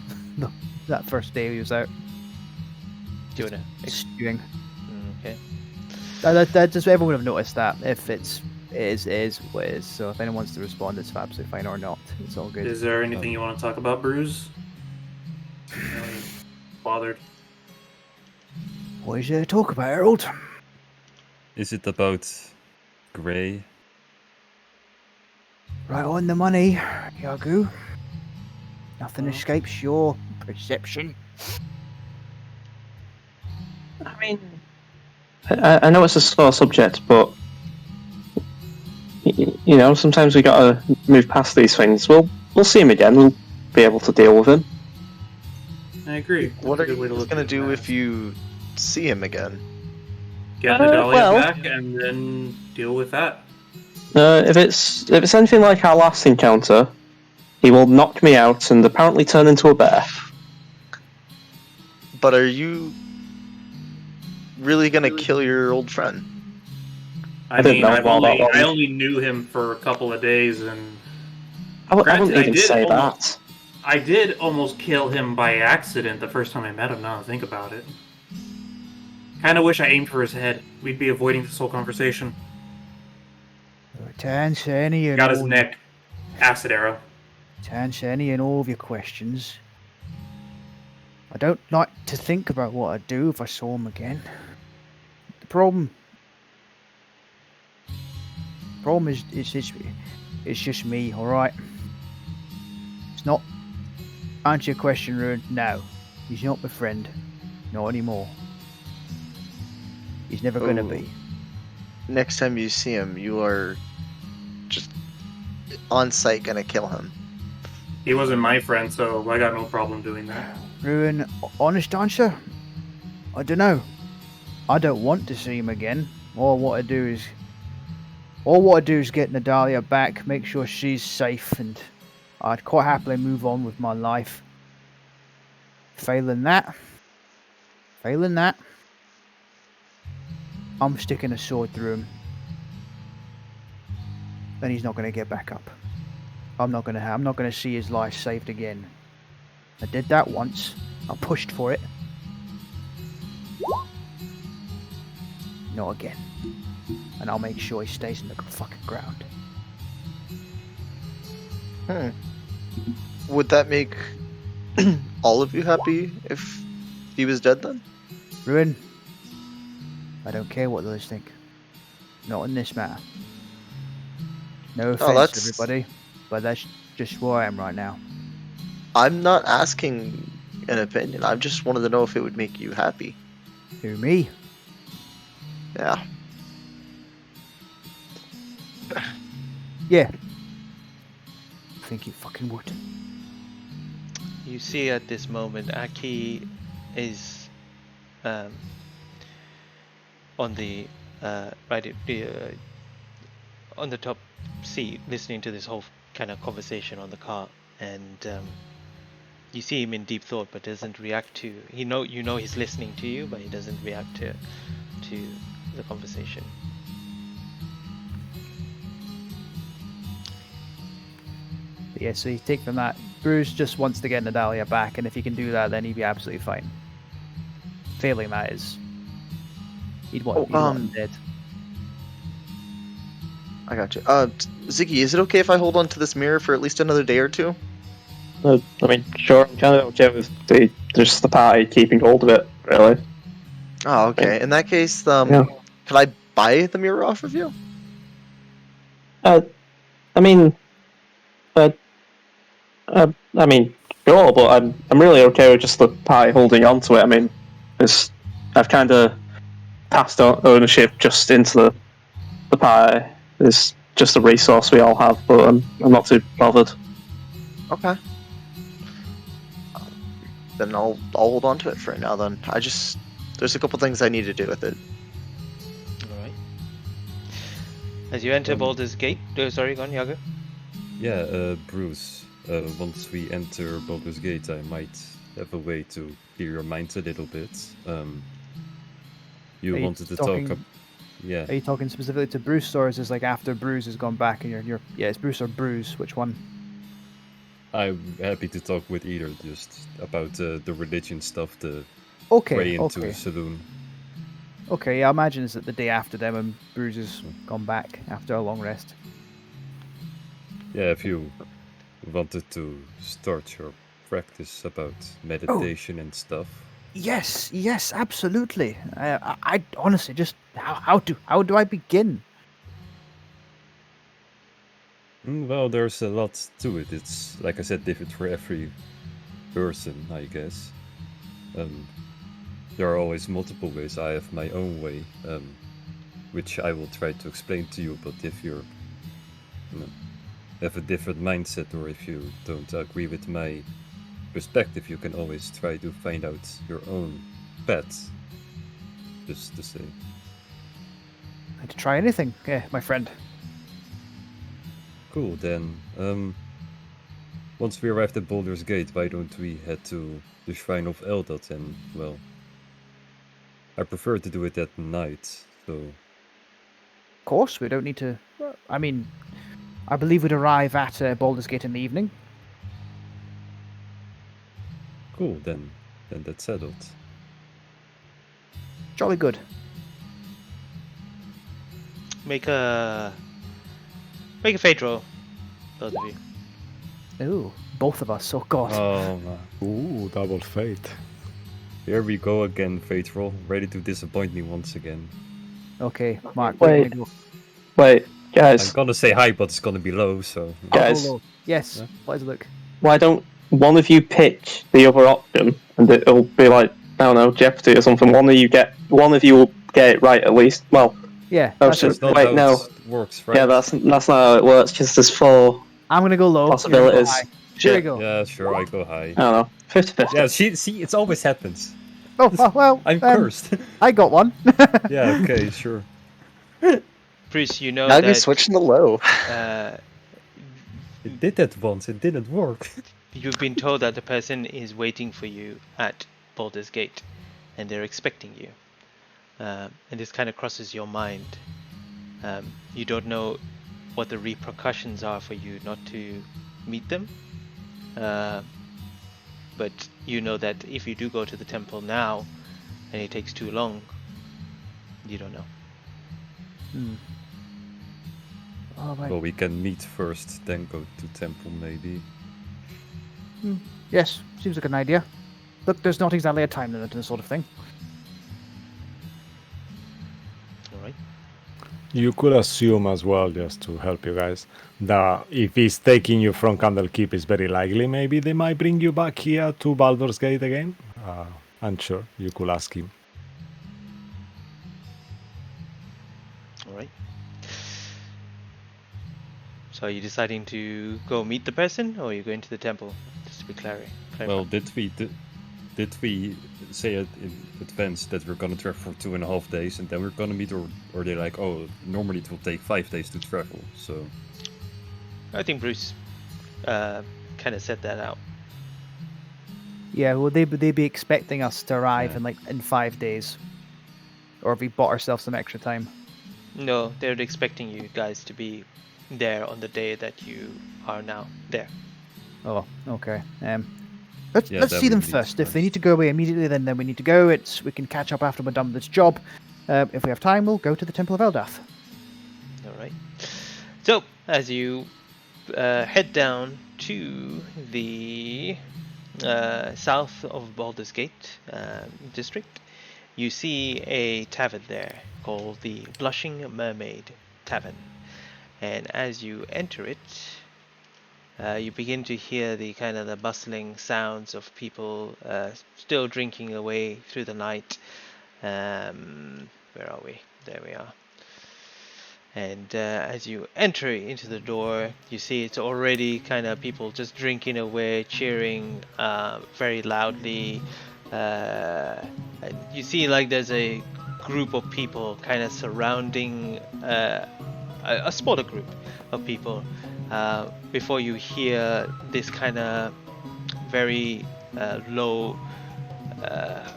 That first day he was out Do you wanna stewing. okay. That just everyone would have noticed that. If it is what it is. So if anyone wants to respond, it's absolutely fine, or not. It's all good. Is there anything you want to talk about, Bruce? Really bothered. What is there to talk about, Harold? Is it about Grey? Right on the money, Yagu. Nothing escapes your perception. I mean, I know it's a sore subject, but you know, sometimes we gotta move past these things. We'll see him again. We'll be able to deal with him. I agree. What That's are a good way to you look gonna at do that. if you see him again? Get Nadalia well- back and then deal with that. If it's anything like our last encounter, he will knock me out and apparently turn into a bear. But are you really gonna kill your old friend? I didn't mean, know I about that one. only knew him for a couple of days, and I Granted, wouldn't I even did say almost- that. I did almost kill him by accident the first time I met him, now that I think about it. Kind of wish I aimed for his head. We'd be avoiding this whole conversation. To answer any and Got his all, neck. Acid arrow. to answer any and all of your questions, I don't like to think about what I'd do if I saw him again. The problem Problem is, it's just me, alright? It's not. Answer your question, Ruin. No. He's not my friend. Not anymore. He's never gonna Ooh. be. Next time you see him, you are just on sight gonna kill him. He wasn't my friend, so I got no problem doing that. Ruin, honest answer? I don't know. I don't want to see him again. All I want to do is get Nadalia back, make sure she's safe, and I'd quite happily move on with my life. Failing that, I'm sticking a sword through him. Then he's not going to get back up. I'm not going to see his life saved again. I did that once. I pushed for it. Not again. And I'll make sure he stays in the fucking ground. Would that make all of you happy if he was dead then? Ruin, I don't care what others think. Not in this matter. No offense, that's- everybody, but that's just where I am right now. I'm not asking an opinion. I just wanted to know if it would make you happy. Who, me? Yeah. Yeah. I think you fucking would. You see at this moment, Aki is on the on the top seat, listening to this whole kind of conversation on the car, and you see him in deep thought, but doesn't react to. You know he's listening to you, but he doesn't react to the conversation. But yeah, so you take from that, Bruce just wants to get Nadalia back, and if he can do that, then he'd be absolutely fine. Failing that is, he'd want him dead. I got you. Ziggy, is it okay if I hold on to this mirror for at least another day or two? I mean, sure, I'm kind of okay with just the party keeping hold of it, really. Oh, okay. In that case, Yeah. could I buy the mirror off of you? I mean, sure, but I'm really okay with just the party holding on to it. I mean, I've kind of passed ownership just into the party. It's just a resource we all have, but I'm not too bothered. Okay. Then I'll hold on to it for now. Then there's a couple things I need to do with it. All right. As you enter Baldur's Gate, sorry, go on, Yago. Yeah, Bruce. Once we enter Baldur's Gate, I might have a way to clear your mind a little bit. You wanted to talk. Yeah. Are you talking specifically to Bruce, or is this like after Bruce has gone back and you're yeah, it's Bruce or Bruce? Which one? I'm happy to talk with either, just about the religion stuff, the way into a saloon. Okay, yeah, I imagine it's the day after them and Bruce has gone back after a long rest. Yeah, if you wanted to start your practice about meditation and stuff. Yes, absolutely. I honestly just how do I begin? Well, there's a lot to it. It's, like I said, different for every person, I guess. There are always multiple ways. I have my own way, which I will try to explain to you. But if you have a different mindset, or if you don't agree with my perspective, you can always try to find out your own path. Just to say. I had to try anything, my friend. Cool, then. Once we arrived at Baldur's Gate, why don't we head to the Shrine of Eldad? And, well, I prefer to do it at night, so... Of course, we don't need to... I mean, I believe we'd arrive at Baldur's Gate in the evening. Cool, then that's settled. Jolly good. Make a fate roll, both of you. Ooh, both of us. Oh god. Oh, man. Ooh, double fate. Here we go again, Faithful. Ready to disappoint me once again. Okay, Mark. Wait. Go. Wait, I'm Guys, gonna say hi, but it's gonna be low, so. I'll Guys. go low. Yes, Yeah. please look. why don't one of you pitch the other option, and it'll be like, I don't know, Jeopardy or something. One of you will get it right at least. Well, Yeah, oh, that's shit, it. That's not wait, how no. it works, right? Yeah, that's not how it works. Because there's 4 I'm gonna go low. You're gonna go possibilities. high. Here we Shit. go. Yeah, sure, I go high. I don't know. 50-50. Yeah, see, it always happens. Oh, well, I'm cursed. I got one. Yeah, okay, sure. Bruce, you know Now you're that switching to low. It did that once, it didn't work. you've been told that the person is waiting for you at Baldur's Gate, and they're expecting you. And this kind of crosses your mind. You don't know what the repercussions are for you not to meet them. But you know that if you do go to the temple now, and it takes too long, you don't know. Oh, right. Well, we can meet first, then go to temple, maybe. Yes, seems like an idea. Look, there's not exactly a time limit to this sort of thing. Alright. You could assume as well, just to help you guys, that if he's taking you from Candlekeep, it's very likely maybe they might bring you back here to Baldur's Gate again. I'm sure you could ask him. Alright. So are you deciding to go meet the person, or are you going to the temple? Just to be clear. Well, did we say it in advance that we're gonna travel for 2.5 days and then we're gonna meet, or they're like, oh, normally it will take 5 days to travel, so. I think Bruce kind of set that out. Yeah, would they be expecting us to arrive in 5 days? Or have we bought ourselves some extra time? No, they're expecting you guys to be there on the day that you are now there. Oh, okay. Let's Yeah, see them that would be first. If they nice. need to go away immediately, then we need to go. We can catch up after we're done with this job. If we have time, we'll go to the Temple of Eldath. Alright. So, as you head down to the south of Baldur's Gate district, you see a tavern there called the Blushing Mermaid Tavern. And as you enter it, you begin to hear the kind of the bustling sounds of people still drinking away through the night. Where are we? There we are. And as you enter into the door, you see it's already kind of people just drinking away, cheering very loudly. You see like there's a group of people kind of surrounding a smaller group of people before you hear this kind of very low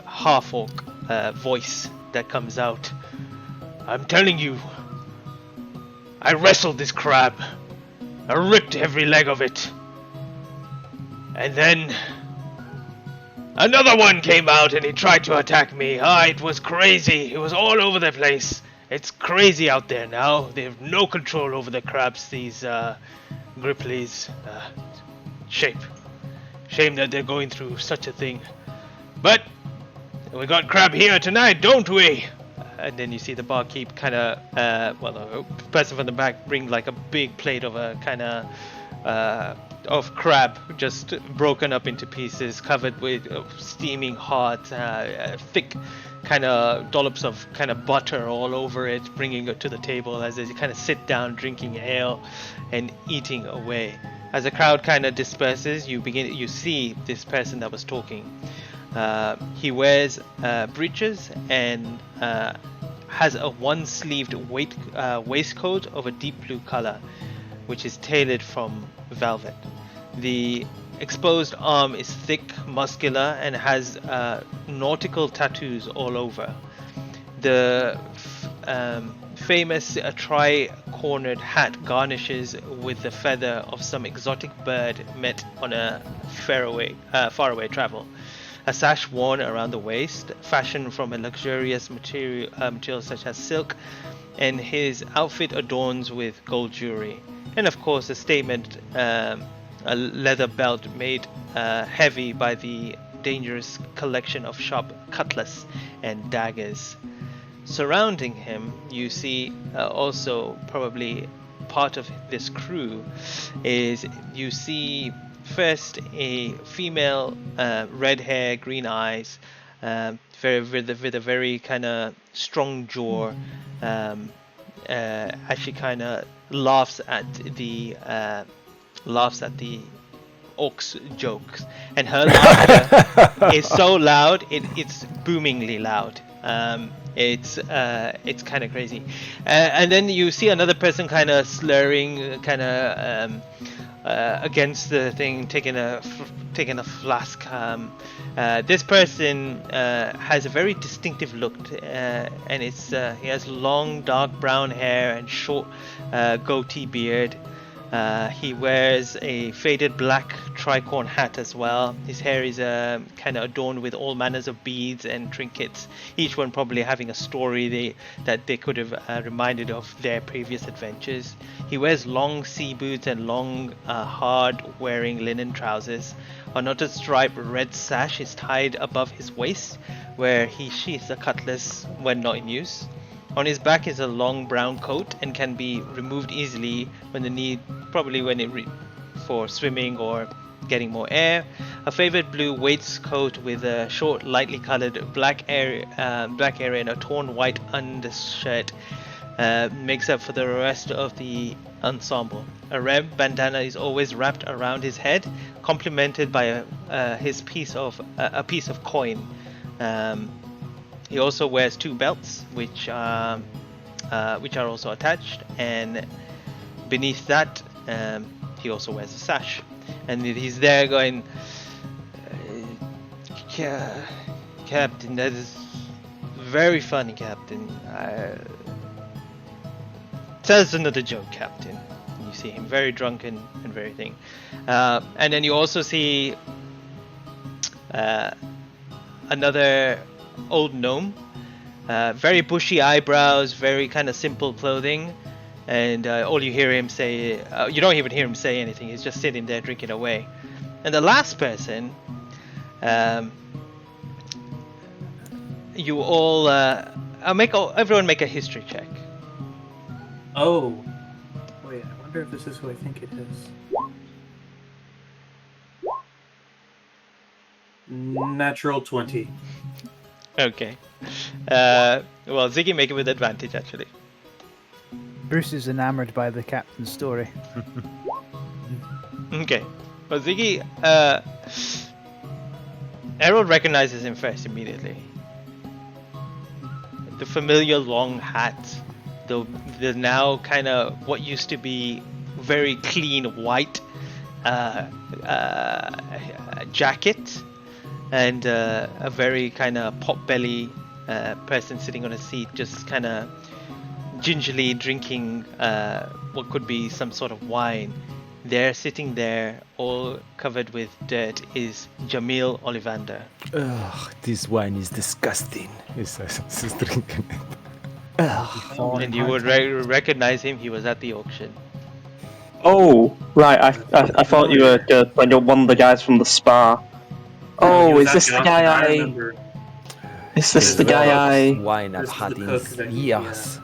half-orc voice that comes out. I'm telling you, I wrestled this crab. I ripped every leg of it. And then another one came out and he tried to attack me. It was crazy. It was all over the place. It's crazy out there now. They have no control over the crabs, these Grippleys. Shame that they're going through such a thing. But we got crab here tonight, don't we? And then you see the barkeep kind of, the person from the back bring like a big plate of a kind of crab, just broken up into pieces, covered with steaming hot, thick kind of dollops of kind of butter all over it, bringing it to the table as they kind of sit down drinking ale and eating away. As the crowd kind of disperses, you see this person that was talking. He wears breeches and has a one-sleeved waistcoat of a deep blue color, which is tailored from velvet. The exposed arm is thick, muscular, and has nautical tattoos all over. The famous tri-cornered hat garnishes with the feather of some exotic bird met on a faraway travel. A sash worn around the waist, fashioned from a luxurious material such as silk, and his outfit adorns with gold jewelry. And of course, a statement, a leather belt made heavy by the dangerous collection of sharp cutlass and daggers. Surrounding him, you see also probably part of this crew is you see first a female, red hair, green eyes, with a very kind of strong jaw. As she kind of laughs at the orcs jokes, and her laughter is so loud, it's boomingly loud. It's kind of crazy, and then you see another person kind of slurring, kind of against the thing, taking a flask. This person has a very distinctive look, and he has long dark brown hair and short goatee beard. He wears a faded black tricorn hat as well. His hair is kind of adorned with all manners of beads and trinkets, each one probably having a story that they could have reminded of their previous adventures. He wears long sea boots and long, hard-wearing linen trousers. A knotted striped red sash is tied above his waist, where he sheaths a cutlass when not in use. On his back is a long brown coat and can be removed easily when the need, probably for swimming or getting more air. A favored blue waistcoat with a short, lightly colored black area and a torn white undershirt makes up for the rest of the ensemble. A red bandana is always wrapped around his head, complemented by a piece of coin. He also wears two belts, which are also attached, and beneath that, he also wears a sash. And he's there going, Captain, that is very funny, Captain. Tell us another joke, Captain. And you see him very drunken and very thing. And then you also see another old gnome, very bushy eyebrows, very kind of simple clothing, and all you hear him say, you don't even hear him say anything, he's just sitting there drinking away. And the last person, you all, everyone make a history check. Oh. Wait, I wonder if this is who I think it is. Natural 20. Okay. Well, Ziggy, make it with advantage, actually. Bruce is enamored by the captain's story. Okay. Well, Ziggy, Errol recognizes him first immediately. The familiar long hat, the now kind of what used to be very clean white jacket, and a very kind of pot-belly person sitting on a seat, just kind of gingerly drinking what could be some sort of wine. There, sitting there, all covered with dirt, is Jamil Ollivander. Ugh, this wine is disgusting. He says, he's drinking it. Ugh. And you would recognize him. He was at the auction. Oh, right. I thought you were when you're one of the guys from the spa. Oh, is this the guy remember. Is this the guy I? Wine I've This is had the cook that in he- years.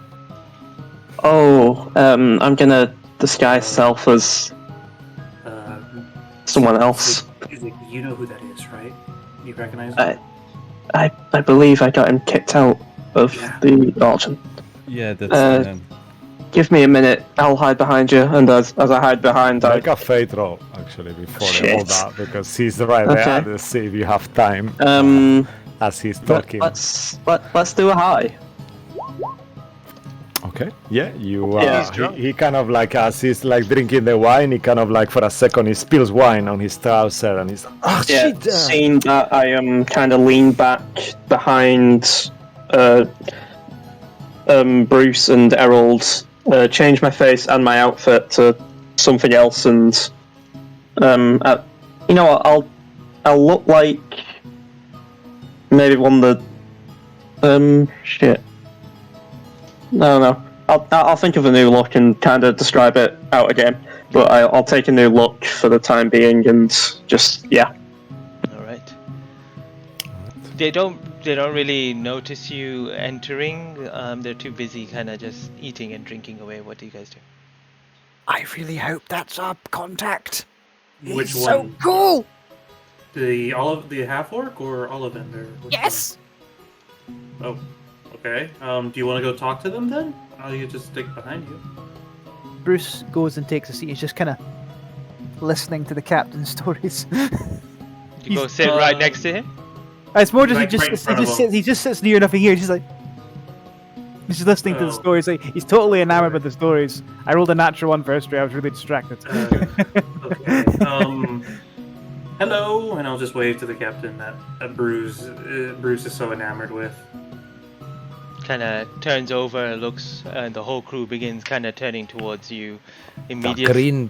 Oh, I'm gonna disguise self as someone else. You know who that is, right? You recognize him? I believe I got him kicked out of the auction. Yeah, that's the man. Give me a minute. I'll hide behind you, and as I hide behind, Make a fate roll, actually, before all Shit. that, because he's right there. Okay. Let's see if you have time as he's talking. Let's do a high. Okay. Yeah, you. Yeah. He kind of like, as he's like drinking the wine, he kind of like for a second he spills wine on his trouser, and he's oh Yeah, shit. seeing that, I am kind of lean back behind Bruce and Errol, change my face and my outfit to something else, and you know what? I'll look like maybe one of the shit. No. I'll think of a new look and kind of describe it out again. But I'll take a new look for the time being, and just All right. They don't really notice you entering. They're too busy, kind of just eating and drinking away. What do you guys do? I really hope that's our contact. Which He's so one? cool. The half orc or Ollivander? Which Yes. one? Oh, okay. Do you want to go talk to them then? Or you just stick behind you? Bruce goes and takes a seat. He's just kind of listening to the captain's stories. You go sit right next to him. It's more just Like right in front of him. he just sits near enough to hear. He's like, he's just listening to the Oh. stories. Like, he's totally enamored with the stories. I rolled a natural one for history. I was really distracted. Okay. Hello, and I'll just wave to the captain that Bruce is so enamored with. Kind of turns over, looks, and the whole crew begins kind of turning towards you. The Immediately,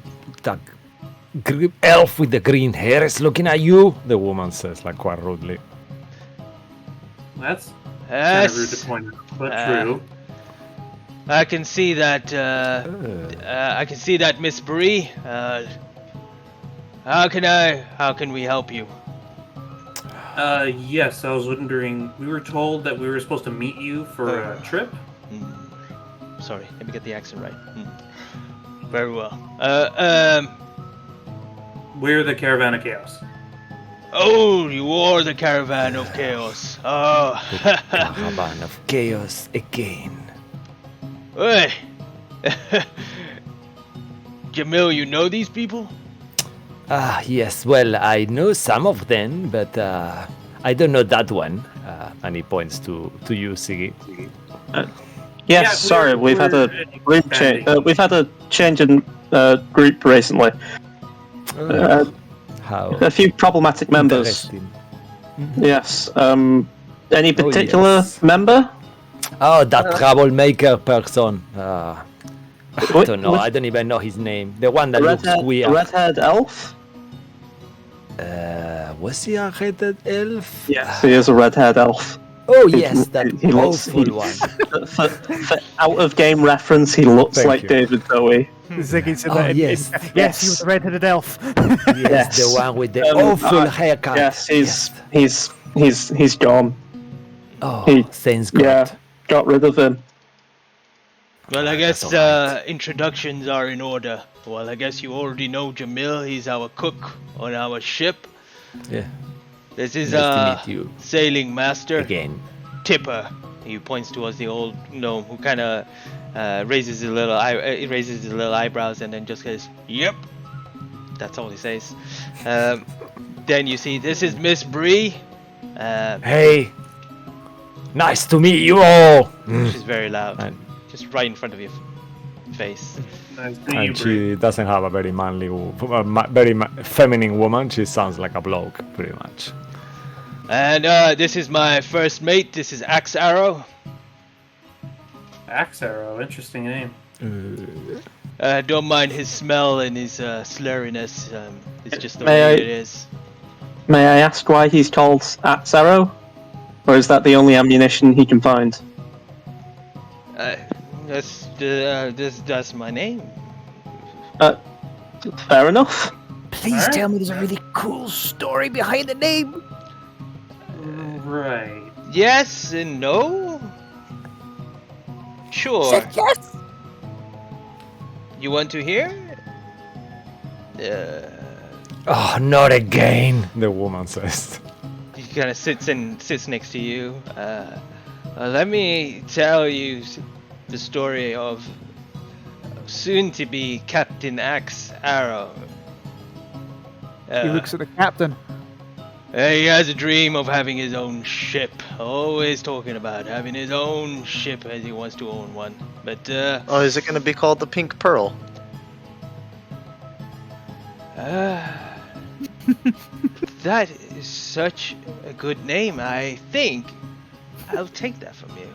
elf with the green hair is looking at you, the woman says, like quite rudely. That's kind of rude to yes, point out, but true. I can see that. I can see that, Miss Bree. How can we help you? Yes, I was wondering. We were told that we were supposed to meet you for a trip. Sorry, let me get the accent right. Very well. We're the Caravan of Chaos. Oh, you are the Caravan of Chaos. Oh, Caravan of chaos again. hey. Jamil, you know these people? Ah, yes, well, I know some of them, but I don't know that one. And he points to you, Siggy. Yes, sorry, we've had a group change. expanding. We've had a change in group recently. How A few problematic members. interesting. Yes. Any particular yes. member? Oh, that troublemaker person. I What- don't know. what- I don't even know his name. The one that The looks weird. red-haired elf? Was he a red elf? Yes, he is a red-haired elf. Oh, yes, that he looks- awful one. For out-of-game reference, he looks Thank like you. David Bowie. Ziggy said Oh, that. yes. Yes, he was a red-headed elf. Yes, the one with the awful haircut. Yes, he's gone. Oh, he- thanks God. Yeah, got rid of him. Well, I guess that's alright. introductions are in order. Well, I guess you already know Jamil. He's our cook on our ship. Yeah, This is nice to meet you sailing master again. Tipper. He points towards the old gnome, who kind of raises his little eyebrows and then just goes, "Yep." That's all he says. Then you see this is Miss Bree. Hey, nice to meet you all. She's very loud, And, just right in front of your face. Nice to meet you, and Bree. she doesn't have a very manly, very feminine woman. She sounds like a bloke, pretty much. And this is my first mate. This is Axe Arrow. Axe Arrow, interesting name. Don't mind his smell and his slurriness. It's just the May way I- it is. May I ask why he's called Axe Arrow? Or is that the only ammunition he can find? That's my name. Fair enough. Please Alright. tell me there's a really cool story behind the name. Right. Yes and no. Sure. Yes. You want to hear? Oh, not again, the woman says. He kind of sits next to you. Let me tell you the story of soon-to-be Captain Axe Arrow. He looks at the captain. He has a dream of having his own ship. Always talking about having his own ship as he wants to own one. But Oh, is it going to be called the Pink Pearl? that is such a good name. I think I'll take that from you.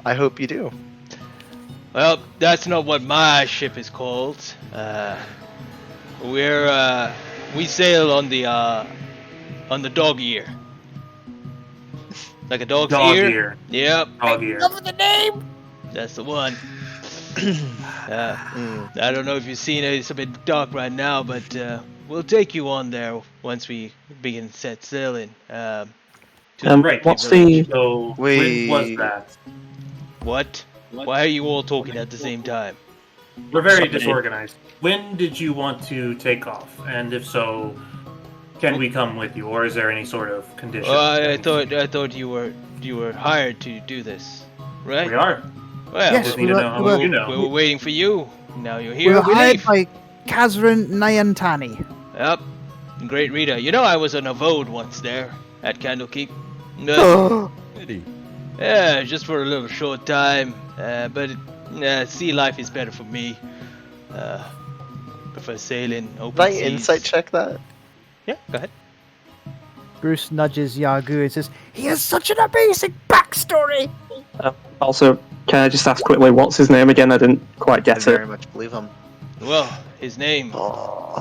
I hope you do. Well, that's not what my ship is called. We sail on the dog ear. Like a dog's Dog ear. ear. Yep, Dog ear. The name. that's the one. I don't know if you've seen it. It's a bit dark right now, but we'll take you on there once we begin set sailing. To Right. What's village. the So Wait. when was that? What? Why are you all talking at the same time? We're very Somebody- disorganized. When did you want to take off? And if so, can we come with you, or is there any sort of condition? I thought you were hired to do this, right? We are. Well, Yes, Just we, need to were- know how we much were- you know. we were waiting for you. Now you're We here. were We hired leave. by Kazran Nyantani. Yep. Great reader. You know I was on a vote once there at Candlekeep. Ready? Yeah, just for a little short time. But sea life is better for me. Prefer sailing, open Can I seas. insight check that? Yeah, go ahead. Bruce nudges Yagu and says, "He has such an amazing backstory." Also, can I just ask quickly, what's his name again? I didn't quite I get it. very much believe him. Well, his name Oh,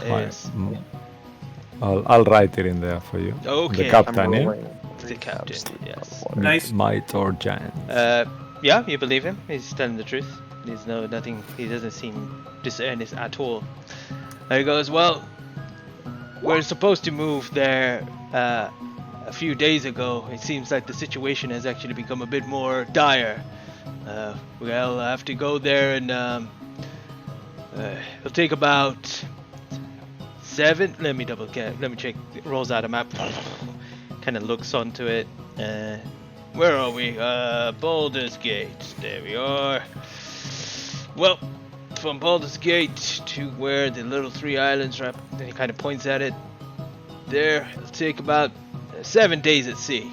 is I'll write it in there for you. Okay. The I'm captain, yeah? rolling. the captain. Yes. Nice. Might or giant. Yeah, you believe him. He's telling the truth. There's nothing. He doesn't seem disearnest at all. And he goes, well, we're supposed to move there a few days ago. It seems like the situation has actually become a bit more dire. Well, I have to go there and it'll take about 7. Let me double check. Let me check. Rolls out a map. Kind of looks onto it. Where are we? Baldur's Gate. There we are. Well, from Baldur's Gate to where the little 3 islands wrap, then he kind of points at it. There, it'll take about 7 days at sea.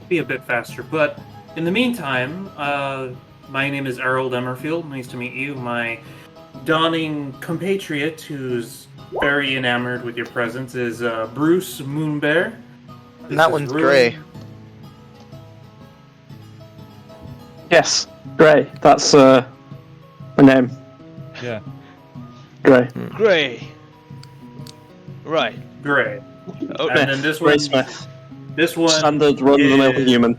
Be a bit faster, but in the meantime, my name is Errol Emmerfield. Nice to meet you. My dawning compatriot, who's very enamored with your presence, is Bruce Moonbear. and that one's gray. Yes, Gray. That's my name. Yeah. Gray. Gray. Right. Gray. Oh, And then this Gray one, Smith. this one, Standard run-of-the-mill is- human.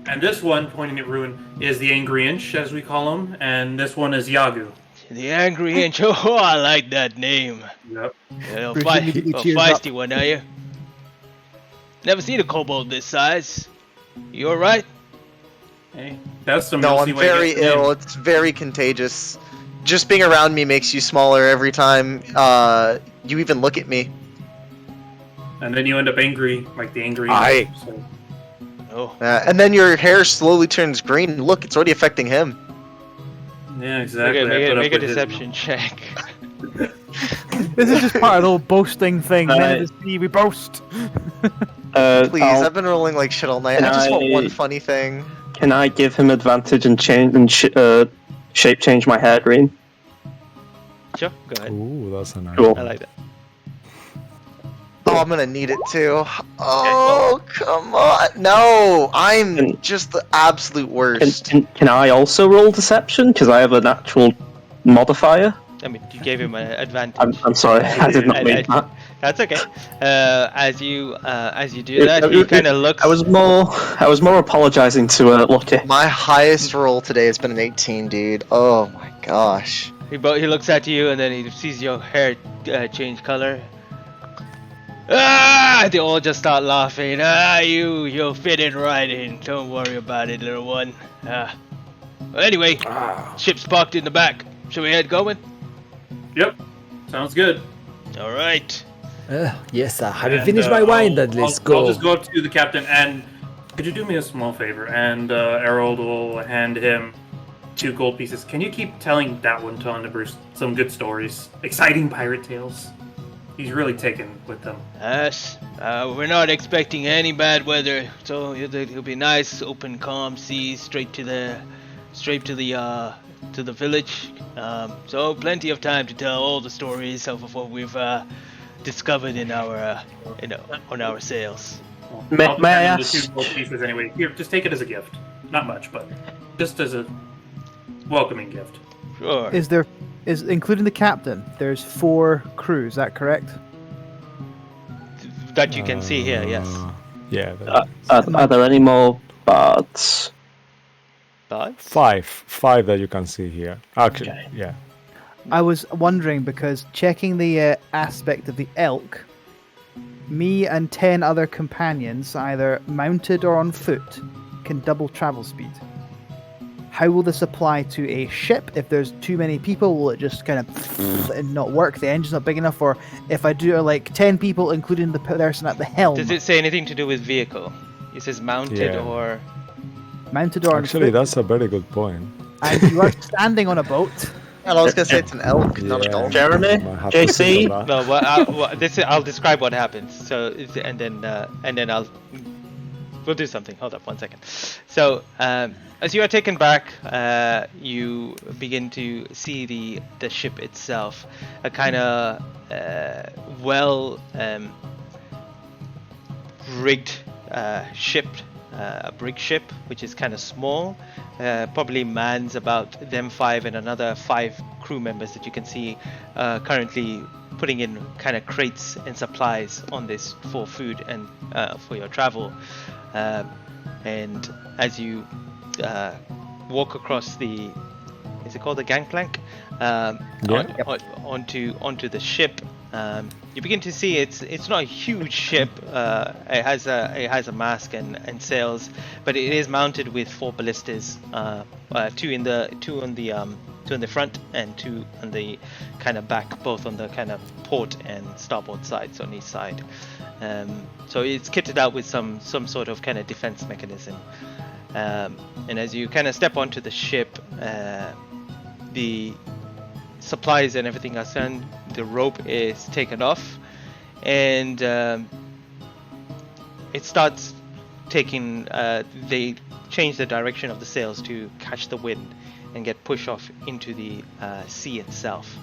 and this one, pointing at Ruin, is the Angry Inch, as we call him, and this one is Yagu. The Angry Inch. Oh, I like that name. Yep. Yeah, Bruce immediately tears feisty up. one, are you? Never seen a kobold this size. You alright? Hey, that's some. No, you'll I'm see why you very get the name. ill. It's very contagious. Just being around me makes you smaller every time you even look at me. And then you end up angry, like the Angry Aye. Inch. So. Oh. And then your hair slowly turns green. Look, it's already affecting him. Yeah, exactly. Okay, I put up make a with his- deception check. This is just part of the whole boasting thing. Men Right. of the sea, we boast. Please, I'll- I've been rolling like shit all night. Can I just want I- one funny thing. Can I give him advantage and shape change my hair green? Sure, go ahead. Ooh, that's a nice. Cool. I like that. Oh, I'm gonna need it too. Oh, come on. No, I'm Can- just the absolute worst. Can I also roll deception? Because I have an actual modifier. I mean, you gave him an advantage. I'm sorry, I did not mean that. That's okay. As you do that, he kind of looks. I was more apologising to Lucky. My highest roll today has been an 18, dude. Oh my gosh. He looks at you and then he sees your hair change color. Ah! They all just start laughing. Ah, you'll fit in right in. Don't worry about it, little one. Well, anyway, ship's parked in the back. Shall we head going? Yep. Sounds good. All right. Yes, I haven't And, finished my wine, I'll- then let's I'll go. just go up to the captain and could you do me a small favor? And Harold will hand him 2 gold pieces. Can you keep telling that one to Bruce some good stories, exciting pirate tales? He's really taken with them. Yes. We're not expecting any bad weather, so it'll be nice, open, calm seas straight to the village. So plenty of time to tell all the stories of what we've discovered in our on our sails. May I'll just I hand him the ask- 2 gold pieces anyway. Here, just take it as a gift. Not much, but just as a welcoming gift. Sure. Is including the captain? There's 4 crew. Is that correct? That you can see here, yes. Yeah. Are there any more bards? But Five that you can see here. Actually, Okay. yeah. I was wondering because checking the aspect of the elk, me and 10 other companions, either mounted or on foot, can double travel speed. How will this apply to a ship? If there's too many people, will it just kind of and not work? The engine's not big enough. Or if I do like 10 people, including the person at the helm, Does it say anything to do with vehicle? It says mounted Yeah. or... mounted or on Actually, foot, that's a very good point. and you are standing on a boat. And I was gonna say it's an elk, not a Yeah. dolphin. Jeremy, Might have to think JC, of that. No, I'll describe what happens. So, and then we'll do something. Hold up 1 second. So, as you are taken back, you begin to see the ship itself, a kind of well rigged ship, a brig ship, which is kind of small. Probably mans about them 5 and another 5 crew members that you can see currently putting in kind of crates and supplies on this for food and for your travel. And as you walk across the, is it called the gangplank? Onto the ship, you begin to see it's not a huge ship. It has a mast and sails, but it is mounted with 4 ballistas, 2 on the front and 2 on the kind of back, both on the kind of port and starboard sides on each side. So it's kitted out with some sort of kind of defense mechanism. And as you kind of step onto the ship, the supplies and everything are done. The rope is taken off, and it starts taking. They change the direction of the sails to catch the wind and get pushed off into the sea itself.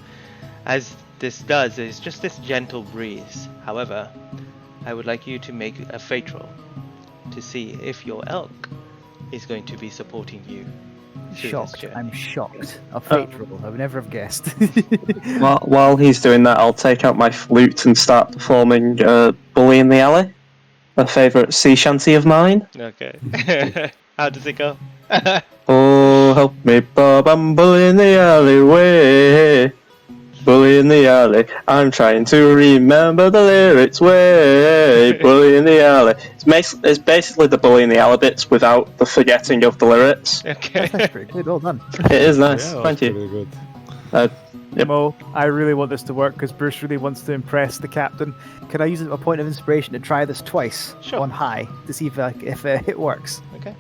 As this does, there's just this gentle breeze. However, I would like you to make a fate roll to see if your elk is going to be supporting you. Shocked. I'm shocked. A fate roll. I would never have guessed. while he's doing that, I'll take out my flute and start performing Bully in the Alley, a favourite sea shanty of mine. Okay. How does it go? Oh, help me, Bob, I'm bully in the alleyway. Bully in the alley, I'm trying to remember the lyrics way. Bully in the alley. It's basically the Bully in the Alley bits without the forgetting of the lyrics. Okay. That's pretty good. Well done. It is nice, Yeah, thank that's you. pretty good. Yep. Mo, I really want this to work because Bruce really wants to impress the captain. Can I use a point of inspiration to try this twice Sure. on high to see if it works? Okay.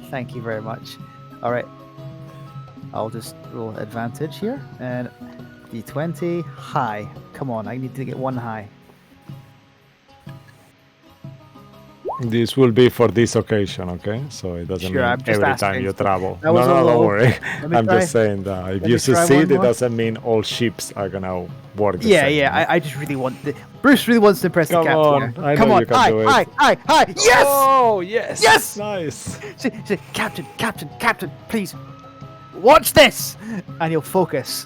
Thank you very much. All right. I'll just roll advantage here and D20 high. Come on, I need to get 1 high. This will be for this occasion, okay? So it doesn't Sure, I'm mean just every asking. time you travel. That was a No, low. don't worry. Let me I'm try. just saying that if Let you me try succeed, one it more. doesn't mean all ships are gonna work the Yeah, same. yeah. I just really want Bruce really wants to impress Come the captain. on, here. I Come know on, you can high, do it. high. Yes! Oh, yes! Yes! Nice! Say, Captain, please, watch this! And he'll focus.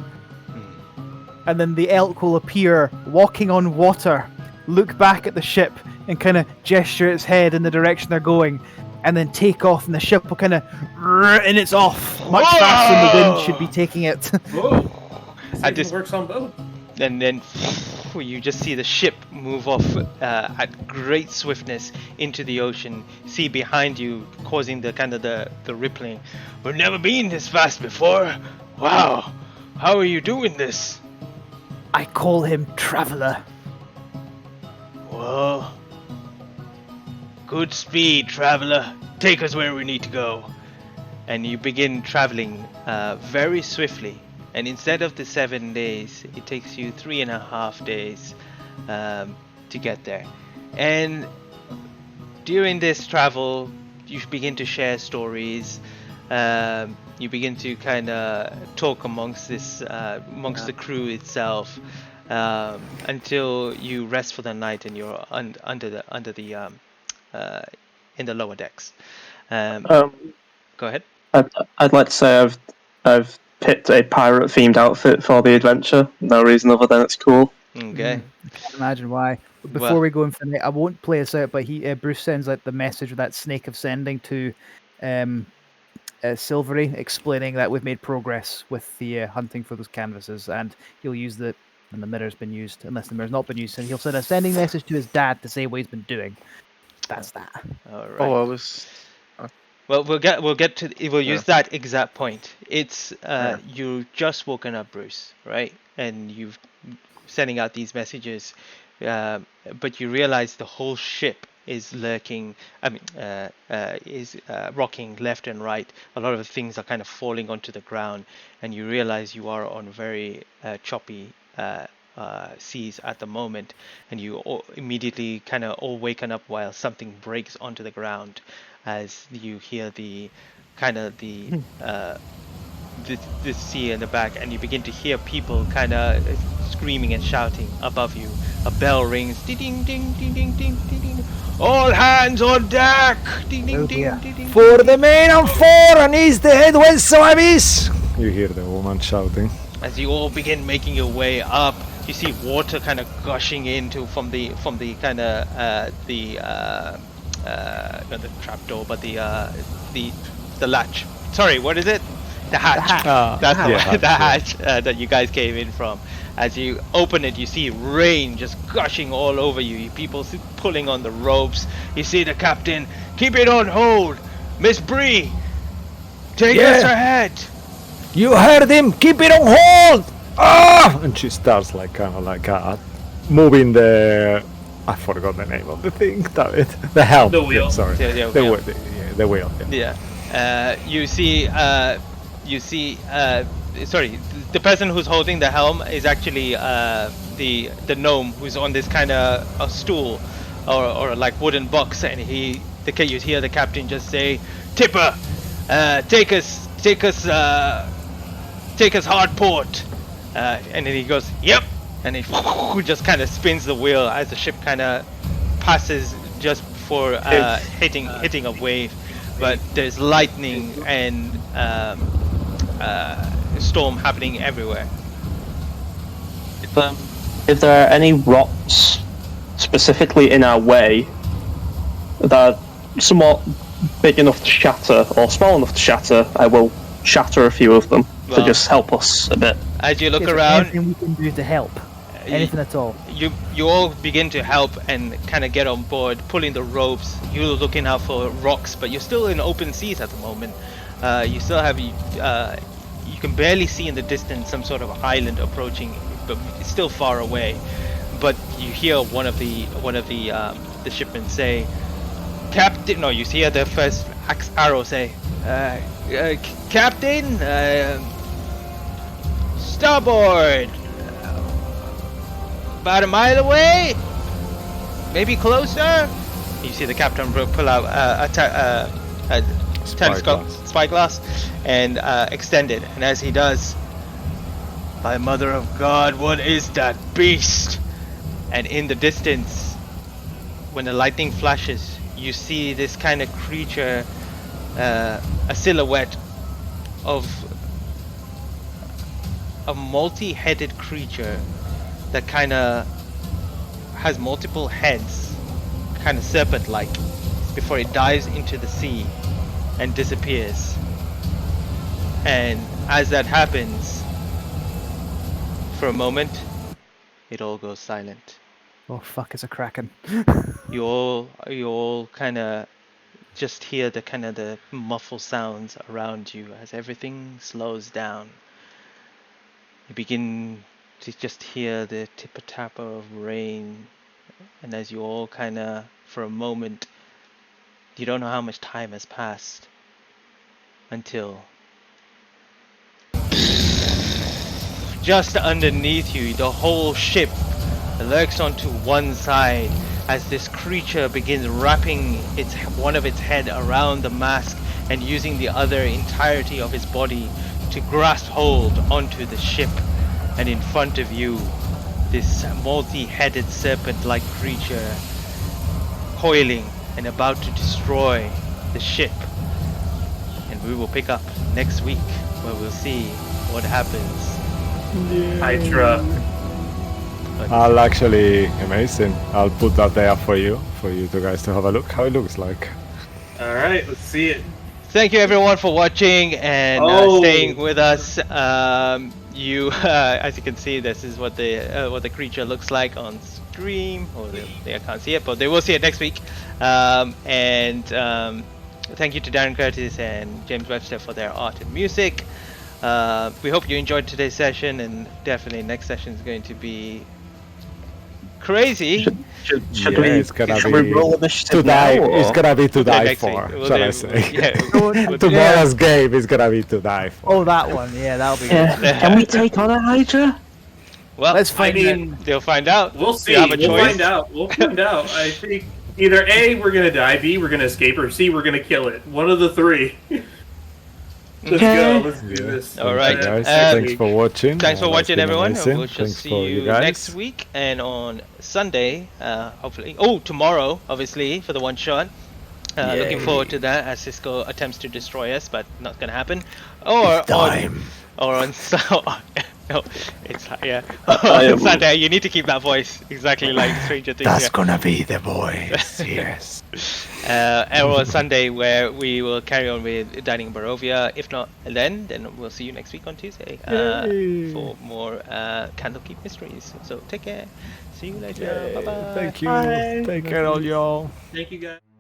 And then the elk will appear walking on water, look back at the ship, and kind of gesture its head in the direction they're going, and then take off, and the ship will kind of... and it's off much faster than the wind should be taking it. Whoa! This I even just- works on both. And then you just see the ship move off at great swiftness into the ocean. See behind you, causing the kind of the rippling. We've never been this fast before. Wow, how are you doing this? I call him Traveller. Well, good speed, traveler. Take us where we need to go. And you begin traveling very swiftly. And instead of the 7 days, it takes you 3.5 days to get there. And during this travel, you begin to share stories. You begin to kind of talk amongst the crew itself, until you rest for the night and you're in the lower decks. Go ahead. I'd like to say I've picked a pirate-themed outfit for the adventure. No reason other than it's cool. Okay. Can't imagine why. But before Well- we go in for the night, I won't play us out, but Bruce sends out the message with that snake of sending to Silvery, explaining that we've made progress with the hunting for those canvases, and he'll use when the mirror's been used, unless the mirror's not been used, and he'll send a sending message to his dad to say what he's been doing. That's that. All right. Oh, Well, we'll use that exact point. It's Yeah. you just woken up, Bruce, right? And you've sending out these messages, but you realize the whole ship is lurking. Is rocking left and right. A lot of the things are kind of falling onto the ground, and you realize you are on very choppy seas at the moment, and you all immediately kind of all waken up while something breaks onto the ground, as you hear the kind of the sea in the back, and you begin to hear people kind of screaming and shouting above you. A bell rings. Ding ding ding ding ding ding ding. Ding. All hands on deck. Ding ding Oh ding dear. ding ding. For the main and fore, and east the head west so abyss. You hear the woman shouting. As you all begin making your way up, you see water kind of gushing into from the kind of not the trapdoor, but the latch. Sorry, what is it? The hatch. That's the, yeah, the hatch that you guys came in from. As you open it, you see rain just gushing all over you. People pulling on the ropes. You see the captain. Keep it on hold, Miss Bree. Take us ahead. You heard him. Keep it on hold. Ah! And she starts like kind of like moving the. I forgot the name of the thing. Damn it. The helm. The wheel. Yeah, sorry. The The wheel. wheel. The wheel. Yeah. Yeah. You see. Sorry. The person who's holding the helm is actually the gnome who's on this kind of a stool or like wooden box, and you hear the captain just say, "Tipper, take us hard port," and then he goes, "Yep," and he just kind of spins the wheel as the ship kind of passes just before hitting a wave. But there's lightning and storm happening everywhere. If there are any rocks specifically in our way that are somewhat big enough to shatter or small enough to shatter, I will shatter a few of them to Well- just help us a bit. As you look Is there around, anything we can do to help? Anything at all? you all begin to help and kind of get on board, pulling the ropes. You're looking out for rocks, but you're still in open seas at the moment. You still have you can barely see in the distance some sort of island approaching, but it's still far away. But you hear one of the shipmen say, "Captain!" No, you hear the first arrow say, "Captain, starboard, about a mile away, maybe closer." You see the captain pull out a telescope, spyglass, and extend it. And as he does, "By Mother of God, what is that beast?" And in the distance, when the lightning flashes, you see this kind of creature, a silhouette of a multi-headed creature that kind of has multiple heads, kind of serpent-like, before it dives into the sea and disappears. And as that happens, for a moment, it all goes silent. Oh fuck! It's a kraken. You all kind of just hear the kind of the muffled sounds around you as everything slows down. You begin to just hear the tipper-tapper of rain, and as you all kind of, for a moment, you don't know how much time has passed until just underneath you, the whole ship lurks onto one side as this creature begins wrapping one of its head around the mast and using the other entirety of its body to grasp hold onto the ship. And in front of you, this multi-headed serpent-like creature coiling and about to destroy the ship. And we will pick up next week where we'll see what happens. Hydra. I'll actually amazing. I'll put that there for you guys to have a look how it looks like. All right, let's see it. Thank you everyone for watching and staying with us. As you can see, this is what the creature looks like on stream. Or they can't see it, but they will see it next week. Thank you to Darren Curtis and James Webster for their art and music. We hope you enjoyed today's session, and definitely next session is going to be crazy. Should Yeah, it's gonna should we be roll to initiative die. now? It's Or? gonna be to We'll do it die next week. for. We'll Shall do- I say? Yeah. Tomorrow's game is gonna be to die for. Oh, that one. Yeah, that'll be Yeah. good. Can we take on a Hydra? Well, Let's find I mean, they'll find out. we'll You see. have a We'll choice. find out. We'll find out. I think either A, we're gonna die, B, we're gonna escape, or C, we're gonna kill it. One of the three. Let's Okay. go. Let's do this. All right. Guys, Uh, thanks for watching. Thanks for That's watching, been everyone. amazing. And we shall Thanks see for you guys. next week and on Sunday, hopefully. Oh, tomorrow, obviously, for the one shot. Looking forward to that as Cisco attempts to destroy us, but not gonna happen. Or on no, it's yeah. On Sunday, you need to keep that voice exactly like Stranger Things. That's yeah. gonna be the voice. Yes. Or on Sunday, where we will carry on with Dining in Barovia. If not, then we'll see you next week on Tuesday for more Candlekeep Mysteries. So take care. See you later. Bye bye. Thank you. Take care, all y'all. Thank you, guys.